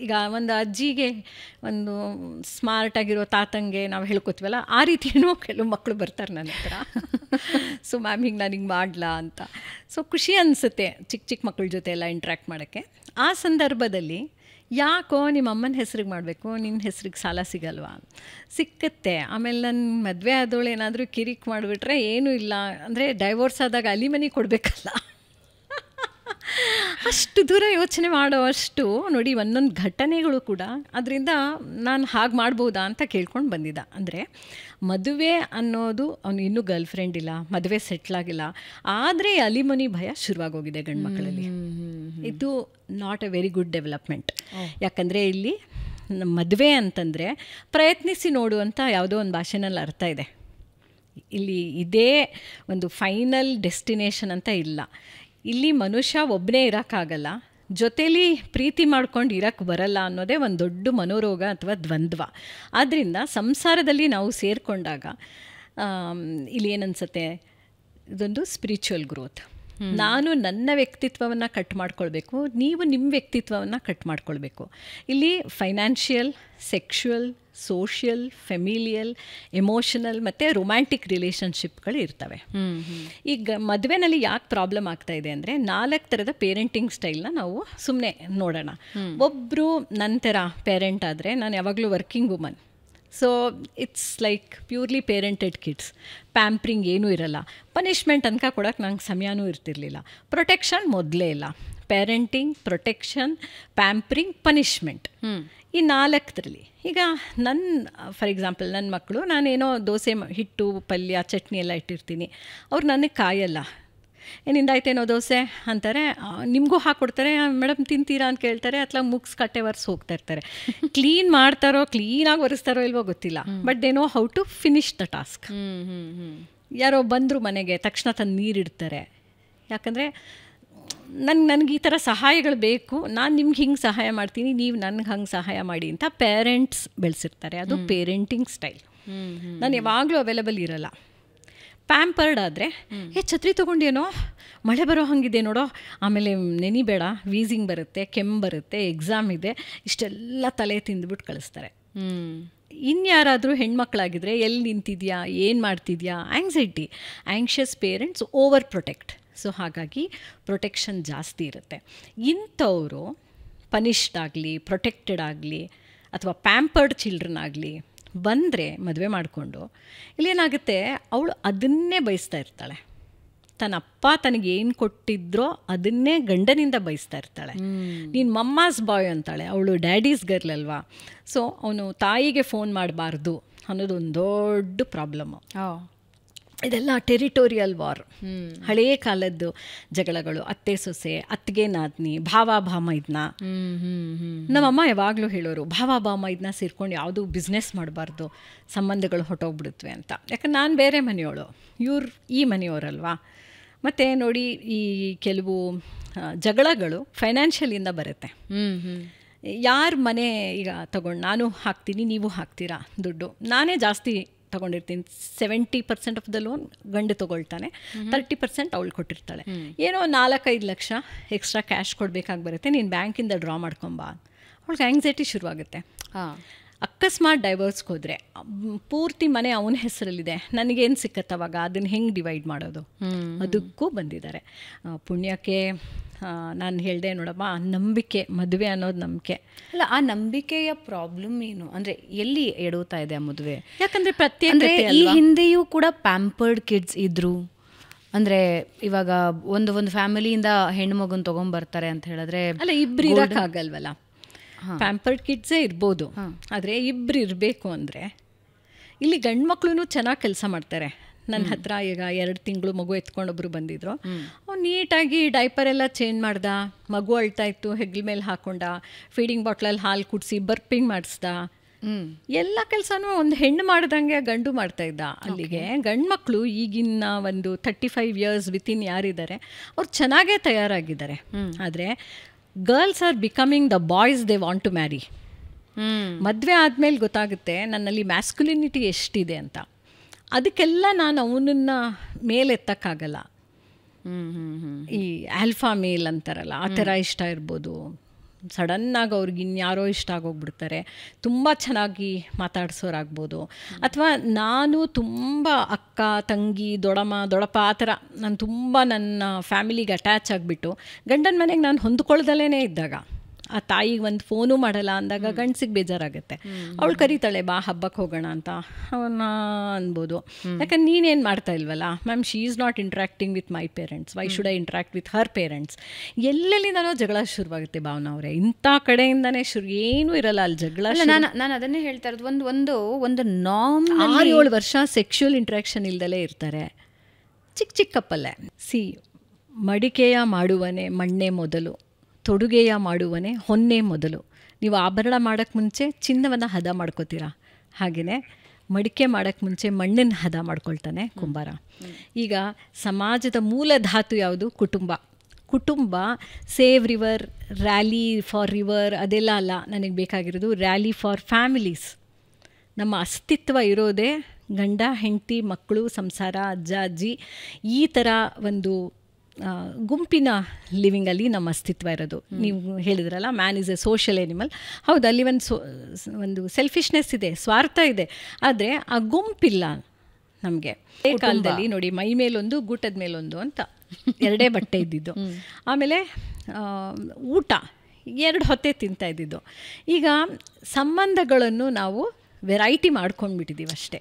ಈಗ ಒಂದು ಅಜ್ಜಿಗೆ ಒಂದು ಸ್ಮಾರ್ಟಾಗಿರೋ ತಾತಂಗೆ ನಾವು ಹೇಳ್ಕೊತೀವಲ್ಲ, ಆ ರೀತಿಯೂ ಕೆಲವು ಮಕ್ಕಳು ಬರ್ತಾರೆ ನನ್ನ ಹತ್ರ. ಸೊ ಮ್ಯಾಮ್ ಹಿಂಗೆ ನಾನು ಹಿಂಗೆ ಮಾಡಲಾ ಅಂತ. ಸೊ ಖುಷಿ ಅನಿಸುತ್ತೆ ಚಿಕ್ಕ ಮಕ್ಕಳ ಜೊತೆ ಎಲ್ಲ ಇಂಟ್ರ್ಯಾಕ್ಟ್ ಮಾಡೋಕ್ಕೆ. ಆ ಸಂದರ್ಭದಲ್ಲಿ ಯಾಕೋ ನಿಮ್ಮ ಅಮ್ಮನ ಹೆಸ್ರಿಗೆ ಮಾಡಬೇಕು, ನಿನ್ನ ಹೆಸ್ರಿಗೆ ಸಾಲ ಸಿಗಲ್ವಾ? ಸಿಕ್ಕತ್ತೆ. ಆಮೇಲೆ ನನ್ನ ಮದುವೆ ಆದವಳು ಏನಾದರೂ ಕಿರಿಕ್ ಮಾಡಿಬಿಟ್ರೆ ಏನೂ ಇಲ್ಲ ಅಂದರೆ ಡೈವೋರ್ಸ್ ಆದಾಗ ಅಲಿಮನಿ ಕೊಡಬೇಕಲ್ಲ. ಅಷ್ಟು ದೂರ ಯೋಚನೆ ಮಾಡೋವಷ್ಟು ನೋಡಿ ಒಂದೊಂದು ಘಟನೆಗಳು ಕೂಡ ಅದರಿಂದ ನಾನು ಹಾಗೆ ಮಾಡ್ಬೋದಾ ಅಂತ ಕೇಳ್ಕೊಂಡು ಬಂದಿದ್ದ. ಅಂದರೆ ಮದುವೆ ಅನ್ನೋದು ಅವನು ಇನ್ನೂ ಗರ್ಲ್ ಫ್ರೆಂಡ್ ಇಲ್ಲ, ಮದುವೆ ಸೆಟ್ಲಾಗಿಲ್ಲ, ಆದರೆ ಅಲಿಮನಿ ಭಯ ಶುರುವಾಗೋಗಿದೆ ಗಂಡು ಮಕ್ಕಳಲ್ಲಿ. ಇದು not A very good development. ಯಾಕಂದರೆ ಇಲ್ಲಿ ಮದುವೆ ಅಂತಂದರೆ ಪ್ರಯತ್ನಿಸಿ ನೋಡುವಂಥ ಯಾವುದೋ ಒಂದು ಭಾಷೆನಲ್ಲಿ ಅರ್ಥ ಇದೆ. ಇಲ್ಲಿ ಇದೇ ಒಂದು ಫೈನಲ್ ಡೆಸ್ಟಿನೇಷನ್ ಅಂತ ಇಲ್ಲ. ಇಲ್ಲಿ ಮನುಷ್ಯ ಒಬ್ಬನೇ ಇರೋಕ್ಕಾಗಲ್ಲ, ಜೊತೇಲಿ ಪ್ರೀತಿ ಮಾಡ್ಕೊಂಡು ಇರೋಕ್ಕೆ ಬರಲ್ಲ ಅನ್ನೋದೇ ಒಂದು ದೊಡ್ಡ ಮನೋರೋಗ ಅಥವಾ ದ್ವಂದ್ವ. ಆದ್ದರಿಂದ ಸಂಸಾರದಲ್ಲಿ ನಾವು ಸೇರಿಕೊಂಡಾಗ ಇಲ್ಲಿ ಏನನ್ಸುತ್ತೆ, ಇದೊಂದು ಸ್ಪಿರಿಚುವಲ್ ಗ್ರೋತ್. ನಾನು ನನ್ನ ವ್ಯಕ್ತಿತ್ವವನ್ನು ಕಟ್ ಮಾಡ್ಕೊಳ್ಬೇಕು, ನೀವು ನಿಮ್ಮ ವ್ಯಕ್ತಿತ್ವವನ್ನು ಕಟ್ ಮಾಡ್ಕೊಳ್ಬೇಕು. ಇಲ್ಲಿ financial, sexual, social, familial, emotional ಮತ್ತು ರೊಮ್ಯಾಂಟಿಕ್ ರಿಲೇಷನ್ಶಿಪ್ಗಳು ಇರ್ತವೆ. ಈಗ ಮದುವೆನಲ್ಲಿ ಯಾಕೆ ಪ್ರಾಬ್ಲಮ್ ಆಗ್ತಾ ಇದೆ ಅಂದರೆ 4 ಥರದ ಪೇರೆಂಟಿಂಗ್ ಸ್ಟೈಲ್ನ ನಾವು ಸುಮ್ಮನೆ ನೋಡೋಣ. ಒಬ್ಬರು ನಂತರ ಪೇರೆಂಟ್ ಆದರೆ, ನಾನು ಯಾವಾಗಲೂ working woman, so it's like purely parented kids. Pampering ಏನೂ ಇರಲ್ಲ, ಪನಿಷ್ಮೆಂಟ್ ತನಕ ಕೊಡೋಕ್ಕೆ ನಂಗೆ ಸಮಯನೂ ಇರ್ತಿರ್ಲಿಲ್ಲ, ಪ್ರೊಟೆಕ್ಷನ್ ಮೊದಲೇ ಇಲ್ಲ. ಪೇರೆಂಟಿಂಗ್, ಪ್ರೊಟೆಕ್ಷನ್, ಪ್ಯಾಂಪ್ರಿಂಗ್, ಪನಿಷ್ಮೆಂಟ್, ಈ 4ರಲ್ಲಿ ಈಗ ಫಾರ್ ಎಕ್ಸಾಂಪಲ್ ನನ್ನ ಮಕ್ಕಳು, ನಾನೇನೋ ದೋಸೆ ಹಿಟ್ಟು, ಪಲ್ಯ, ಚಟ್ನಿ ಎಲ್ಲ ಇಟ್ಟಿರ್ತೀನಿ, ಅವ್ರು ನನಗೆ ಕಾಯಲ್ಲ. ಏನಿಂದಾಯ್ತೇನೋ ದೋಸೆ ಅಂತಾರೆ, ನಿಮಗೂ ಹಾಕ್ಕೊಡ್ತಾರೆ, ಮೇಡಮ್ ತಿಂತೀರಾ ಅಂತ ಕೇಳ್ತಾರೆ, ಅಥವಾ ಮುಗ್ಸ್ ಕಟ್ಟೆ ಒರೆಸಿ ಹೋಗ್ತಾ ಇರ್ತಾರೆ. ಕ್ಲೀನ್ ಮಾಡ್ತಾರೋ, ಕ್ಲೀನಾಗಿ ಒರೆಸ್ತಾರೋ ಇಲ್ವೋ ಗೊತ್ತಿಲ್ಲ, but they know how to finish the task. ಯಾರೋ ಬಂದರು ಮನೆಗೆ, ತಕ್ಷಣ ತಂದು ನೀರಿಡ್ತಾರೆ. ಯಾಕಂದರೆ ನನಗೆ ಈ ಥರ ಸಹಾಯಗಳು ಬೇಕು, ನಾನು ನಿಮ್ಗೆ ಹಿಂಗೆ ಸಹಾಯ ಮಾಡ್ತೀನಿ, ನೀವು ನನಗೆ ಹಂಗೆ ಸಹಾಯ ಮಾಡಿ ಅಂತ ಪೇರೆಂಟ್ಸ್ ಬೆಳೆಸಿರ್ತಾರೆ. ಅದು ಪೇರೆಂಟಿಂಗ್ ಸ್ಟೈಲ್. ನಾನು ಯಾವಾಗಲೂ ಅವೈಲಬಲ್ ಇರಲ್ಲ. ಪ್ಯಾಂಪರ್ಡ್ ಆದರೆ ಛತ್ರಿ ತೊಗೊಂಡೇನೋ ಮಳೆ ಬರೋ ಹಂಗಿದೆ ನೋಡೋ, ಆಮೇಲೆ ನೆನಿಬೇಡ, ವೀಸಿಂಗ್ ಬರುತ್ತೆ, ಕೆಮ್ಮು ಬರುತ್ತೆ, ಎಕ್ಸಾಮ್ ಇದೆ, ಇಷ್ಟೆಲ್ಲ ತಲೆ ತಿಂದುಬಿಟ್ಟು ಕಳಿಸ್ತಾರೆ. ಇನ್ಯಾರಾದರೂ ಹೆಣ್ಮಕ್ಳಾಗಿದ್ರೆ ಎಲ್ಲಿ ನಿಂತಿದ್ಯಾ, ಏನು ಮಾಡ್ತಿದ್ಯಾ, anxiety, anxious parents over protect. So ಹಾಗಾಗಿ ಪ್ರೊಟೆಕ್ಷನ್ ಜಾಸ್ತಿ ಇರುತ್ತೆ. ಇಂಥವರು ಪನಿಷ್ಡ್ ಆಗಲಿ, ಪ್ರೊಟೆಕ್ಟೆಡ್ ಆಗಲಿ, ಅಥವಾ ಪ್ಯಾಂಪರ್ಡ್ ಚಿಲ್ಡ್ರನ್ ಆಗಲಿ ಬಂದರೆ ಮದುವೆ ಮಾಡಿಕೊಂಡು ಇಲ್ಲೇನಾಗುತ್ತೆ, ಅವಳು ಅದನ್ನೇ ಬಯಸ್ತಾ ಇರ್ತಾಳೆ. ತನ್ನ ಅಪ್ಪ ತನಗೇನು ಕೊಟ್ಟಿದ್ರೋ ಅದನ್ನೇ ಗಂಡನಿಂದ ಬಯಸ್ತಾ ಇರ್ತಾಳೆ. ನೀನು ಮಮ್ಮಾಸ್ ಬಾಯ್ ಅಂತಾಳೆ, ಅವಳು ಡ್ಯಾಡೀಸ್ ಗರ್ಲ್ ಅಲ್ವಾ. ಸೊ ಅವನು ತಾಯಿಗೆ ಫೋನ್ ಮಾಡಬಾರ್ದು ಅನ್ನೋದೊಂದು ದೊಡ್ಡ ಪ್ರಾಬ್ಲಮ್ಮು. ಇದೆಲ್ಲ ಟೆರಿಟೋರಿಯಲ್ ವಾರ್, ಹಳೆಯ ಕಾಲದ್ದು ಜಗಳಗಳು, ಅತ್ತೆ ಸೊಸೆ, ಅತ್ತಿಗೆ ನಾದ್ನಿ, ಭಾವ ಭಾಮೈದ್ನ. ನಮ್ಮಮ್ಮ ಯಾವಾಗಲೂ ಹೇಳೋರು, ಭಾವ ಭಾಮೈದ್ನ ಸೇರ್ಕೊಂಡು ಯಾವುದೂ ಬಿಸ್ನೆಸ್ ಮಾಡಬಾರ್ದು, ಸಂಬಂಧಗಳು ಹೊಟ್ಟೋಗ್ಬಿಡುತ್ತವೆ ಅಂತ. ಯಾಕಂದ್ರೆ ನಾನು ಬೇರೆ ಮನೆಯವಳು, ಇವ್ರು ಈ ಮನೆಯವರಲ್ವಾ. ಮತ್ತು ನೋಡಿ, ಈ ಕೆಲವು ಜಗಳಗಳು ಫೈನಾನ್ಷಿಯಲಿಂದ ಬರುತ್ತೆ. ಯಾರ ಮನೆ ಈಗ ತಗೊಂಡು ನಾನು ಹಾಕ್ತೀನಿ, ನೀವು ಹಾಕ್ತೀರಾ ದುಡ್ಡು, ನಾನೇ ಜಾಸ್ತಿ ತೊಗೊಂಡಿರ್ತೀನಿ, 70% ಆಫ್ ದ ಲೋನ್ ಗಂಡು ತೊಗೊಳ್ತಾನೆ, 30% ಅವಳು ಕೊಟ್ಟಿರ್ತಾಳೆ. ಏನೋ 4-5 ಲಕ್ಷ ಎಕ್ಸ್ಟ್ರಾ ಕ್ಯಾಶ್ ಕೊಡಬೇಕಾಗಿ ಬರುತ್ತೆ, ನೀನು ಬ್ಯಾಂಕಿಂದ ಡ್ರಾ ಮಾಡ್ಕೊಂಬಾ. ಅವಳಿಗೆ ಆ್ಯಂಗ್ಸೈಟಿ ಶುರುವಾಗುತ್ತೆ. ಅಕಸ್ಮಾತ್ ಡೈವರ್ಸ್ಗೆ ಹೋದರೆ ಪೂರ್ತಿ ಮನೆ ಅವನ ಹೆಸರಲ್ಲಿದೆ, ನನಗೇನು ಸಿಕ್ಕತ್ತವಾಗ, ಅದನ್ನು ಹೆಂಗೆ ಡಿವೈಡ್ ಮಾಡೋದು, ಅದಕ್ಕೂ ಬಂದಿದ್ದಾರೆ. ಪುಣ್ಯಕ್ಕೆ ನಾನು ಹೇಳಿದೆ ನೋಡಮ್ಮ, ನಂಬಿಕೆ, ಮದುವೆ ಅನ್ನೋದು ನಂಬಿಕೆ ಅಲ್ಲ. ಆ ನಂಬಿಕೆಯ ಪ್ರಾಬ್ಲಮ್ ಏನು ಅಂದರೆ ಎಲ್ಲಿ ಎಡುತ್ತಾ ಇದೆ ಆ ಮದುವೆ? ಯಾಕಂದರೆ ಪ್ರತ್ಯೇಕ ಈ ಹಿಂದೆಯೂ ಕೂಡ ಪ್ಯಾಂಪರ್ಡ್ ಕಿಡ್ಸ್ ಇದ್ರು. ಅಂದರೆ ಇವಾಗ ಒಂದು ಫ್ಯಾಮಿಲಿಯಿಂದ ಹೆಣ್ಣು ಮಗುನ ತೊಗೊಂಬರ್ತಾರೆ ಅಂತ ಹೇಳಿದ್ರೆ, ಅಲ್ಲ, ಇಬ್ಬರು ಇರೋಕ್ಕಾಗಲ್ವಲ್ಲ. ಪ್ಯಾಂಪರ್ಡ್ ಕಿಡ್ಸೇ ಇರ್ಬೋದು, ಆದರೆ ಇಬ್ಬರು ಇರಬೇಕು ಅಂದರೆ ಇಲ್ಲಿ ಗಂಡು ಮಕ್ಕಳು ಚೆನ್ನಾಗಿ ಕೆಲಸ ಮಾಡ್ತಾರೆ. ನನ್ನ ಹತ್ರ ಈಗ 2 ತಿಂಗಳು ಮಗು ಎತ್ಕೊಂಡೊಬ್ರು ಬಂದಿದ್ರು. ಅವ್ನು ನೀಟಾಗಿ ಡೈಪರ್ ಎಲ್ಲ ಚೇಂಜ್ ಮಾಡ್ದ, ಮಗು ಅಳ್ತಾ ಇತ್ತು, ಹೆಗ್ಲ ಮೇಲೆ ಹಾಕೊಂಡ, ಫೀಡಿಂಗ್ ಬಾಟ್ಲಲ್ಲಿ ಹಾಲು ಕುಡಿಸಿ ಬರ್ಪಿಂಗ್ ಮಾಡಿಸ್ದ. ಎಲ್ಲ ಕೆಲಸನೂ ಒಂದು ಹೆಣ್ಣು ಮಾಡ್ದಂಗೆ ಗಂಡು ಮಾಡ್ತಾ ಇದ್ದ. ಅಲ್ಲಿಗೆ ಗಂಡು ಮಕ್ಕಳು ಈಗಿನ ಒಂದು 35 ಇಯರ್ಸ್ ವಿತಿನ್ ಯಾರಿದ್ದಾರೆ ಅವ್ರು ಚೆನ್ನಾಗೇ ತಯಾರಾಗಿದ್ದಾರೆ. ಆದರೆ girls are becoming the boys they want to marry. ಮದುವೆ ಆದಮೇಲೆ ಗೊತ್ತಾಗುತ್ತೆ ನನ್ನಲ್ಲಿ ಮ್ಯಾಸ್ಕ್ಯುಲಿನಿಟಿ ಎಷ್ಟಿದೆ ಅಂತ. ಅದಕ್ಕೆಲ್ಲ ನಾನು ಅವನನ್ನು ಮೇಲೆತ್ತಕ್ಕಾಗಲ್ಲ. ಈ ಆಲ್ಫಾ ಮೇಲ್ ಅಂತಾರಲ್ಲ, ಆ ಥರ ಇಷ್ಟ ಇರ್ಬೋದು. ಸಡನ್ನಾಗಿ ಅವ್ರಿಗೆ ಇನ್ಯಾರೋ ಇಷ್ಟ ಆಗೋಗ್ಬಿಡ್ತಾರೆ, ತುಂಬ ಚೆನ್ನಾಗಿ ಮಾತಾಡ್ಸೋರಾಗ್ಬೋದು. ಅಥವಾ ನಾನು ತುಂಬ ಅಕ್ಕ, ತಂಗಿ, ದೊಡಪ್ಪ ಆ ಥರ ನಾನು ತುಂಬ ನನ್ನ ಫ್ಯಾಮಿಲಿಗೆ ಅಟ್ಯಾಚ್ ಆಗಿಬಿಟ್ಟು ಗಂಡನ ಮನೆಗೆ ನಾನು ಹೊಂದ್ಕೊಳ್ದಲೇ ಇದ್ದಾಗ, ಆ ತಾಯಿಗೆ ಒಂದು ಫೋನು ಮಾಡಲ್ಲ ಅಂದಾಗ ಗಂಡಸಿಗೆ ಬೇಜಾರಾಗುತ್ತೆ. ಅವಳು ಕರೀತಾಳೆ, ಬಾ ಹಬ್ಬಕ್ಕೆ ಹೋಗೋಣ ಅಂತ, ಅವನ್ನ ಅನ್ಬೋದು. ಯಾಕಂದ್ರೆ ನೀನೇನು ಮಾಡ್ತಾ ಇಲ್ವಲ್ಲ ma'am, she is not interacting with my parents, why should I interact with her parents. ಎಲ್ಲೆಲ್ಲಿಂದನೋ ಜಗಳ ಶುರುವಾಗುತ್ತೆ ಭಾವನಾ ಅವರೇ. ಇಂಥ ಕಡೆಯಿಂದನೇ ಏನೂ ಇರಲ್ಲ ಅಲ್ಲಿ ಜಗಳ. ನಾನು ಅದನ್ನೇ ಹೇಳ್ತಾ ಇರೋದು, ಒಂದು ನಾರ್ಮ್ 6-7 ವರ್ಷ ಸೆಕ್ಷುವಲ್ ಇಂಟ್ರಾಕ್ಷನ್ ಇಲ್ದಲೇ ಇರ್ತಾರೆ ಚಿಕ್ಕ ಕಪ್ಪಲ್ಲೇ. ಮಡಿಕೆಯ ಮಾಡುವನೆ ಮಣ್ಣೆ ಮೊದಲು, ತೊಡುಗೆಯ ಮಾಡುವನೆ ಹೊನ್ನೆ ಮೊದಲು. ನೀವು ಆಭರಣ ಮಾಡೋಕ್ಕೆ ಮುಂಚೆ ಚಿನ್ನವನ್ನು ಹದ ಮಾಡ್ಕೋತೀರಾ, ಹಾಗೆಯೇ ಮಡಿಕೆ ಮಾಡೋಕ್ಕೆ ಮುಂಚೆ ಮಣ್ಣನ್ನು ಹದ ಮಾಡ್ಕೊಳ್ತಾನೆ ಕುಂಬಾರ. ಈಗ ಸಮಾಜದ ಮೂಲ ಧಾತು ಯಾವುದು? ಕುಟುಂಬ. Save river, rally for river ಅದೆಲ್ಲ ಅಲ್ಲ ನನಗೆ ಬೇಕಾಗಿರೋದು, ರ್ಯಾಲಿ ಫಾರ್ ಫ್ಯಾಮಿಲೀಸ್. ನಮ್ಮ ಅಸ್ತಿತ್ವ ಇರೋದೇ ಗಂಡ ಹೆಂಡತಿ ಮಕ್ಕಳು ಸಂಸಾರ ಅಜ್ಜ ಅಜ್ಜಿ ಈ ಥರ ಒಂದು ಗುಂಪಿನ ಲಿವಿಂಗಲ್ಲಿ ನಮ್ಮ ಅಸ್ತಿತ್ವ ಇರೋದು. ನೀವು ಹೇಳಿದ್ರಲ್ಲ man is A social animal. ಹೌದು, ಅಲ್ಲಿ ಒಂದು ಸೆಲ್ಫಿಶ್ನೆಸ್ ಇದೆ, ಸ್ವಾರ್ಥ ಇದೆ, ಆದರೆ ಆ ಗುಂಪಿಲ್ಲ ನಮಗೆ. ಕಾಲದಲ್ಲಿ ನೋಡಿ, ಮೈ ಮೇಲೊಂದು ಗೂಟದ ಮೇಲೊಂದು ಅಂತ 2 ಬಟ್ಟೆ ಇದ್ದಿದ್ದು. ಆಮೇಲೆ ಊಟ 2 ಹೊತ್ತೆ ತಿಂತಾ ಇದ್ದಿದ್ದು. ಈಗ ಸಂಬಂಧಗಳನ್ನು ನಾವು ವೆರೈಟಿ ಮಾಡ್ಕೊಂಡ್ಬಿಟ್ಟಿದ್ದೀವಿ ಅಷ್ಟೇ.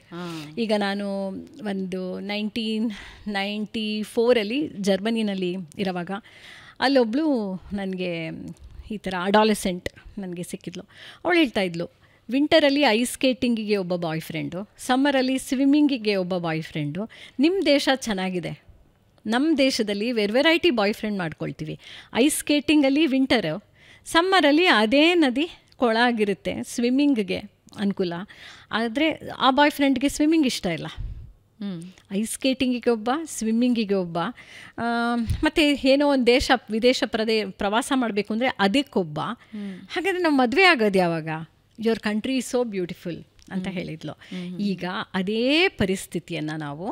ಈಗ ನಾನು ಒಂದು 1994 ಜರ್ಮನಿನಲ್ಲಿ ಇರೋವಾಗ ಅಲ್ಲೊಬ್ಬಳು ನನಗೆ ಈ ಥರ ಅಡಾಲೆಸೆಂಟ್ ನನಗೆ ಸಿಕ್ಕಿದ್ಲು. ಅವಳು ಹೇಳ್ತಾ ಇದ್ಲು, ವಿಂಟರಲ್ಲಿ ಐಸ್ ಸ್ಕೇಟಿಂಗಿಗೆ ಒಬ್ಬ ಬಾಯ್ ಫ್ರೆಂಡು, ಸಮ್ಮರಲ್ಲಿ ಸ್ವಿಮ್ಮಿಂಗಿಗೆ ಒಬ್ಬ ಬಾಯ್ ಫ್ರೆಂಡು. ನಿಮ್ಮ ದೇಶ ಚೆನ್ನಾಗಿದೆ, ನಮ್ಮ ದೇಶದಲ್ಲಿ ವೆರೈಟಿ ಬಾಯ್ ಫ್ರೆಂಡ್ ಮಾಡ್ಕೊಳ್ತೀವಿ. ಐಸ್ ಸ್ಕೇಟಿಂಗಲ್ಲಿ ವಿಂಟರು, ಸಮ್ಮರಲ್ಲಿ ಅದೇ ನದಿ ಕೊಳ ಆಗಿರುತ್ತೆ, ಸ್ವಿಮ್ಮಿಂಗ್ಗೆ ಅನುಕೂಲ. ಆದರೆ ಆ ಬಾಯ್ ಫ್ರೆಂಡ್ಗೆ ಸ್ವಿಮ್ಮಿಂಗ್ ಇಷ್ಟ ಇಲ್ಲ. ಐಸ್ ಸ್ಕೇಟಿಂಗಿಗೆ ಒಬ್ಬ, ಸ್ವಿಮ್ಮಿಂಗಿಗೆ ಒಬ್ಬ, ಮತ್ತು ಏನೋ ಒಂದು ವಿದೇಶ ಪ್ರವಾಸ ಮಾಡಬೇಕು ಅಂದರೆ ಅದಕ್ಕೊಬ್ಬ. ಹಾಗಾದರೆ ನಾವು ಮದುವೆ ಆಗೋದು ಯಾವಾಗ? Your country is so beautiful ಅಂತ ಹೇಳಿದ್ಲು. ಈಗ ಅದೇ ಪರಿಸ್ಥಿತಿಯನ್ನು ನಾವು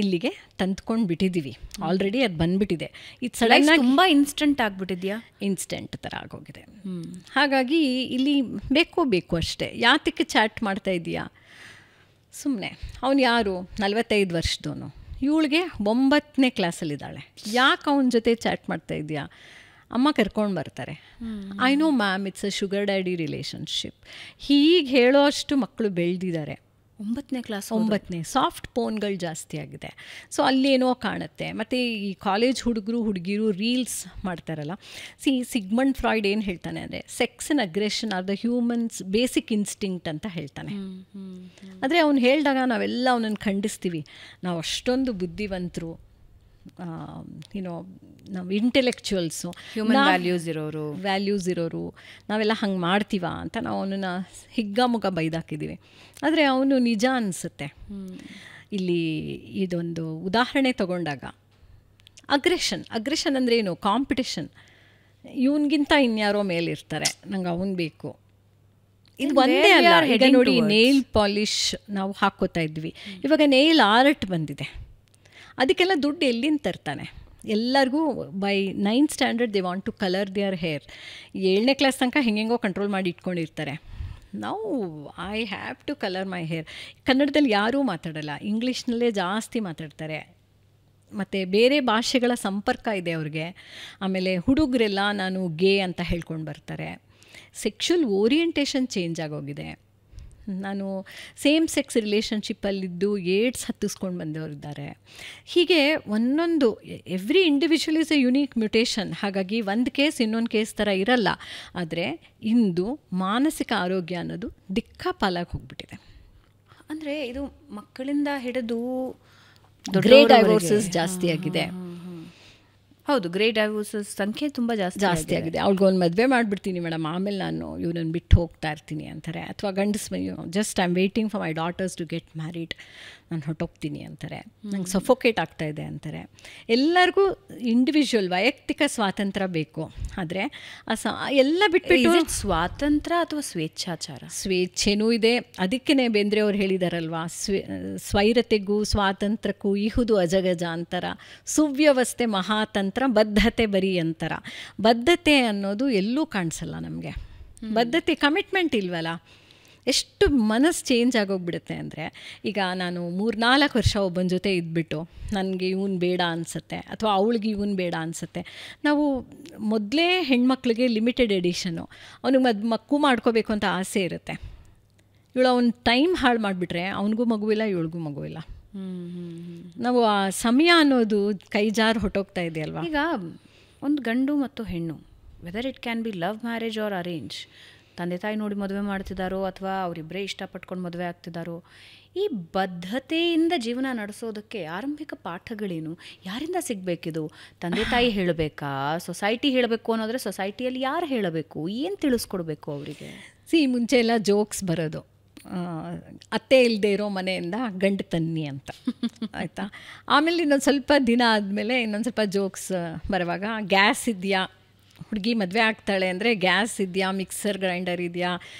ಇಲ್ಲಿಗೆ ತಂದ್ಕೊಂಡು ಬಿಟ್ಟಿದ್ದೀವಿ. ಆಲ್ರೆಡಿ ಅದು ಬಂದುಬಿಟ್ಟಿದೆ. ಇದು ಸಡನ್ನಾಗಿ ತುಂಬ ಇನ್ಸ್ಟೆಂಟ್ ಆಗಿಬಿಟ್ಟಿದೆಯಾ? ಇನ್ಸ್ಟೆಂಟ್ ಥರ ಆಗೋಗಿದೆ. ಹಾಗಾಗಿ ಇಲ್ಲಿ ಬೇಕು ಅಷ್ಟೇ. ಯಾತಕ್ಕೆ ಚಾಟ್ ಮಾಡ್ತಾ ಇದೀಯಾ? ಸುಮ್ಮನೆ ಅವನು ಯಾರು 45 ವರ್ಷದವನು, ಇವಳಿಗೆ 9ನೇ ಕ್ಲಾಸಲ್ಲಿದ್ದಾಳೆ, ಯಾಕೆ ಅವನ ಜೊತೆ ಚಾಟ್ ಮಾಡ್ತಾ ಇದೆಯಾ? ಅಮ್ಮ ಕರ್ಕೊಂಡು ಬರ್ತಾರೆ. I know ma'am, it's a sugar daddy relationship. ಹೀಗೆ ಹೇಳೋ ಅಷ್ಟು ಮಕ್ಕಳು ಬೆಳೆದಿದ್ದಾರೆ. 9ನೇ ಕ್ಲಾಸ್, 9ನೇ. ಸಾಫ್ಟ್ ಫೋನ್ಗಳು ಜಾಸ್ತಿ ಆಗಿದೆ. ಸೊ ಅಲ್ಲೇನೋ ಕಾಣುತ್ತೆ. ಮತ್ತು ಈ ಕಾಲೇಜ್ ಹುಡುಗಿರು ರೀಲ್ಸ್ ಮಾಡ್ತಾರಲ್ಲ. ಸಿಗ್ಮಂಡ್ ಫ್ರಾಯ್ಡ್ ಏನು ಹೇಳ್ತಾನೆ ಅಂದರೆ, sex and aggression are the humans basic instinct ಅಂತ ಹೇಳ್ತಾನೆ. ಆದರೆ ಅವ್ನು ಹೇಳಿದಾಗ ನಾವೆಲ್ಲ ಅವನನ್ನು ಖಂಡಿಸ್ತೀವಿ. ನಾವು ಅಷ್ಟೊಂದು ಬುದ್ಧಿವಂತರು, ನಾವು ಇಂಟೆಲೆಕ್ಚುವಲ್ಸು, ವ್ಯಾಲ್ಯೂಸ್ ಇರೋರು, ನಾವೆಲ್ಲ ಹಂಗೆ ಮಾಡ್ತೀವ ಅಂತ ನಾವು ಅವನನ್ನು ಹಿಗ್ಗಾಮುಗ ಬೈದಾಕಿದ್ದೀವಿ. ಆದರೆ ಅವನು ನಿಜ ಅನಿಸುತ್ತೆ. ಇಲ್ಲಿ ಇದೊಂದು ಉದಾಹರಣೆ ತಗೊಂಡಾಗ ಅಗ್ರೆಷನ್ ಅಂದರೆ ಏನು? ಕಾಂಪಿಟಿಷನ್. ಇವನಿಗಿಂತ ಇನ್ಯಾರೋ ಮೇಲಿರ್ತಾರೆ, ನಂಗೆ ಅವನು ಬೇಕು. ಇದು ಒಂದೇ ಅಲ್ಲ. ಈಗ ನೋಡಿ, ನೇಲ್ ಪಾಲಿಷ್ ನಾವು ಹಾಕ್ಕೋತಾ ಇದ್ವಿ, ಇವಾಗ ನೇಲ್ ಆರ್ಟ್ ಬಂದಿದೆ. ಅದಕ್ಕೆಲ್ಲ ದುಡ್ಡು ಎಲ್ಲಿಂದ ತರ್ತಾನೆ? ಎಲ್ಲರಿಗೂ by 9th standard they want to colour their hair. 7ನೇ ಕ್ಲಾಸ್ ತನಕ ಹೆಂಗೆಂಗೋ ಕಂಟ್ರೋಲ್ ಮಾಡಿ ಇಟ್ಕೊಂಡಿರ್ತಾರೆ. ನಾವು I have to colour my hair. ಕನ್ನಡದಲ್ಲಿ ಯಾರೂ ಮಾತಾಡಲ್ಲ, ಇಂಗ್ಲೀಷ್ನಲ್ಲೇ ಜಾಸ್ತಿ ಮಾತಾಡ್ತಾರೆ. ಮತ್ತು ಬೇರೆ ಭಾಷೆಗಳ ಸಂಪರ್ಕ ಇದೆ ಅವ್ರಿಗೆ. ಆಮೇಲೆ ಹುಡುಗರೆಲ್ಲ ನಾನು ಗೇ ಅಂತ ಹೇಳ್ಕೊಂಡು ಬರ್ತಾರೆ. ಸೆಕ್ಷುವಲ್ ಓರಿಯೆಂಟೇಷನ್ ಚೇಂಜ್ ಆಗೋಗಿದೆ. ನಾನು ಸೇಮ್ ಸೆಕ್ಸ್ ರಿಲೇಷನ್ಶಿಪ್ಪಲ್ಲಿದ್ದು ಏಡ್ಸ್ ಹತ್ತಿಸ್ಕೊಂಡು ಬಂದವರಿದ್ದಾರೆ. ಹೀಗೆ ಒಂದೊಂದು every individual is A unique mutation. ಹಾಗಾಗಿ ಒಂದು ಕೇಸ್ ಇನ್ನೊಂದು ಕೇಸ್ ಥರ ಇರಲ್ಲ. ಆದರೆ ಇಂದು ಮಾನಸಿಕ ಆರೋಗ್ಯ ಅನ್ನೋದು ದಿಕ್ಕಾಪಾಲಾಗಿ ಹೋಗ್ಬಿಟ್ಟಿದೆ. ಅಂದರೆ ಇದು ಮಕ್ಕಳಿಂದ ಹಿಡಿದು ಗ್ರೇ ಡೈವೋರ್ಸಸ್ ಜಾಸ್ತಿ ಆಗಿದೆ. ಹೌದು, ಗ್ರೇ ಡೈವೋರ್ಸಸ್ ಸಂಖ್ಯೆ ತುಂಬ ಜಾಸ್ತಿ ಆಗಿದೆ. ಅವ್ಳಿಗೊಂದು ಮದುವೆ ಮಾಡಿಬಿಡ್ತೀನಿ ಮೇಡಮ್, ಆಮೇಲೆ ನಾನು ಇವನನ್ನು ಬಿಟ್ಟು ಹೋಗ್ತಾ ಇರ್ತೀನಿ ಅಂತಾರೆ. ಅಥವಾ just I am waiting for my daughters to get married, ನಾನು ಹೊರಟೋಗ್ತೀನಿ ಅಂತಾರೆ. ನಂಗೆ ಸಫೋಕೇಟ್ ಆಗ್ತಾ ಇದೆ ಅಂತಾರೆ. ಎಲ್ಲರಿಗೂ ಇಂಡಿವಿಜುವಲ್ ವೈಯಕ್ತಿಕ ಸ್ವಾತಂತ್ರ್ಯ ಬೇಕು. ಆದರೆ ಎಲ್ಲ ಬಿಟ್ಬಿಟ್ಟು ಸ್ವಾತಂತ್ರ್ಯ ಅಥವಾ ಸ್ವೇಚ್ಛಾಚಾರ? ಸ್ವೇಚ್ಛೆನೂ ಇದೆ. ಅದಕ್ಕೇ ಬೇಂದ್ರೆ ಅವ್ರು ಹೇಳಿದಾರಲ್ವಾ, ಸ್ವೈರತೆಗೂ ಸ್ವಾತಂತ್ರ್ಯಕ್ಕೂ ಇಹುದು ಅಜಗಜ ಅಂತರ, ಸುವ್ಯವಸ್ಥೆ ಮಹಾತಂತ್ರ, ಬದ್ಧತೆ ಬರೀ ಅಂತರ. ಬದ್ಧತೆ ಅನ್ನೋದು ಎಲ್ಲೂ ಕಾಣಿಸಲ್ಲ ನಮಗೆ. ಬದ್ಧತೆ, ಕಮಿಟ್ಮೆಂಟ್ ಇಲ್ವಲ್ಲ. ಎಷ್ಟು ಮನಸ್ಸು ಚೇಂಜ್ ಆಗೋಗ್ಬಿಡುತ್ತೆ ಅಂದರೆ, ಈಗ ನಾನು 3-4 ವರ್ಷ ಒಬ್ಬನ ಜೊತೆ ಇದ್ಬಿಟ್ಟು ನನಗೆ ಇವನು ಬೇಡ ಅನಿಸುತ್ತೆ, ಅಥವಾ ಅವಳಿಗೆ ಇವನು ಬೇಡ ಅನಿಸುತ್ತೆ. ನಾವು ಮೊದಲೇ ಹೆಣ್ಮಕ್ಳಿಗೆ ಲಿಮಿಟೆಡ್ ಎಡಿಷನು, ಅವನಿಗೆ ಮಕ್ಕಳು ಮಾಡ್ಕೋಬೇಕು ಅಂತ ಆಸೆ ಇರುತ್ತೆ. ಇವಳು ಅವ್ನ ಟೈಮ್ ಹಾಳು ಮಾಡಿಬಿಟ್ರೆ ಅವನಿಗೂ ಮಗುವಿಲ್ಲ, ಇವಳಿಗೂ ಮಗುವಿಲ್ಲ. ನಾವು ಆ ಸಮಯ ಅನ್ನೋದು ಕೈ ಜಾರು ಹೊಟ್ಟೋಗ್ತಾ ಇದೆ ಅಲ್ವಾ. ಈಗ ಒಂದು ಗಂಡು ಮತ್ತು ಹೆಣ್ಣು, whether it can be love marriage are arrange, ತಂದೆ ತಾಯಿ ನೋಡಿ ಮದುವೆ ಮಾಡ್ತಿದ್ದಾರೋ ಅಥವಾ ಅವರಿಬ್ಬರೇ ಇಷ್ಟಪಟ್ಕೊಂಡು ಮದುವೆ ಆಗ್ತಿದ್ದಾರೋ, ಈ ಬದ್ಧತೆಯಿಂದ ಜೀವನ ನಡೆಸೋದಕ್ಕೆ ಆರಂಭಿಕ ಪಾಠಗಳೇನು? ಯಾರಿಂದ ಸಿಗಬೇಕಿದು? ತಂದೆ ತಾಯಿ ಹೇಳಬೇಕಾ, ಸೊಸೈಟಿ ಹೇಳಬೇಕು? ಅನ್ನೋದ್ರೆ ಸೊಸೈಟಿಯಲ್ಲಿ ಯಾರು ಹೇಳಬೇಕು? ಏನು ತಿಳಿಸ್ಕೊಡ್ಬೇಕು ಅವರಿಗೆ? ಮುಂಚೆ ಎಲ್ಲ ಜೋಕ್ಸ್ ಬರೋದು, ಅತ್ತೆ ಇಲ್ಲದೆ ಇರೋ ಮನೆಯಿಂದ ಗಂಡು ತನ್ನಿ ಅಂತ, ಆಯಿತಾ. ಆಮೇಲೆ ಇನ್ನೊಂದು ಸ್ವಲ್ಪ ದಿನ ಆದಮೇಲೆ ಇನ್ನೊಂದು ಸ್ವಲ್ಪ ಜೋಕ್ಸ್ ಬರುವಾಗ, ಗ್ಯಾಸ್ ಇದೆಯಾ, ಹುಡುಗಿ ಮದುವೆ ಆಗ್ತಾಳೆ ಅಂದರೆ ಗ್ಯಾಸ್ ಇದೆಯಾ, ಮಿಕ್ಸರ್ ಗ್ರೈಂಡರ್ ಇದೆಯಾ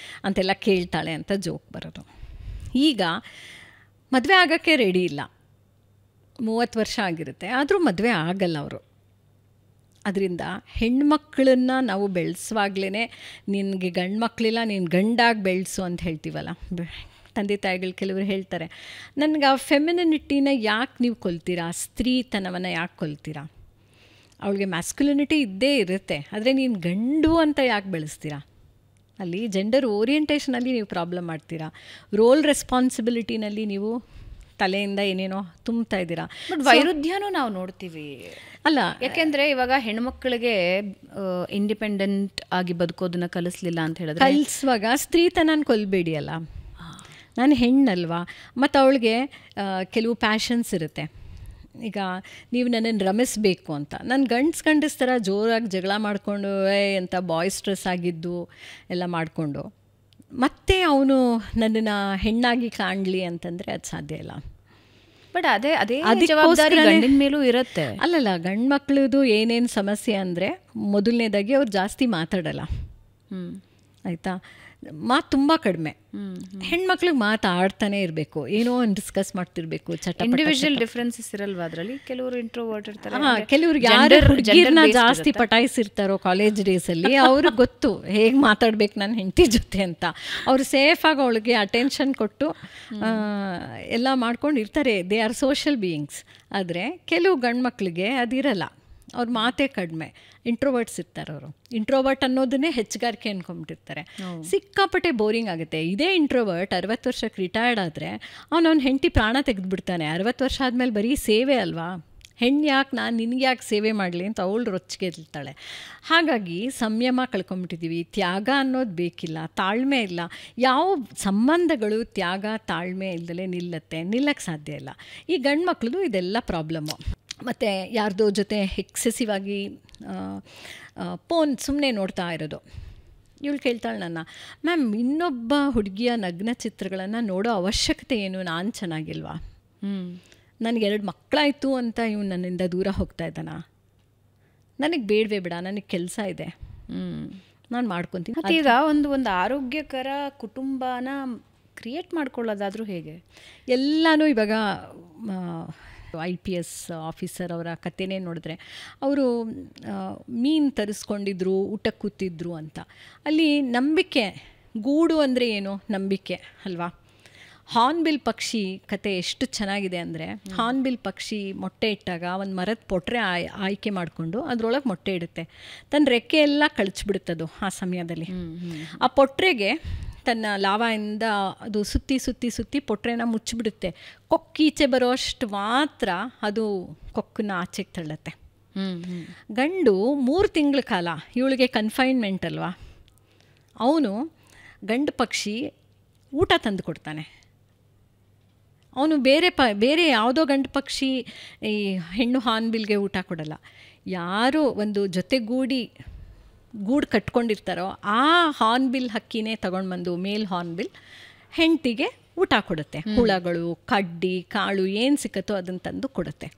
ಅಂತೆಲ್ಲ ಕೇಳ್ತಾಳೆ ಅಂತ ಜೋಕ್ ಬರೋದು. ಈಗ ಮದುವೆ ಆಗೋಕ್ಕೆ ರೆಡಿ ಇಲ್ಲ, 30 ವರ್ಷ ಆಗಿರುತ್ತೆ, ಆದರೂ ಮದುವೆ ಆಗಲ್ಲ ಅವರು. ಅದರಿಂದ ಹೆಣ್ಮಕ್ಳನ್ನ ನಾವು ಬೆಳೆಸುವಾಗಲೇ, ನಿನಗೆ ಗಂಡು ಮಕ್ಕಳಿಲ್ಲ, ನೀನು ಗಂಡಾಗಿ ಬೆಳೆಸು ಅಂತ ಹೇಳ್ತೀವಲ್ಲ ತಂದೆ ತಾಯಿಗಳು. ಕೆಲವರು ಹೇಳ್ತಾರೆ, ನನಗೆ ಆ ಫೆಮಿನಿಟಿನ ಯಾಕೆ ನೀವು ಕೊಲ್ತೀರಾ, ಸ್ತ್ರೀತನವನ್ನು ಯಾಕೆ ಕೊಲ್ತೀರಾ? ಅವಳಿಗೆ ಮ್ಯಾಸ್ಕ್ಯುಲಿನಿಟಿ ಇದ್ದೇ ಇರುತ್ತೆ, ಆದರೆ ನೀನು ಗಂಡು ಅಂತ ಯಾಕೆ ಬೆಳೆಸ್ತೀರಾ? ಅಲ್ಲಿ ಜೆಂಡರ್ ಓರಿಯೆಂಟೇಷನಲ್ಲಿ ನೀವು ಪ್ರಾಬ್ಲಮ್ ಮಾಡ್ತೀರಾ, ರೋಲ್ ರೆಸ್ಪಾನ್ಸಿಬಿಲಿಟಿನಲ್ಲಿ ನೀವು ತಲೆಯಿಂದ ಏನೇನೋ ತುಂಬ್ತಾ ಇದ್ದೀರಾ. ಬಟ್ ವೈರುಧ್ಯನೂ ನಾವು ನೋಡ್ತೀವಿ ಅಲ್ಲ, ಯಾಕೆಂದರೆ ಇವಾಗ ಹೆಣ್ಮಕ್ಳಿಗೆ ಇಂಡಿಪೆಂಡೆಂಟ್ ಆಗಿ ಬದುಕೋದನ್ನ ಕಲಿಸ್ಲಿಲ್ಲ ಅಂತ ಹೇಳಿದ್ರೆ, ಕಲಿಸುವಾಗ ಸ್ತ್ರೀತನ ಕೊಲ್ಬೇಡಿ ಅಲ್ಲ, ನಾನು ಹೆಣ್ಣಲ್ವಾ. ಮತ್ತು ಅವಳಿಗೆ ಕೆಲವು ಪ್ಯಾಷನ್ಸ್ ಇರುತ್ತೆ. ಈಗ ನೀವು ನನ್ನನ್ನು ರಮಿಸಬೇಕು ಅಂತ, ನಾನು ಗಂಡಸ್ ಥರ ಜೋರಾಗಿ ಜಗಳ ಮಾಡಿಕೊಂಡು ಅಂತ ಬಾಯ್ಸ್ಟ್ರೆಸ್ ಆಗಿದ್ದು ಎಲ್ಲ ಮಾಡಿಕೊಂಡು ಮತ್ತೆ ಅವನು ನನ್ನನ್ನು ಹೆಣ್ಣಾಗಿ ಕಾಣಲಿ ಅಂತಂದರೆ ಅದು ಸಾಧ್ಯ ಇಲ್ಲ. ಬಟ್ ಅದೇ ಜವಾಬ್ದಾರಿ ಗಂಡಿನ ಮೇಲೂ ಇರುತ್ತೆ. ಅಲ್ಲಲ್ಲ, ಗಂಡು ಮಕ್ಕಳದು ಏನೇನು ಸಮಸ್ಯೆ ಅಂದರೆ, ಮೊದಲನೇದಾಗಿ ಅವ್ರು ಜಾಸ್ತಿ ಮಾತಾಡಲ್ಲ, ಆಯಿತಾ. ಮಾತು ತುಂಬ ಕಡಿಮೆ. ಹೆಣ್ಮಕ್ಳಿಗೆ ಮಾತಾಡ್ತಾನೆ ಇರಬೇಕು, ಏನೋ ಒಂದು ಡಿಸ್ಕಸ್ ಮಾಡ್ತಿರ್ಬೇಕು. ಇಂಡಿವಿಜುವಲ್ ಡಿಫ್ರೆನ್ಸಸ್ ಇರಲ್ವಾ ಅದರಲ್ಲಿ? ಕೆಲವರು ಇಂಟ್ರೋವರ್ಟ್ ಇರ್ತಾರೆ, ಕೆಲವ್ರಿಗೆ ಯಾರು ಹುಡುಗಿರನ್ನ ಜಾಸ್ತಿ ಪಟಾಯಿಸಿರ್ತಾರೋ ಕಾಲೇಜ್ ಡೇಸಲ್ಲಿ ಅವ್ರಿಗೆ ಗೊತ್ತು ಹೇಗೆ ಮಾತಾಡ್ಬೇಕು ನನ್ನ ಹೆಂಡತಿ ಜೊತೆ ಅಂತ. ಅವರು ಸೇಫಾಗಿ ಅವಳಿಗೆ ಅಟೆನ್ಷನ್ ಕೊಟ್ಟು ಎಲ್ಲ ಮಾಡ್ಕೊಂಡು ಇರ್ತಾರೆ. They are social beings. ಆದರೆ ಕೆಲವು ಗಂಡು ಮಕ್ಕಳಿಗೆ ಅದಿರಲ್ಲ, ಅವ್ರ ಮಾತೇ ಕಡಿಮೆ. ಇಂಟ್ರೋವರ್ಟ್ಸ್ ಇರ್ತಾರೆ ಅವರು. ಇಂಟ್ರೋವರ್ಟ್ ಅನ್ನೋದನ್ನೇ ಹೆಚ್ಚುಗಾರಿಕೆ ಅಂದ್ಕೊಂಬಿಟ್ಟಿರ್ತಾರೆ. ಸಿಕ್ಕಾಪಟ್ಟೆ ಬೋರಿಂಗ್ ಆಗುತ್ತೆ. ಇದೇ ಇಂಟ್ರೋವರ್ಟ್ 60 ವರ್ಷಕ್ಕೆ ರಿಟೈರ್ಡ್ ಆದರೆ ಅವನವ್ನ ಹೆಂಡತಿ ಪ್ರಾಣ ತೆಗೆದುಬಿಡ್ತಾನೆ. 60 ವರ್ಷ ಆದಮೇಲೆ ಬರೀ ಸೇವೆ ಅಲ್ವಾ, ಹೆಣ್ಣು ಯಾಕೆ ನಾನು ನಿನಗೆ ಯಾಕೆ ಸೇವೆ ಮಾಡಲಿ ಅಂತ ಅವಳು ರೊಚ್ಚಿಗೆ ಇರ್ತಾಳೆ. ಹಾಗಾಗಿ ಸಂಯಮ ಕಳ್ಕೊಂಬಿಟ್ಟಿದ್ದೀವಿ. ತ್ಯಾಗ ಅನ್ನೋದು ಬೇಕಿಲ್ಲ, ತಾಳ್ಮೆ ಇಲ್ಲ. ಯಾವ ಸಂಬಂಧಗಳು ತ್ಯಾಗ ತಾಳ್ಮೆ ಇಲ್ದಲೇ ನಿಲ್ಲಕ್ಕೆ ಸಾಧ್ಯ ಇಲ್ಲ. ಈ ಗಂಡು ಮಕ್ಳದು ಇದೆಲ್ಲ ಪ್ರಾಬ್ಲಮ್ಮು. ಮತ್ತು ಯಾರ್ದೋ ಜೊತೆ ಎಕ್ಸೆಸಿವ್ ಆಗಿ ಫೋನ್ ಸುಮ್ಮನೆ ನೋಡ್ತಾ ಇರೋದು. ಇವಳು ಕೇಳ್ತಾಳೆ ನನ್ನ, ಮ್ಯಾಮ್ ಇನ್ನೊಬ್ಬ ಹುಡುಗಿಯ ನಗ್ನ ಚಿತ್ರಗಳನ್ನು ನೋಡೋ ಅವಶ್ಯಕತೆ ಏನು, ನಾನು ಚೆನ್ನಾಗಿಲ್ವಾ, ನನಗೆ 2 ಮಕ್ಕಳಾಯಿತು ಅಂತ ಇವನು ನನ್ನಿಂದ ದೂರ ಹೋಗ್ತಾ ಇದ್ದಾನ, ನನಗೆ ಬೇಡವೇ ಬೇಡ, ನನಗೆ ಕೆಲಸ ಇದೆ, ನಾನು ಮಾಡ್ಕೊತೀನಿ. ಈಗ ಒಂದು ಆರೋಗ್ಯಕರ ಕುಟುಂಬನ ಕ್ರಿಯೇಟ್ ಮಾಡ್ಕೊಳ್ಳೋದಾದರೂ ಹೇಗೆ? ಎಲ್ಲನೂ ಇವಾಗ IPS ಆಫೀಸರ್ ಅವರ ಕಥೆನೇ ನೋಡಿದ್ರೆ ಅವರು ಮೀನು ತರಿಸ್ಕೊಂಡಿದ್ರು, ಊಟಕ್ಕೆ ಕೂತಿದ್ರು ಅಂತ. ಅಲ್ಲಿ ನಂಬಿಕೆ, ಗೂಡು ಅಂದರೆ ಏನು, ನಂಬಿಕೆ ಅಲ್ವಾ. ಹಾರ್ನ್ಬಿಲ್ ಪಕ್ಷಿ ಕತೆ ಎಷ್ಟು ಚೆನ್ನಾಗಿದೆ ಅಂದರೆ, ಹಾರ್ನ್ಬಿಲ್ ಪಕ್ಷಿ ಮೊಟ್ಟೆ ಇಟ್ಟಾಗ ಒಂದು ಮರದ ಪೊಟ್ರೆ ಆಯ್ಕೆ ಮಾಡಿಕೊಂಡು ಅದರೊಳಗೆ ಮೊಟ್ಟೆ ಇಡುತ್ತೆ. ತನ್ನ ರೆಕ್ಕೆ ಎಲ್ಲ ಕಳಚಿಬಿಡುತ್ತದು ಆ ಸಮಯದಲ್ಲಿ. ಆ ಪೊಟ್ರೆಗೆ ತನ್ನ ಲಾವಾಯಿಂದ ಅದು ಸುತ್ತಿ ಪೊಟ್ರೆನ ಮುಚ್ಚಿಬಿಡುತ್ತೆ. ಕೊಕ್ಕೀಚೆ ಬರೋಷ್ಟು ಮಾತ್ರ ಅದು ಕೊಕ್ಕನ್ನ ಆಚೆಗೆ ತಳ್ಳುತ್ತೆ. ಗಂಡು 3 ತಿಂಗಳ ಕಾಲ, ಇವಳಿಗೆ ಕನ್ಫೈನ್ಮೆಂಟ್ ಅಲ್ವಾ, ಅವನು ಗಂಡು ಪಕ್ಷಿ ಊಟ ತಂದು ಕೊಡ್ತಾನೆ. ಅವನು ಬೇರೆ ಯಾವುದೋ ಗಂಡು ಪಕ್ಷಿ ಈ ಹೆಣ್ಣು ಹಾರ್ನ್ಬಿಲ್ಗೆ ಊಟ ಕೊಡಲ್ಲ. ಯಾರು ಒಂದು ಜೊತೆಗೂಡಿ ಗೂಡು ಕಟ್ಕೊಂಡಿರ್ತಾರೋ ಆ ಹಾರ್ನ್ಬಿಲ್ ಹಕ್ಕಿನೇ ತಗೊಂಡು ಬಂದು ಮೇಲ್ ಹಾರ್ನ್ಬಿಲ್ ಹೆಂಡತಿಗೆ ಊಟ ಕೊಡುತ್ತೆ. ಹುಳಗಳು, ಕಡ್ಡಿ, ಕಾಳು ಏನು ಸಿಕ್ಕತ್ತೋ ಅದನ್ನು ತಂದು ಕೊಡುತ್ತೆ.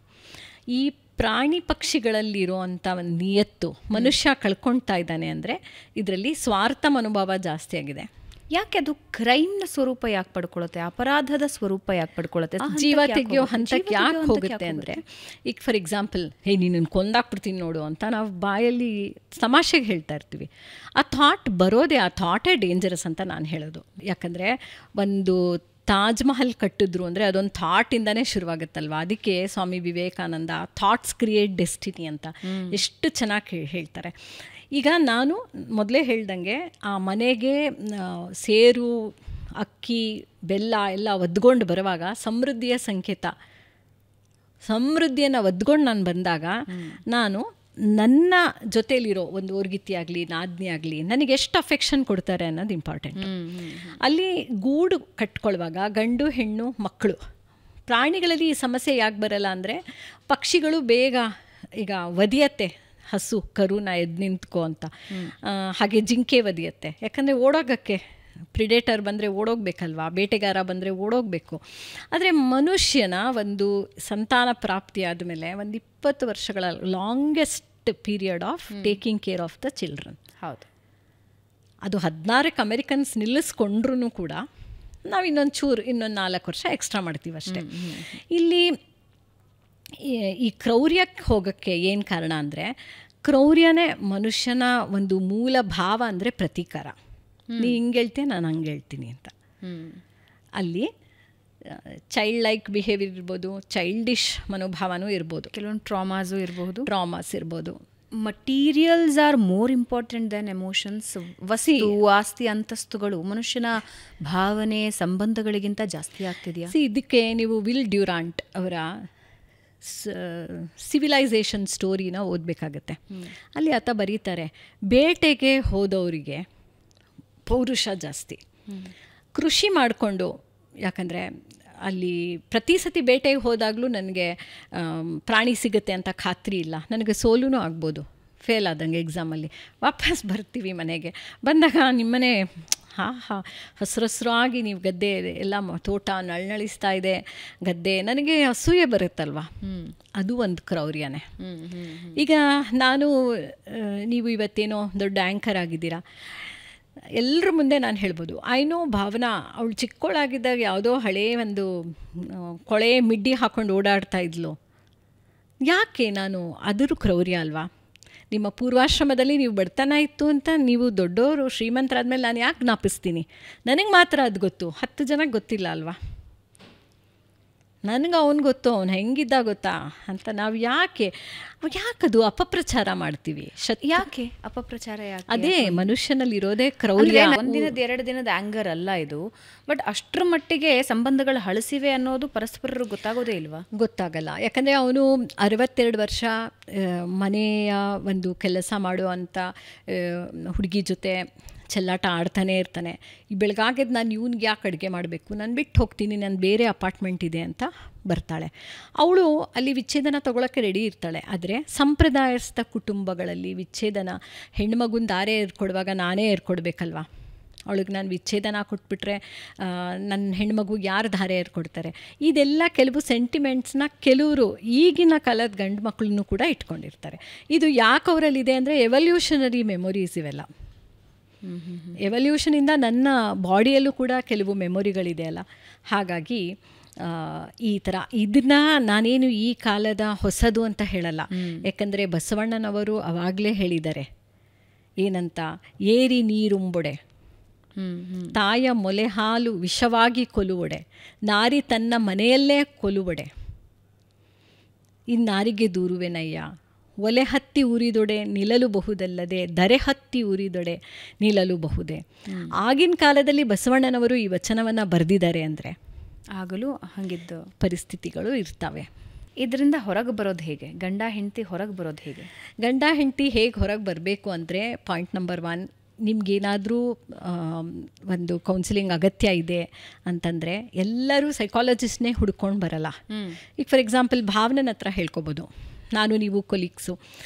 ಈ ಪ್ರಾಣಿ ಪಕ್ಷಿಗಳಲ್ಲಿರೋ ಅಂಥ ಒಂದು ನಿಯತ್ತು ಮನುಷ್ಯ ಕಳ್ಕೊಳ್ತಾ ಇದ್ದಾನೆ ಅಂದರೆ ಇದರಲ್ಲಿ ಸ್ವಾರ್ಥ ಮನೋಭಾವ ಜಾಸ್ತಿ ಆಗಿದೆ. ಯಾಕೆ ಅದು ಕ್ರೈಮ್ನ ಸ್ವರೂಪ ಯಾಕೆ ಪಡ್ಕೊಳ್ಳುತ್ತೆ, ಅಪರಾಧದ ಸ್ವರೂಪ ಯಾಕೆ ಪಡ್ಕೊಳ್ಳುತ್ತೆ, ಜೀವ ತೆಗೆಯೋ ಹಂತಕ್ಕೆ ಯಾಕೆ ಹೋಗುತ್ತೆ ಅಂದರೆ, ಈಗ ಫಾರ್ ಎಕ್ಸಾಂಪಲ್, ನಿನ್ನನ್ನು ಕೊಂದಾಕ್ಬಿಡ್ತೀನಿ ನೋಡು ಅಂತ ನಾವು ಬಾಯಲ್ಲಿ ತಮಾಷೆಗೆ ಹೇಳ್ತಾ ಇರ್ತೀವಿ. ಆ ಥಾಟ್ ಬರೋದೇ, ಆ ಥಾಟೇ ಡೇಂಜರಸ್ ಅಂತ ನಾನು ಹೇಳೋದು. ಯಾಕಂದರೆ ಒಂದು ತಾಜ್ ಮಹಲ್ ಕಟ್ಟಿದ್ರು ಅಂದರೆ ಅದೊಂದು ಥಾಟಿಂದನೇ ಶುರುವಾಗುತ್ತಲ್ವ. ಅದಕ್ಕೆ Swami Vivekananda thoughts create destiny ಅಂತ ಎಷ್ಟು ಚೆನ್ನಾಗಿ ಹೇಳ್ತಾರೆ. ಈಗ ನಾನು ಮೊದಲೇ ಹೇಳ್ದಂಗೆ ಆ ಮನೆಗೆ ಸೇರು, ಅಕ್ಕಿ, ಬೆಲ್ಲ ಎಲ್ಲ ಒದ್ಕೊಂಡು ಬರುವಾಗ ಸಮೃದ್ಧಿಯ ಸಂಕೇತ. ಸಮೃದ್ಧಿಯನ್ನು ಒದ್ಕೊಂಡು ನಾನು ಬಂದಾಗ ನಾನು ನನ್ನ ಜೊತೆಲಿರೋ ಒಂದು ಓರ್ಗಿತ್ತಿ ಆಗಲಿ ನಾದ್ನಿ ಆಗಲಿ ನನಗೆ ಎಷ್ಟು ಅಫೆಕ್ಷನ್ ಕೊಡ್ತಾರೆ ಅನ್ನೋದು ಇಂಪಾರ್ಟೆಂಟ್. ಅಲ್ಲಿ ಗೂಡು ಕಟ್ಕೊಳ್ಳುವಾಗ ಗಂಡು ಹೆಣ್ಣು ಮಕ್ಕಳು, ಪ್ರಾಣಿಗಳಲ್ಲಿ ಈ ಸಮಸ್ಯೆ ಯಾಕೆ ಬರಲ್ಲ ಅಂದರೆ ಪಕ್ಷಿಗಳು ಬೇಗ ಈಗ ಒದಿಯತ್ತೆ, ಹಸು ಕರುನ ಎದ್ದು ನಿಂತ್ಕೋ ಅಂತ. ಹಾಗೆ ಜಿಂಕೆ ಒದಿಯತ್ತೆ, ಯಾಕಂದರೆ ಓಡೋಗಕ್ಕೆ ಪ್ರಿಡೇಟರ್ ಬಂದರೆ ಓಡೋಗ್ಬೇಕಲ್ವಾ, ಬೇಟೆಗಾರ ಬಂದರೆ ಓಡೋಗಬೇಕು. ಆದರೆ ಮನುಷ್ಯನ ಒಂದು ಸಂತಾನ ಪ್ರಾಪ್ತಿ ಆದಮೇಲೆ ಒಂದು 20 ವರ್ಷಗಳ longest period of taking care of the children. ಹೌದು, ಅದು 16ಕ್ಕೆ ಅಮೆರಿಕನ್ಸ್ ನಿಲ್ಲಿಸ್ಕೊಂಡ್ರೂ ಕೂಡ ನಾವು ಇನ್ನೊಂದು 4 ವರ್ಷ ಎಕ್ಸ್ಟ್ರಾ ಮಾಡ್ತೀವಿ ಅಷ್ಟೇ. ಇಲ್ಲಿ ಈ ಕ್ರೌರ್ಯಕ್ಕೆ ಹೋಗೋಕ್ಕೆ ಏನು ಕಾರಣ ಅಂದರೆ, ಕ್ರೌರ್ಯನೇ ಮನುಷ್ಯನ ಒಂದು ಮೂಲ ಭಾವ ಅಂದರೆ ಪ್ರತೀಕಾರ. ನೀ ಹಿಂಗೆ ಹೇಳ್ತೀಯ, ನಾನು ಹಂಗೆ ಹೇಳ್ತೀನಿ ಅಂತ. ಅಲ್ಲಿ ಚೈಲ್ಡ್ ಲೈಕ್ ಬಿಹೇವಿಯರ್ ಇರ್ಬೋದು, ಚೈಲ್ಡಿಶ್ ಮನೋಭಾವನೂ ಇರ್ಬೋದು, ಕೆಲವೊಂದು ಟ್ರಾಮಾಸ್ ಇರ್ಬೋದು. Materials are more important than emotions. ವಸ್ತು, ಆಸ್ತಿ, ಅಂತಸ್ತುಗಳು ಮನುಷ್ಯನ ಭಾವನೆ, ಸಂಬಂಧಗಳಿಗಿಂತ ಜಾಸ್ತಿ ಆಗ್ತಿದೆಯಾ? ಇದಕ್ಕೆ ನೀವು ವಿಲ್ ಡ್ಯೂರಾಂಟ್ ಅವರ ಸಿವಿಲೈಸೇಷನ್ ಸ್ಟೋರಿನ ಓದಬೇಕಾಗತ್ತೆ. ಅಲ್ಲಿ ಆತ ಬರೀತಾರೆ, ಬೇಟೆಗೆ ಹೋದವರಿಗೆ ಪೌರುಷ ಜಾಸ್ತಿ. ಕೃಷಿ ಮಾಡಿಕೊಂಡು, ಯಾಕಂದರೆ ಅಲ್ಲಿ ಪ್ರತಿ ಸತಿ ಬೇಟೆಗೆ ಹೋದಾಗಲೂ ನನಗೆ ಪ್ರಾಣಿ ಸಿಗುತ್ತೆ ಅಂತ ಖಾತ್ರಿ ಇಲ್ಲ, ನನಗೆ ಸೋಲೂ ಆಗ್ಬೋದು, ಫೇಲ್ ಆದಂಗೆ ಎಕ್ಸಾಮಲ್ಲಿ. ವಾಪಸ್ ಬರ್ತೀವಿ ಮನೆಗೆ, ಬಂದಾಗ ನಿಮ್ಮನೆ ಹಸಿರಾಗಿ ನೀವು ಗದ್ದೆ ಎಲ್ಲ ತೋಟ ನಳನಳಿಸ್ತಾ ಇದೆ ಗದ್ದೆ, ನನಗೆ ಅಸೂಯೆ ಬರುತ್ತಲ್ವ, ಅದು ಒಂದು ಕ್ರೌರ್ಯನೇ. ಈಗ ನೀವು ಇವತ್ತೇನೋ ದೊಡ್ಡ ಆ್ಯಂಕರ್ ಆಗಿದ್ದೀರಾ, ಎಲ್ಲರ ಮುಂದೆ ನಾನು ಹೇಳ್ಬೋದು, ಐ ನೋ ಭಾವನಾ ಅವಳು ಚಿಕ್ಕವಳಾಗಿದ್ದಾಗ ಯಾವುದೋ ಹಳೇ ಒಂದು ಕೊಳೆ ಮಿಡ್ಡಿ ಹಾಕ್ಕೊಂಡು ಓಡಾಡ್ತಾ ಇದ್ಲು. ಯಾಕೆ ನಾನು ಅದರೂ ಕ್ರೌರ್ಯ ಅಲ್ವಾ? ನಿಮ್ಮ ಪೂರ್ವಾಶ್ರಮದಲ್ಲಿ ನೀವು ಬಡತನ ಇತ್ತು ಅಂತ ನೀವು ದೊಡ್ಡವರು ಶ್ರೀಮಂತರಾದ್ಮೇಲೆ ನಾನು ಯಾಕೆ ಜ್ಞಾಪಿಸ್ತೀನಿ? ನನಗೆ ಮಾತ್ರ ಅದು ಗೊತ್ತು, 10 ಜನಕ್ಕೆ ಗೊತ್ತಿಲ್ಲ ಅಲ್ವಾ? ನನಗೆ ಅವನು ಗೊತ್ತು, ಅವನು ಹೆಂಗಿದ್ದ ಗೊತ್ತಾ ಅಂತ ನಾವು ಯಾಕದು ಅಪಪ್ರಚಾರ ಮಾಡ್ತೀವಿ? ಯಾಕೆ ಅಪಪ್ರಚಾರ? ಯಾಕೆ? ಅದೇ ಮನುಷ್ಯನಲ್ಲಿ ಇರೋದೇ ಕ್ರೌರ್ಯ. ಒಂದಿನದ 2 ದಿನದ ಆ್ಯಂಗರ್ ಅಲ್ಲ ಇದು, ಬಟ್ ಅಷ್ಟರ ಮಟ್ಟಿಗೆ ಸಂಬಂಧಗಳು ಹಳಸಿವೆ ಅನ್ನೋದು ಪರಸ್ಪರರು ಗೊತ್ತಾಗೋದೇ ಇಲ್ವಾ? ಗೊತ್ತಾಗಲ್ಲ. ಯಾಕಂದರೆ ಅವನು 62 ವರ್ಷ ಮನೆಯ ಒಂದು ಕೆಲಸ ಮಾಡುವಂಥ ಹುಡುಗಿ ಜೊತೆ ಚೆಲ್ಲಾಟ ಆಡ್ತಾನೆ ಇರ್ತಾನೆ. ಈ ಬೆಳಗಾಗೆದ್ದು ನಾನು ಇವ್ನಿಗೆ ಯಾಕೆ ಅಡುಗೆ ಮಾಡಬೇಕು, ನಾನು ಬಿಟ್ಟು ಹೋಗ್ತೀನಿ, ನಾನು ಬೇರೆ ಅಪಾರ್ಟ್ಮೆಂಟ್ ಇದೆ ಅಂತ ಬರ್ತಾಳೆ. ಅವಳು ಅಲ್ಲಿ ವಿಚ್ಛೇದನ ತೊಗೊಳಕ್ಕೆ ರೆಡಿ ಇರ್ತಾಳೆ. ಆದರೆ ಸಂಪ್ರದಾಯಸ್ಥ ಕುಟುಂಬಗಳಲ್ಲಿ ವಿಚ್ಛೇದನ ಹೆಣ್ಮಗುನ ದಾರೆ ಏರ್ಕೊಡುವಾಗ ನಾನೇ ಏರ್ಕೊಡ್ಬೇಕಲ್ವ? ಅವಳಿಗೆ ನಾನು ವಿಚ್ಛೇದನ ಕೊಟ್ಬಿಟ್ರೆ ನನ್ನ ಹೆಣ್ಮಗು ಯಾರು ದಾರೆ ಏರ್ಕೊಡ್ತಾರೆ? ಇದೆಲ್ಲ ಕೆಲವು ಸೆಂಟಿಮೆಂಟ್ಸ್ನ ಕೆಲವರು ಈಗಿನ ಕಾಲದ ಗಂಡು ಮಕ್ಕಳನ್ನು ಕೂಡ ಇಟ್ಕೊಂಡಿರ್ತಾರೆ. ಇದು ಯಾಕೆ ಅವರಲ್ಲಿದೆ ಅಂದರೆ ಎವಲ್ಯೂಷನರಿ ಮೆಮೊರೀಸ್ ಇವೆಲ್ಲ. ಎವಲ್ಯೂಷನಿಂದ ನನ್ನ ಬಾಡಿಯಲ್ಲೂ ಕೂಡ ಕೆಲವು ಮೆಮೊರಿಗಳಿದೆ ಅಲ್ಲ. ಹಾಗಾಗಿ ಈ ಥರ ಇದನ್ನ ನಾನೇನು ಈ ಕಾಲದ ಹೊಸದು ಅಂತ ಹೇಳಲ್ಲ. ಯಾಕಂದರೆ ಬಸವಣ್ಣನವರು ಅವಾಗಲೇ ಹೇಳಿದ್ದಾರೆ ಏನಂತ, ಏರಿ ನೀರುಂಬೊಡೆ ತಾಯ ಮೊಲೆ ಹಾಲು ವಿಷವಾಗಿ ಕೊಲುವೊಡೆ, ನಾರಿ ತನ್ನ ಮನೆಯಲ್ಲೇ ಕೊಲುವೊಡೆ, ಇನ್ನಾರಿಗೆ ದೂರುವೆನಯ್ಯ, ಒಲೆ ಹತ್ತಿ ಉರಿದೊಡೆ ನಿಲ್ಲಲು ಬಹುದಲ್ಲದೆ ದರೆ ಹತ್ತಿ ಉರಿದೊಡೆ ನಿಲ್ಲಲು ಬಹುದೇ. ಆಗಿನ ಕಾಲದಲ್ಲಿ ಬಸವಣ್ಣನವರು ಈ ವಚನವನ್ನು ಬರೆದಿದ್ದಾರೆ ಅಂದರೆ ಆಗಲೂ ಹಾಗಿದ್ದು ಪರಿಸ್ಥಿತಿಗಳು ಇರ್ತವೆ. ಇದರಿಂದ ಹೊರಗೆ ಬರೋದು ಹೇಗೆ? ಗಂಡ ಹೆಂಡತಿ ಹೊರಗೆ ಬರೋದು ಹೇಗೆ? ಗಂಡ ಹೆಂಡತಿ ಹೇಗೆ ಹೊರಗೆ ಬರಬೇಕು ಅಂದರೆ, ಪಾಯಿಂಟ್ ನಂಬರ್ 1, ನಿಮಗೇನಾದರೂ ಒಂದು ಕೌನ್ಸಿಲಿಂಗ್ ಅಗತ್ಯ ಇದೆ ಅಂತಂದರೆ ಎಲ್ಲರೂ ಸೈಕಾಲಜಿಸ್ಟ್ನೇ ಹುಡ್ಕೊಂಡು ಬರಲ್ಲ. ಈಗ ಫಾರ್ ಎಕ್ಸಾಂಪಲ್ ಭಾವನನ ಹತ್ರ ಹೇಳ್ಕೊಬೋದು, ನಾನು ನೀವು ಕೊಲೀಗ್ಸು,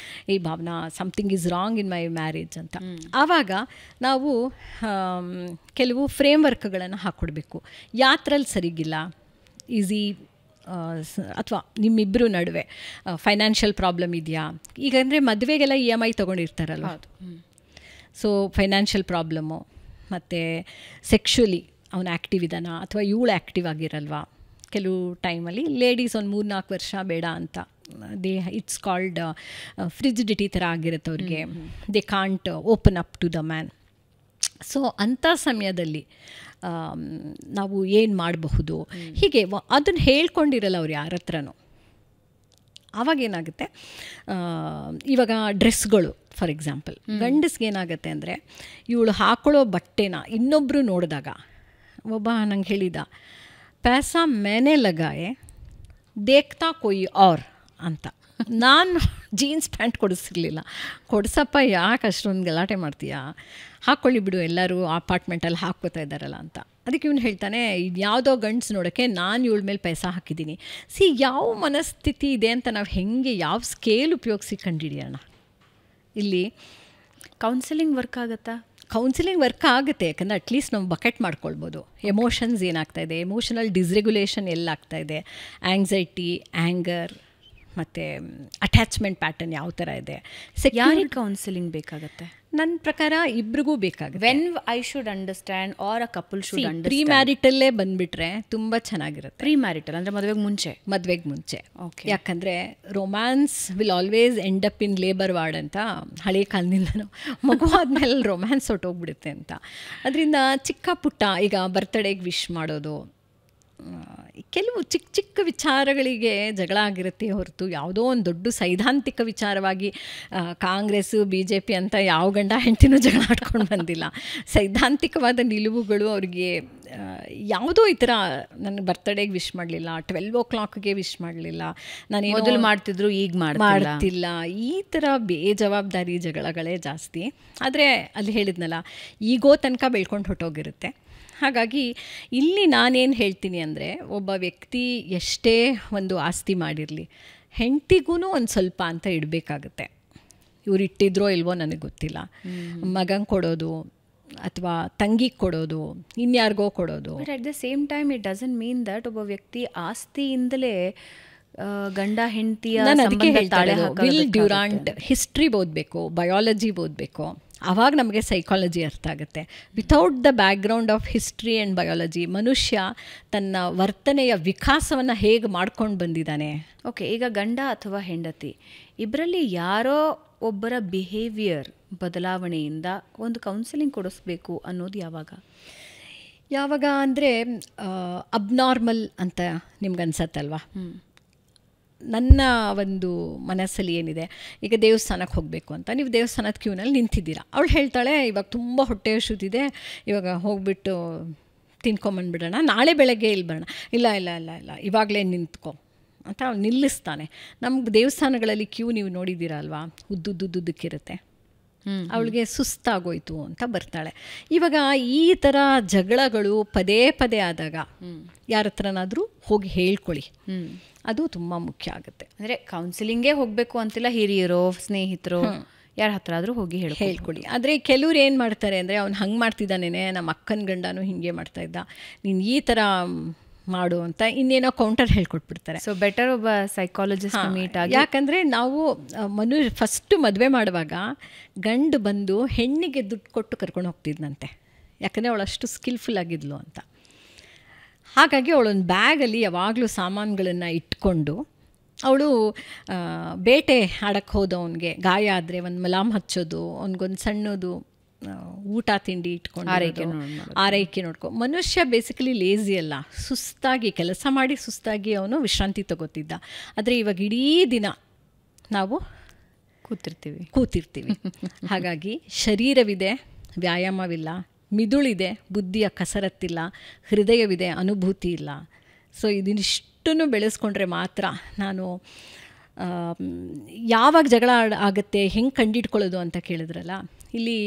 ಈ Bhavana something is wrong in my marriage ಅಂತ. ಆವಾಗ ನಾವು ಕೆಲವು ಫ್ರೇಮ್ವರ್ಕ್ಗಳನ್ನು ಹಾಕ್ಕೊಡ್ಬೇಕು. ಯಾತ್ರಲ್ಲಿ ಸರಿಗಿಲ್ಲ, ಈಸಿ ಅಥವಾ ನಿಮ್ಮಿಬ್ಬರು ನಡುವೆ ಫೈನಾನ್ಷಿಯಲ್ ಪ್ರಾಬ್ಲಮ್ ಇದೆಯಾ? ಈಗ ಅಂದರೆ ಮದುವೆಗೆಲ್ಲ EMI ತೊಗೊಂಡಿರ್ತಾರಲ್ವ, ಸೊ ಫೈನಾನ್ಷಿಯಲ್ ಪ್ರಾಬ್ಲಮ್ಮು, ಮತ್ತು ಸೆಕ್ಷುಲಿ ಅವನು ಆ್ಯಕ್ಟಿವ್ ಇದ್ದಾನ ಅಥವಾ ಇವಳು ಆ್ಯಕ್ಟಿವ್ ಆಗಿರಲ್ವಾ? ಕೆಲವು ಟೈಮಲ್ಲಿ ಲೇಡೀಸ್ ಒಂದು 3-4 ವರ್ಷ ಬೇಡ ಅಂತ ಇಟ್ಸ್ ಕಾಲ್ಡ್ ಫ್ರಿಜಿಡಿಟಿ ಥರ ಆಗಿರುತ್ತೆ ಅವ್ರಿಗೆ. They can't open up to the man. So ಅಂಥ ಸಮಯದಲ್ಲಿ ನಾವು ಏನು ಮಾಡಬಹುದು, ಹೀಗೆ ಅದನ್ನು ಹೇಳ್ಕೊಂಡಿರಲ್ಲ ಅವ್ರು ಯಾರ ಹತ್ರನೂ. ಆವಾಗೇನಾಗುತ್ತೆ, ಇವಾಗ ಡ್ರೆಸ್ಗಳು ಫಾರ್ ಎಕ್ಸಾಂಪಲ್, ಗಂಡಸ್ಗೇನಾಗುತ್ತೆ ಅಂದರೆ ಇವಳು ಹಾಕೊಳ್ಳೋ ಬಟ್ಟೆನ ಇನ್ನೊಬ್ಬರು ನೋಡಿದಾಗ, ಒಬ್ಬ ನಂಗೆ ಹೇಳಿದ, पैसा मैंने लगाए देखता कोई और ಅಂತ. ನಾನು ಜೀನ್ಸ್ ಪ್ಯಾಂಟ್ ಕೊಡಿಸಿರ್ಲಿಲ್ಲ. ಕೊಡಿಸಪ್ಪ, ಯಾಕೆ ಅಷ್ಟೊಂದು ಗಲಾಟೆ ಮಾಡ್ತೀಯಾ, ಹಾಕ್ಕೊಳ್ಳಿ ಬಿಡು, ಎಲ್ಲರೂ ಅಪಾರ್ಟ್ಮೆಂಟಲ್ಲಿ ಹಾಕ್ಕೋತಾ ಇದ್ದಾರಲ್ಲ ಅಂತ. ಅದಕ್ಕೆ ಇವನು ಹೇಳ್ತಾನೆ, ಯಾವುದೋ ಗಂಡ್ಸ್ ನೋಡೋಕ್ಕೆ ನಾನು ಇವಳ ಮೇಲೆ ಪೈಸಾ ಹಾಕಿದ್ದೀನಿ. ಯಾವ ಮನಸ್ಥಿತಿ ಇದೆ ಅಂತ ನಾವು ಹೆಂಗೆ, ಯಾವ ಸ್ಕೇಲ್ ಉಪಯೋಗಿಸಿ ಕಂಡುಹಿಡಿಯೋಣ? ಇಲ್ಲಿ ಕೌನ್ಸಿಲಿಂಗ್ ವರ್ಕ್ ಆಗುತ್ತಾ? ಕೌನ್ಸಿಲಿಂಗ್ ವರ್ಕ್ ಆಗುತ್ತೆ, ಯಾಕಂದರೆ ಅಟ್ಲೀಸ್ಟ್ ನಾವು ಬಕೆಟ್ ಮಾಡ್ಕೊಳ್ಬೋದು. ಎಮೋಷನ್ಸ್ ಏನಾಗ್ತಾಯಿದೆ, ಎಮೋಷನಲ್ ಡಿಸ್ರೆಗ್ಯುಲೇಷನ್ ಎಲ್ಲಾಗ್ತಾಯಿದೆ, ಆ್ಯಂಗ್ಸೈಟಿ, ಆ್ಯಂಗರ್ ಮತ್ತು ಅಟ್ಯಾಚ್ಮೆಂಟ್ ಪ್ಯಾಟರ್ನ್ ಯಾವ ಥರ ಇದೆ. ಯಾರಿಗೆ ಕೌನ್ಸಿಲಿಂಗ್ ಬೇಕಾಗುತ್ತೆ? ನನ್ನ ಪ್ರಕಾರ ಇಬ್ರಿಗೂ ಬೇಕಾಗುತ್ತೆ. When I should understand or a couple should understand. Pre ಮ್ಯಾರಿಟಲ್ಲೇ ಬಂದುಬಿಟ್ರೆ ತುಂಬ ಚೆನ್ನಾಗಿರುತ್ತೆ. ಪ್ರೀ ಮ್ಯಾರಿಟಲ್ ಅಂದರೆ ಮದುವೆಗೆ ಮುಂಚೆ. ಓಕೆ. ಯಾಕಂದರೆ romance will always end up in labour ward ಅಂತ ಹಳೆ ಕಾಲದಿಂದನೂ, ಮಗು ಆದಮೇಲೆ ರೊಮ್ಯಾನ್ಸ್ ಹೊಟ್ಟೋಗ್ಬಿಡುತ್ತೆ ಅಂತ. ಅದರಿಂದ ಚಿಕ್ಕ ಪುಟ್ಟ, ಈಗ ಬರ್ತಡೇಗೆ ವಿಶ್ ಮಾಡೋದು, ಕೆಲವು ಚಿಕ್ಕ ಚಿಕ್ಕ ವಿಚಾರಗಳಿಗೆ ಜಗಳ ಆಗಿರುತ್ತೆ ಹೊರತು ಯಾವುದೋ ಒಂದು ದೊಡ್ಡ ಸೈದ್ಧಾಂತಿಕ ವಿಚಾರವಾಗಿ ಕಾಂಗ್ರೆಸ್ಸು BJP ಅಂತ ಯಾವ ಗಂಡ ಹೆಂಡತಿನೂ ಜಗಳ ಆಡ್ಕೊಂಡು ಬಂದಿಲ್ಲ. ಸೈದ್ಧಾಂತಿಕವಾದ ನಿಲುವುಗಳು ಅವ್ರಿಗೆ ಯಾವುದೋ ಈ ಥರ, ನನ್ನ ಬರ್ತಡೇಗೆ ವಿಶ್ ಮಾಡಲಿಲ್ಲ, 12 o'clockಗೆ ವಿಶ್ ಮಾಡಲಿಲ್ಲ, ನಾನು ಮೊದಲು ಮಾಡ್ತಿದ್ರು ಈಗ ಮಾಡ್ತಿಲ್ಲ, ಈ ಥರ ಬೇಜವಾಬ್ದಾರಿ ಜಗಳಗಳೇ ಜಾಸ್ತಿ. ಆದರೆ ಅಲ್ಲಿ ಹೇಳಿದ್ನಲ್ಲ, ಈಗೋ ತನಕ ಬೆಳ್ಕೊಂಡು ಹೊಟ್ಟೋಗಿರುತ್ತೆ. ಹಾಗಾಗಿ ಇಲ್ಲಿ ನಾನೇನು ಹೇಳ್ತೀನಿ ಅಂದರೆ, ಒಬ್ಬ ವ್ಯಕ್ತಿ ಎಷ್ಟೇ ಒಂದು ಆಸ್ತಿ ಮಾಡಿರಲಿ, ಹೆಂಡತಿಗೂ ಒಂದು ಸ್ವಲ್ಪ ಅಂತ ಇಡಬೇಕಾಗುತ್ತೆ. ಇವ್ರು ಇಟ್ಟಿದ್ರೋ ಇಲ್ವೋ ನನಗೆ ಗೊತ್ತಿಲ್ಲ. ಮಗಂಗೆ ಕೊಡೋದು ಅಥವಾ ತಂಗಿಗೆ ಕೊಡೋದು, ಇನ್ಯಾರಿಗೋ ಕೊಡೋದು. But at the same time it doesn't mean that ಒಬ್ಬ ವ್ಯಕ್ತಿ ಆಸ್ತಿಯಿಂದಲೇ ಗಂಡ ಹೆಂಡತಿಯ ನಾನು ಅದಕ್ಕೆ ಹೇಳ್ತಾಳೆ, ವಿಲ್ ಡ್ಯೂರಾಂಟ್ ಹಿಸ್ಟ್ರಿ ಓದಬೇಕು, ಬಯಾಲಜಿ ಓದಬೇಕು, ಆವಾಗ ನಮಗೆ ಸೈಕಾಲಜಿ ಅರ್ಥ ಆಗುತ್ತೆ. Without the background of history and biology ಮನುಷ್ಯ ತನ್ನ ವರ್ತನೆಯ ವಿಕಾಸವನ್ನು ಹೇಗೆ ಮಾಡ್ಕೊಂಡು ಬಂದಿದ್ದಾನೆ. ಓಕೆ, ಈಗ ಗಂಡ ಅಥವಾ ಹೆಂಡತಿ ಇಬ್ಬರಲ್ಲಿ ಯಾರೋ ಒಬ್ಬರ ಬಿಹೇವಿಯರ್ ಬದಲಾವಣೆಯಿಂದ ಒಂದು ಕೌನ್ಸಿಲಿಂಗ್ ಕೊಡಿಸ್ಬೇಕು ಅನ್ನೋದು ಯಾವಾಗ ಅಂದರೆ ಅಬ್ನಾರ್ಮಲ್ ಅಂತ ನಿಮ್ಗೆ ಅನ್ಸತ್ತಲ್ವಾ? ನನ್ನ ಒಂದು ಮನಸ್ಸಲ್ಲಿ ಏನಿದೆ, ಈಗ ದೇವಸ್ಥಾನಕ್ಕೆ ಹೋಗಬೇಕು ಅಂತ ನೀವು ದೇವಸ್ಥಾನದ ಕ್ಯೂನಲ್ಲಿ ನಿಂತಿದ್ದೀರಾ. ಅವಳು ಹೇಳ್ತಾಳೆ ಇವಾಗ ತುಂಬ ಹೊಟ್ಟೆ ಹಸಿದಿದೆ, ಇವಾಗ ಹೋಗ್ಬಿಟ್ಟು ತಿನ್ಕೊಂಬಂದ್ಬಿಡೋಣ, ನಾಳೆ ಬೆಳಗ್ಗೆ ಇಲ್ಲಿ ಬರೋಣ. ಇಲ್ಲ ಇಲ್ಲ ಇಲ್ಲ ಇಲ್ಲ ಇವಾಗಲೇ ನಿಂತ್ಕೊ ಅಂತ ಅವ್ನು ನಿಲ್ಲಿಸ್ತಾನೆ. ನಮ್ಗೆ ದೇವಸ್ಥಾನಗಳಲ್ಲಿ ಕ್ಯೂ ನೀವು ನೋಡಿದ್ದೀರಾ ಅಲ್ವಾ, ಉದ್ದುದ್ದಕ್ಕಿರುತ್ತೆ. ಅವಳಿಗೆ ಸುಸ್ತಾಗೋಯ್ತು ಅಂತ ಬರ್ತಾಳೆ. ಇವಾಗ ಈ ಥರ ಜಗಳಗಳು ಪದೇ ಪದೇ ಆದಾಗ ಯಾರ ಹತ್ರನಾದರೂ ಹೋಗಿ ಹೇಳ್ಕೊಳ್ಳಿ, ಅದು ತುಂಬ ಮುಖ್ಯ ಆಗುತ್ತೆ. ಅಂದರೆ ಕೌನ್ಸಿಲಿಂಗೇ ಹೋಗಬೇಕು ಅಂತಿಲ್ಲ, ಹಿರಿಯರೋ ಸ್ನೇಹಿತರು ಯಾರ ಹತ್ರ ಆದರೂ ಹೋಗಿ ಹೇಳ್ಕೊಳ್ಳಿ. ಆದರೆ ಕೆಲವ್ರು ಏನು ಮಾಡ್ತಾರೆ ಅಂದರೆ, ಅವ್ನು ಹಂಗೆ ಮಾಡ್ತಿದ್ದಾನೇನೆ, ನಮ್ಮ ಅಕ್ಕನ ಗಂಡನೂ ಹೀಗೆ ಮಾಡ್ತಾಯಿದ್ದ, ನೀನು ಈ ಥರ ಮಾಡು ಅಂತ ಇನ್ನೇನೋ ಕೌಂಟರ್ ಹೇಳ್ಕೊಟ್ಬಿಡ್ತಾರೆ. ಸೊ ಬೆಟರ್ ಒಬ್ಬ ಸೈಕಾಲಜಿಸ್ಟ್ ಮೀಟ್ ಆಗಿ. ಯಾಕಂದರೆ ನಾವು ಫಸ್ಟು ಮದುವೆ ಮಾಡುವಾಗ ಗಂಡು ಬಂದು ಹೆಣ್ಣಿಗೆ ದುಡ್ಡು ಕೊಟ್ಟು ಕರ್ಕೊಂಡು ಹೋಗ್ತಿದ್ನಂತೆ, ಯಾಕಂದರೆ ಅವಳು ಅಷ್ಟು ಸ್ಕಿಲ್ಫುಲ್ ಆಗಿದ್ಲು ಅಂತ. ಹಾಗಾಗಿ ಅವಳೊಂದು ಬ್ಯಾಗಲ್ಲಿ ಯಾವಾಗಲೂ ಸಾಮಾನುಗಳನ್ನು ಇಟ್ಕೊಂಡು, ಅವಳು ಬೇಟೆ ಆಡಕ್ಕೆ ಹೋದವನಿಗೆ ಗಾಯ ಆದರೆ ಒಂದು ಮಲಾಮ್ ಹಚ್ಚೋದು, ಅವನಿಗೊಂದು ಸಣ್ಣದು ಊಟ ತಿಂಡಿ ಇಟ್ಕೊಂಡು ಆರೈಕೆ ನೋಡ್ಕೊ. ಮನುಷ್ಯ ಬೇಸಿಕಲಿ ಲೇಸಿ ಅಲ್ಲ, ಸುಸ್ತಾಗಿ ಕೆಲಸ ಮಾಡಿ ಸುಸ್ತಾಗಿ ಅವನು ವಿಶ್ರಾಂತಿ ತಗೋತಿದ್ದ. ಆದರೆ ಇವಾಗ ಇಡೀ ದಿನ ನಾವು ಕೂತಿರ್ತೀವಿ. ಹಾಗಾಗಿ ಶರೀರವಿದೆ, ವ್ಯಾಯಾಮವಿಲ್ಲ, ಮಿದುಳಿದೆ, ಬುದ್ಧಿಯ ಕಸರತ್ತಿಲ್ಲ, ಹೃದಯವಿದೆ, ಅನುಭೂತಿ ಇಲ್ಲ. ಸೊ ಇದನ್ನಿಷ್ಟನ್ನು ಬೆಳೆಸ್ಕೊಂಡ್ರೆ ಮಾತ್ರ ನಾನು ಯಾವಾಗ ಜಗಳ ಆಗುತ್ತೆ ಹೆಂಗೆ ಕಂಡಿಡ್ಕೊಳ್ಳೋದು ಅಂತ ಕೇಳಿದ್ರಲ್ಲ, ಇಲ್ಲಿ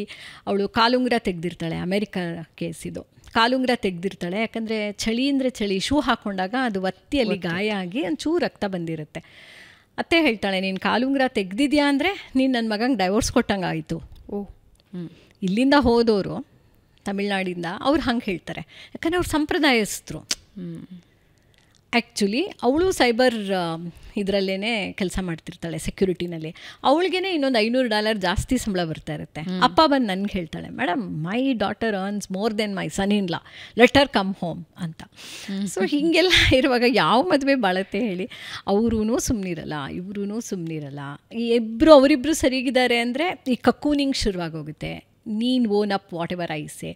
ಅವಳು ಕಾಲುಂಗುರ ತೆಗೆದಿರ್ತಾಳೆ, ಅಮೆರಿಕ ಕೇಸ್ ಇದು. ಕಾಲುಂಗುರ ತೆಗೆದಿರ್ತಾಳೆ ಯಾಕಂದರೆ ಚಳಿ ಅಂದರೆ ಚಳಿ, ಶೂ ಹಾಕ್ಕೊಂಡಾಗ ಅದು ಒತ್ತಿಯಲ್ಲಿ ಗಾಯ ಆಗಿ ಒಂಚೂರು ರಕ್ತ ಬಂದಿರುತ್ತೆ. ಅತ್ತೆ ಹೇಳ್ತಾಳೆ, ನೀನು ಕಾಲುಂಗುರ ತೆಗೆದಿದ್ಯಾ ಅಂದರೆ ನೀನು ನನ್ನ ಮಗಂಗೆ ಡೈವೋರ್ಸ್ ಕೊಟ್ಟಂಗೆ ಆಯಿತು. ಇಲ್ಲಿಂದ ಹೋದವರು ತಮಿಳ್ನಾಡಿಂದ ಅವ್ರು ಹಂಗೆ ಹೇಳ್ತಾರೆ, ಯಾಕಂದರೆ ಅವ್ರು ಸಂಪ್ರದಾಯಸ್ಥರು. ಆ್ಯಕ್ಚುಲಿ ಅವಳು ಸೈಬರ್ ಇದರಲ್ಲೇ ಕೆಲಸ ಮಾಡ್ತಿರ್ತಾಳೆ, ಸೆಕ್ಯೂರಿಟಿನಲ್ಲಿ. ಅವಳಿಗೇ ಇನ್ನೊಂದು $500 ಜಾಸ್ತಿ ಸಂಬಳ ಬರ್ತಾ ಇರುತ್ತೆ. ಅಪ್ಪ ಬಂದು ನನಗೆ ಹೇಳ್ತಾಳೆ, madam my daughter earns more than my son in law, let her come home ಅಂತ. ಸೊ ಹೀಗೆಲ್ಲ ಇರುವಾಗ ಯಾವ ಮದುವೆ ಬಾಳತ್ತೆ ಹೇಳಿ? ಅವರೂ ಸುಮ್ಮನಿರಲ್ಲ, ಇವ್ರೂ ಸುಮ್ಮನಿರಲ್ಲ. ಅವರಿಬ್ಬರು ಸರಿಗಿದ್ದಾರೆ ಅಂದರೆ ಈ ಕಕ್ಕೂನಿಂಗ್ ಶುರುವಾಗೋಗುತ್ತೆ. ನೀನು own up whatever I say,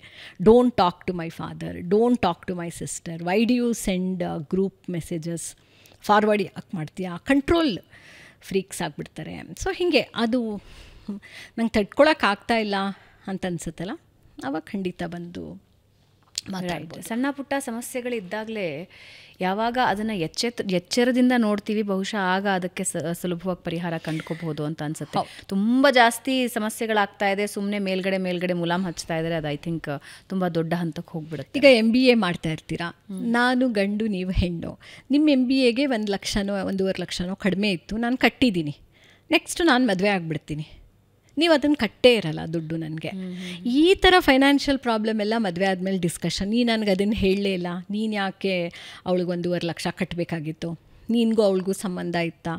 don't talk to my father, don't talk to my sister, why do you send group messages, forward ಯಾಕೆ ಮಾಡ್ತೀಯಾ? ಕಂಟ್ರೋಲ್ ಫ್ರೀಕ್ಸ್ ಆಗಿಬಿಡ್ತಾರೆ. ಸೊ ಹೀಗೆ ಅದು ನಂಗೆ ತಡ್ಕೊಳಕ್ಕಾಗ್ತಾಯಿಲ್ಲ ಅಂತ ಅನ್ಸುತ್ತಲ್ಲ, ಆವಾಗ ಖಂಡಿತ ಬಂದು ಮಾತಾಡ್ಬೋದು. ಸಣ್ಣ ಪುಟ್ಟ ಸಮಸ್ಯೆಗಳಿದ್ದಾಗಲೇ ಯಾವಾಗ ಅದನ್ನು ಎಚ್ಚರದಿಂದ ನೋಡ್ತೀವಿ, ಬಹುಶಃ ಆಗ ಅದಕ್ಕೆ ಸುಲಭವಾಗಿ ಪರಿಹಾರ ಕಂಡುಕೋಬಹುದು ಅಂತ ಅನ್ಸುತ್ತೆ. ತುಂಬ ಜಾಸ್ತಿ ಸಮಸ್ಯೆಗಳಾಗ್ತಾ ಇದೆ, ಸುಮ್ಮನೆ ಮೇಲ್ಗಡೆ ಮುಲಾಮ್ ಹಚ್ತಾ ಇದ್ದಾರೆ, ಅದು ಐ ಥಿಂಕ್ ತುಂಬ ದೊಡ್ಡ ಹಂತಕ್ಕೆ ಹೋಗ್ಬಿಡುತ್ತೆ. ಈಗ MBA ಮಾಡ್ತಾ ಇರ್ತೀರಾ, ನಾನು ಗಂಡು ನೀವು ಹೆಣ್ಣು, ನಿಮ್ಮ MBAಗೆ 1 ಲಕ್ಷನೋ 1.5 ಲಕ್ಷನೋ ಕಡಿಮೆ ಇತ್ತು, ನಾನು ಕಟ್ಟಿದ್ದೀನಿ, ನೆಕ್ಸ್ಟ್ ನಾನು ಮದುವೆ ಆಗಿಬಿಡ್ತೀನಿ, ನೀವು ಅದನ್ನು ಕಟ್ಟೇ ಇರಲ್ಲ ದುಡ್ಡು ನನಗೆ. ಈ ಥರ ಫೈನಾನ್ಷಿಯಲ್ ಪ್ರಾಬ್ಲಮ್ ಎಲ್ಲ ಮದುವೆ ಆದಮೇಲೆ ಡಿಸ್ಕಷನ್. ನನಗೆ ಅದನ್ನು ಹೇಳಲೇ ಇಲ್ಲ, ನೀನು ಯಾಕೆ ಅವಳಿಗೆ 1.5 ಲಕ್ಷ ಕಟ್ಟಬೇಕಾಗಿತ್ತು, ನಿನಗೂ ಅವಳಿಗೂ ಸಂಬಂಧ ಇತ್ತಾ?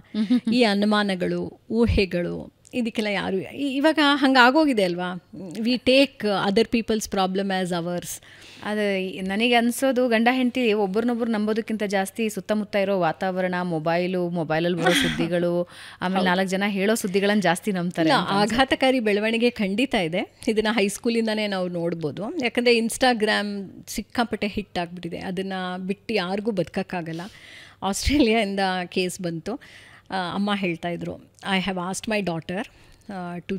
ಈ ಅನುಮಾನಗಳು, ಊಹೆಗಳು, ಇದಕ್ಕೆಲ್ಲ ಯಾರು ಇವಾಗ ಹಂಗೆ ಆಗೋಗಿದೆ ಅಲ್ವಾ? We take other peoples problem as ours. ಅದು ನನಗೆ ಅನಿಸೋದು, ಗಂಡ ಹೆಂಡತಿ ಒಬ್ಬರನ್ನೊಬ್ಬರು ನಂಬೋದಕ್ಕಿಂತ ಜಾಸ್ತಿ ಸುತ್ತಮುತ್ತ ಇರೋ ವಾತಾವರಣ, ಮೊಬೈಲಲ್ಲಿ ಬರೋ ಸುದ್ದಿಗಳು, ಆಮೇಲೆ 4 ಜನ ಹೇಳೋ ಸುದ್ದಿಗಳನ್ನು ಜಾಸ್ತಿ ನಂಬ್ತಾರೆ. ಆಘಾತಕಾರಿ ಬೆಳವಣಿಗೆ ಖಂಡಿತ ಇದೆ. ಇದನ್ನು ಹೈಸ್ಕೂಲಿಂದನೇ ನಾವು ನೋಡ್ಬೋದು. ಯಾಕಂದರೆ ಇನ್ಸ್ಟಾಗ್ರಾಮ್ ಸಿಕ್ಕಾಪಟ್ಟೆ ಹಿಟ್ ಆಗಿಬಿಟ್ಟಿದೆ, ಅದನ್ನು ಬಿಟ್ಟು ಯಾರಿಗೂ ಬದುಕೋಕ್ಕಾಗಲ್ಲ. ಆಸ್ಟ್ರೇಲಿಯಾದಿಂದ ಕೇಸ್ ಬಂತು. ಅಮ್ಮ ಹೇಳ್ತಾಯಿದ್ರು, I have asked my daughter to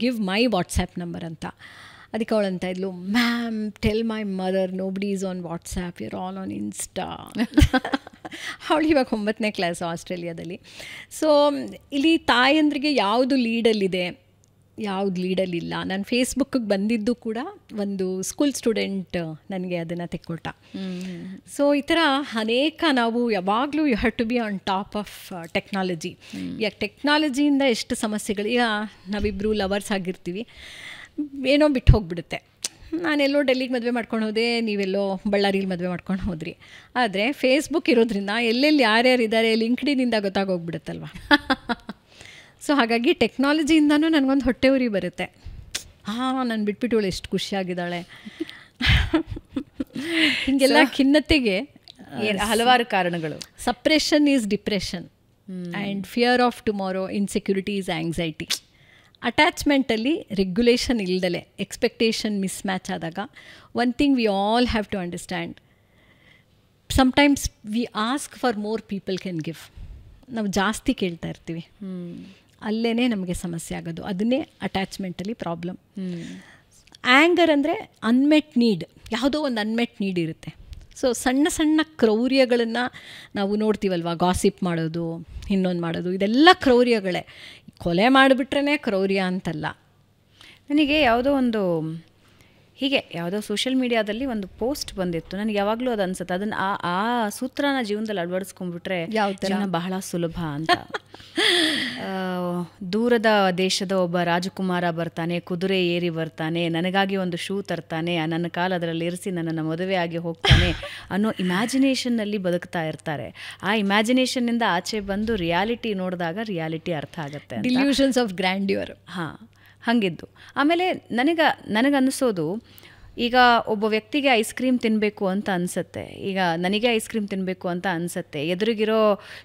give my WhatsApp number ಅಂತ. ಅದಕ್ಕೆ ಅವಳು ಅಂತ ಇದ್ಲು, ma'am tell my mother nobody is on WhatsApp, you're all on Insta. ಅವಳು ಇವಾಗ 9ನೇ ಕ್ಲಾಸು ಆಸ್ಟ್ರೇಲಿಯಾದಲ್ಲಿ. ಸೊ ಇಲ್ಲಿ ತಾಯಂದ್ರಿಗೆ ಯಾವುದು ಲೀಡಲ್ಲಿದೆ, ಯಾವುದು ಲೀಡಲ್ಲಿಲ್ಲ. ನಾನು ಫೇಸ್ಬುಕ್ಕಿಗೆ ಬಂದಿದ್ದು ಕೂಡ ಒಂದು ಸ್ಕೂಲ್ ಸ್ಟೂಡೆಂಟ್ ನನಗೆ ಅದನ್ನು ತೆಕ್ಕೊಟ್ಟ. ಸೊ ಈ ಥರ ಅನೇಕ ನಾವು ಯಾವಾಗಲೂ you have to be on top of technology. ಈಗ ಟೆಕ್ನಾಲಜಿಯಿಂದ ಎಷ್ಟು ಸಮಸ್ಯೆಗಳು, ಈಗ ನಾವಿಬ್ಬರು ಲವರ್ಸ್ ಆಗಿರ್ತೀವಿ, ಏನೋ ಬಿಟ್ಟು ಹೋಗ್ಬಿಡುತ್ತೆ. ನಾನೆಲ್ಲೋ ಡೆಲ್ಲಿಗೆ ಮದುವೆ ಮಾಡ್ಕೊಂಡು ಹೋದೆ, ನೀವೆಲ್ಲೋ ಬಳ್ಳಾರಿಲಿ ಮದುವೆ ಮಾಡ್ಕೊಂಡು ಹೋದ್ರಿ. ಆದರೆ ಫೇಸ್ಬುಕ್ ಇರೋದ್ರಿಂದ ಎಲ್ಲೆಲ್ಲಿ ಯಾರ್ಯಾರಿದ್ದಾರೆ ಲಿಂಕ್ಡ್ಇನ್ನಿಂದ ಗೊತ್ತಾಗೋಗ್ಬಿಡುತ್ತಲ್ವ. ಸೊ ಹಾಗಾಗಿ ಟೆಕ್ನಾಲಜಿಯಿಂದನೂ ನನಗೊಂದು ಹೊಟ್ಟೆ ಉರಿ ಬರುತ್ತೆ. ನಾನು ಬಿಟ್ಬಿಟ್ಟು ಎಷ್ಟು ಖುಷಿಯಾಗಿದ್ದಾಳೆ. ಹೀಗೆಲ್ಲ ಖಿನ್ನತೆಗೆ ಹಲವಾರು ಕಾರಣಗಳು. Suppression is depression and fear of tomorrow, insecurity is anxiety. ಅಟ್ಯಾಚ್ಮೆಂಟಲ್ಲಿ ರೆಗ್ಯುಲೇಷನ್ ಇಲ್ದಲೆ ಎಕ್ಸ್ಪೆಕ್ಟೇಷನ್ ಮಿಸ್ ಮ್ಯಾಚ್ ಆದಾಗ one thing we all have to understand, sometimes we ask for more people can give. ನಾವು ಜಾಸ್ತಿ ಕೇಳ್ತಾ ಇರ್ತೀವಿ, ಅಲ್ಲೇ ನಮಗೆ ಸಮಸ್ಯೆ ಆಗೋದು. ಅದನ್ನೇ ಅಟ್ಯಾಚ್ಮೆಂಟಲ್ಲಿ ಪ್ರಾಬ್ಲಮ್. ಆ್ಯಂಗರ್ ಅಂದರೆ ಅನ್ಮೆಟ್ ನೀಡ್, ಯಾವುದೋ ಒಂದು ಅನ್ಮೆಟ್ ನೀಡ್ ಇರುತ್ತೆ. ಸೊ ಸಣ್ಣ ಸಣ್ಣ ಕ್ರೌರ್ಯಗಳನ್ನು ನಾವು ನೋಡ್ತೀವಲ್ವ, ಗಾಸಿಪ್ ಮಾಡೋದು, ಇನ್ನೊಂದು ಮಾಡೋದು, ಇದೆಲ್ಲ ಕ್ರೌರ್ಯಗಳೇ. ಕೊಲೆ ಮಾಡಿಬಿಟ್ರೇ ಕ್ರೌರ್ಯ ಅಂತಲ್ಲ. ನನಗೆ ಯಾವುದೋ ಒಂದು ಹೀಗೆ ಯಾವುದೋ ಸೋಷಿಯಲ್ ಮೀಡಿಯಾದಲ್ಲಿ ಒಂದು ಪೋಸ್ಟ್ ಬಂದಿತ್ತು, ನನಗೆ ಯಾವಾಗಲೂ ಅದು ಅನ್ಸುತ್ತೆ, ಅದನ್ನು ಆ ಸೂತ್ರನ ಜೀವನದಲ್ಲಿ ಅಳವಡಿಸ್ಕೊಂಡ್ಬಿಟ್ರೆ ಜೀವನ ಬಹಳ ಸುಲಭ ಅಂತ. ದೂರದ ದೇಶದ ಒಬ್ಬ ರಾಜಕುಮಾರ ಬರ್ತಾನೆ, ಕುದುರೆ ಏರಿ ಬರ್ತಾನೆ, ನನಗಾಗಿ ಒಂದು ಶೂ ತರ್ತಾನೆ, ನನ್ನ ಕಾಲ ಅದರಲ್ಲಿ ಇರಿಸಿ ನನ್ನನ್ನು ಮದುವೆ ಆಗಿ ಹೋಗ್ತಾನೆ ಅನ್ನೋ ಇಮ್ಯಾಜಿನೇಷನ್ನಲ್ಲಿ ಬದುಕ್ತಾ ಇರ್ತಾರೆ. ಆ ಇಮ್ಯಾಜಿನೇಷನ್ನಿಂದ ಆಚೆ ಬಂದು ರಿಯಾಲಿಟಿ ನೋಡಿದಾಗ ರಿಯಾಲಿಟಿ ಅರ್ಥ ಆಗುತ್ತೆ. ಡಿಲ್ಯೂಷನ್ಸ್ ಆಫ್ ಗ್ರ್ಯಾಂಡ್ಯೂರ್. ಹಾಂ, ಹಾಗಿದ್ದು. ಆಮೇಲೆ ನನಗನ್ನಿಸೋದು, ಈಗ ಒಬ್ಬ ವ್ಯಕ್ತಿಗೆ ಐಸ್ ಕ್ರೀಮ್ ತಿನ್ನಬೇಕು ಅಂತ ಅನಿಸುತ್ತೆ, ಈಗ ನನಗೆ ಐಸ್ ಕ್ರೀಮ್ ತಿನ್ನಬೇಕು ಅಂತ ಅನಿಸುತ್ತೆ. ಎದುರಿಗಿರೋ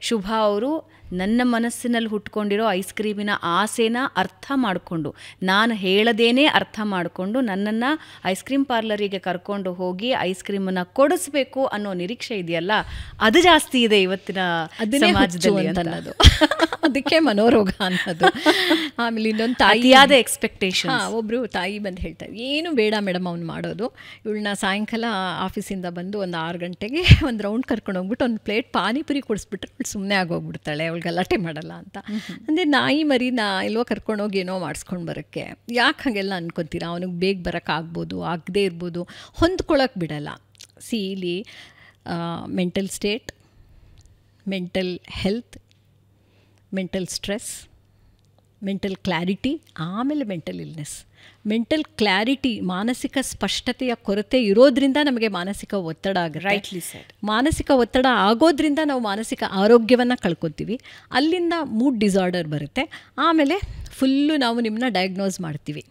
ಶುಭ ಅವರು ನನ್ನ ಮನಸ್ಸಿನಲ್ಲಿ ಹುಟ್ಕೊಂಡಿರೋ ಐಸ್ ಕ್ರೀಮಿನ ಆಸೆನ ಅರ್ಥ ಮಾಡಿಕೊಂಡು, ನಾನು ಹೇಳದೇನೆ ಅರ್ಥ ಮಾಡಿಕೊಂಡು ನನ್ನನ್ನು ಐಸ್ ಕ್ರೀಮ್ ಪಾರ್ಲರಿಗೆ ಕರ್ಕೊಂಡು ಹೋಗಿ ಐಸ್ ಕ್ರೀಮನ್ನು ಕೊಡಿಸ್ಬೇಕು ಅನ್ನೋ ನಿರೀಕ್ಷೆ ಇದೆಯಲ್ಲ, ಅದು ಜಾಸ್ತಿ ಇದೆ ಇವತ್ತಿನ ಸಮಾಜದಲ್ಲಿ ಅನ್ನೋದು. ಅದಕ್ಕೆ ಮನೋರೋಗ ಅನ್ನೋದು. ಆಮೇಲೆ ಇನ್ನೊಂದು ತಾಯಿಯಾದ ಎಕ್ಸ್ಪೆಕ್ಟೇಷನ್. ಒಬ್ಬರು ತಾಯಿ ಬಂದು ಹೇಳ್ತಾರೆ, ಏನು ಬೇಡ ಮೇಡಮ್ ಅವ್ನು ಮಾಡೋದು, ಇವಳನ್ನ ಸಾಯಂಕಾಲ ಆಫೀಸಿಂದ ಬಂದು ಒಂದು 6 ಗಂಟೆಗೆ ಒಂದು ರೌಂಡ್ ಕರ್ಕೊಂಡು ಹೋಗ್ಬಿಟ್ಟು ಒಂದು ಪ್ಲೇಟ್ ಪಾನಿಪುರಿ ಕೊಡಿಸ್ಬಿಟ್ರೆ ಅವಳು ಸುಮ್ಮನೆ ಆಗೋಗ್ಬಿಡ್ತಾಳೆ, ಅವಳು ಗಲಾಟೆ ಮಾಡಲ್ಲ ಅಂತ. ಅಂದರೆ ನಾಯಿ ಮರಿನ ಎಲ್ಲೋ ಕರ್ಕೊಂಡೋಗಿ ಏನೋ ಮಾಡಿಸ್ಕೊಂಡು ಬರೋಕ್ಕೆ ಯಾಕೆ ಹಾಗೆಲ್ಲ ಅನ್ಕೊತೀರಾ? ಅವನಿಗೆ ಬೇಗ ಬರೋಕ್ಕಾಗ್ಬೋದು, ಆಗದೇ ಇರ್ಬೋದು, ಹೊಂದ್ಕೊಳ್ಳೋಕೆ ಬಿಡಲ್ಲ. ಇಲ್ಲಿ mental state, mental health, mental stress, mental clarity, ಆಮೇಲೆ ಮೆಂಟಲ್ ಇಲ್ನೆಸ್. ಮೆಂಟಲ್ ಕ್ಲಾರಿಟಿ, ಮಾನಸಿಕ ಸ್ಪಷ್ಟತೆಯ ಕೊರತೆ ಇರೋದ್ರಿಂದ ನಮಗೆ ಮಾನಸಿಕ ಒತ್ತಡ ಆಗುತ್ತೆ. Rightly shed. ಮಾನಸಿಕ ಒತ್ತಡ ಆಗೋದ್ರಿಂದ ನಾವು ಮಾನಸಿಕ ಆರೋಗ್ಯವನ್ನು ಕಳ್ಕೊತೀವಿ. ಅಲ್ಲಿಂದ ಮೂಡ್ ಡಿಸಾರ್ಡರ್ ಬರುತ್ತೆ. ಆಮೇಲೆ ಫುಲ್ಲು ನಾವು ನಿಮ್ಮನ್ನ ಡಯಾಗ್ನೋಸ್ ಮಾಡ್ತೀವಿ,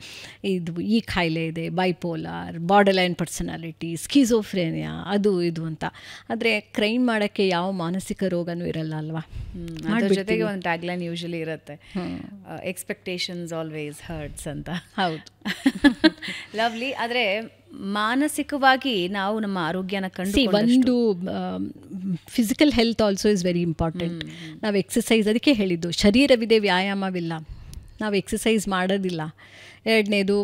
ಇದು ಈ ಕಾಯಿಲೆ ಇದೆ, ಬೈಪೋಲಾರ್, ಬಾರ್ಡರ್ಲೈನ್ ಪರ್ಸನಾಲಿಟಿ, ಸ್ಕಿಜೋಫ್ರೇನಿಯಾ, ಅದು ಇದು ಅಂತ. ಆದರೆ ಕ್ರೈಮ್ ಮಾಡೋಕ್ಕೆ ಯಾವ ಮಾನಸಿಕ ರೋಗನೂ ಇರಲ್ಲ ಅಲ್ವಾ? ಅದ್ರ ಜೊತೆಗೆ ಒಂದು ಟ್ಯಾಗ್ಲೈನ್ ಯೂಶಲಿ ಇರುತ್ತೆ, ಎಕ್ಸ್ಪೆಕ್ಟೇಷನ್ಸ್ ಆಲ್ವೇಸ್ ಹರ್ಟ್ಸ್ ಅಂತ. ಹೌದು. ಲವ್ಲಿ. ಆದರೆ ಮಾನಸಿಕವಾಗಿ ನಾವು ನಮ್ಮ ಆರೋಗ್ಯನ ಒಂದು physical health also is very important. ನಾವು ಎಕ್ಸಸೈಸ್, ಅದಕ್ಕೆ ಹೇಳಿದ್ದು ಶರೀರವಿದೆ ವ್ಯಾಯಾಮವಿಲ್ಲ, ನಾವು ಎಕ್ಸಸೈಸ್ ಮಾಡೋದಿಲ್ಲ. ಎರಡನೇದು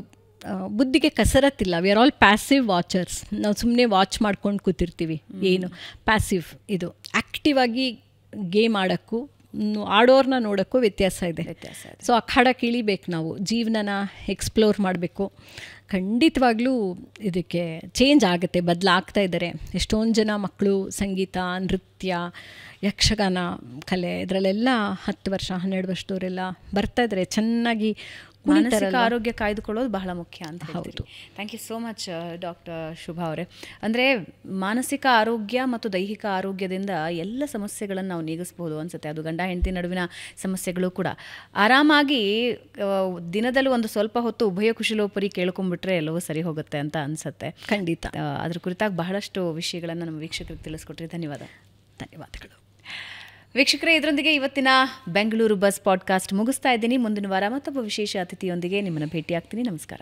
ಬುದ್ಧಿಗೆ ಕಸರತ್ತಿಲ್ಲ. We are all passive watchers. ನಾವು ಸುಮ್ಮನೆ ವಾಚ್ ಮಾಡ್ಕೊಂಡು ಕೂತಿರ್ತೀವಿ. ಏನು ಪ್ಯಾಸಿವ್, ಇದು ಆ್ಯಕ್ಟಿವ್ ಆಗಿ ಗೇಮ್ ಆಡೋಕ್ಕೂ ಆಡೋರ್ನ ನೋಡೋಕ್ಕೂ ವ್ಯತ್ಯಾಸ ಇದೆ. ಸೊ ಅಖಾಡಕ್ಕೆ ಇಳಿಬೇಕು, ನಾವು ಜೀವನನ ಎಕ್ಸ್ಪ್ಲೋರ್ ಮಾಡಬೇಕು. ಖಂಡಿತವಾಗ್ಲೂ ಇದಕ್ಕೆ ಚೇಂಜ್ ಆಗುತ್ತೆ, ಬದಲಾಗ್ತಾ ಇದ್ದಾರೆ. ಎಷ್ಟೊಂದು ಜನ ಮಕ್ಕಳು ಸಂಗೀತ, ನೃತ್ಯ, ಯಕ್ಷಗಾನ ಕಲೆ ಇದರಲ್ಲೆಲ್ಲ 10 ವರ್ಷ 12 ವರ್ಷದವರೆಲ್ಲ ಬರ್ತಾಯಿದ್ದಾರೆ. ಚೆನ್ನಾಗಿ ಮಾನಸಿಕ ಆರೋಗ್ಯ ಕಾಯ್ದುಕೊಳ್ಳೋದು ಬಹಳ ಮುಖ್ಯ ಅಂತ ಹೇಳ್ತೀವಿ. Thank you so much doctor Shubha ಅವರೇ. ಅಂದರೆ ಮಾನಸಿಕ ಆರೋಗ್ಯ ಮತ್ತು ದೈಹಿಕ ಆರೋಗ್ಯದಿಂದ ಎಲ್ಲ ಸಮಸ್ಯೆಗಳನ್ನು ನಾವು ನೀಗಿಸ್ಬೋದು ಅನಿಸುತ್ತೆ. ಅದು ಗಂಡ ಹೆಂಡತಿ ನಡುವಿನ ಸಮಸ್ಯೆಗಳು ಕೂಡ ಆರಾಮಾಗಿ ದಿನದಲ್ಲಿ ಒಂದು ಸ್ವಲ್ಪ ಹೊತ್ತು ಉಭಯ ಕುಶಲೋಪರಿ ಕೇಳ್ಕೊಂಡ್ಬಿಟ್ರೆ ಎಲ್ಲವೂ ಸರಿ ಹೋಗುತ್ತೆ ಅಂತ ಅನಿಸುತ್ತೆ. ಖಂಡಿತ. ಅದ್ರ ಕುರಿತಾಗಿ ಬಹಳಷ್ಟು ವಿಷಯಗಳನ್ನು ನಮ್ಮ ವೀಕ್ಷಕರಿಗೆ ತಿಳಿಸ್ಕೊಟ್ರಿ. ಧನ್ಯವಾದಗಳು ವೀಕ್ಷಕರೇ. ಇದರೊಂದಿಗೆ ಇವತ್ತಿನ ಬೆಂಗಳೂರು ಬಸ್ ಪಾಡ್ಕಾಸ್ಟ್ ಮುಗಿಸ್ತಾ ಇದ್ದೀನಿ. ಮುಂದಿನ ವಾರ ಮತ್ತೊಬ್ಬ ವಿಶೇಷ ಅತಿಥಿಯೊಂದಿಗೆ ನಿಮ್ಮನ್ನು ಭೇಟಿಯಾಗ್ತೀನಿ. ನಮಸ್ಕಾರ.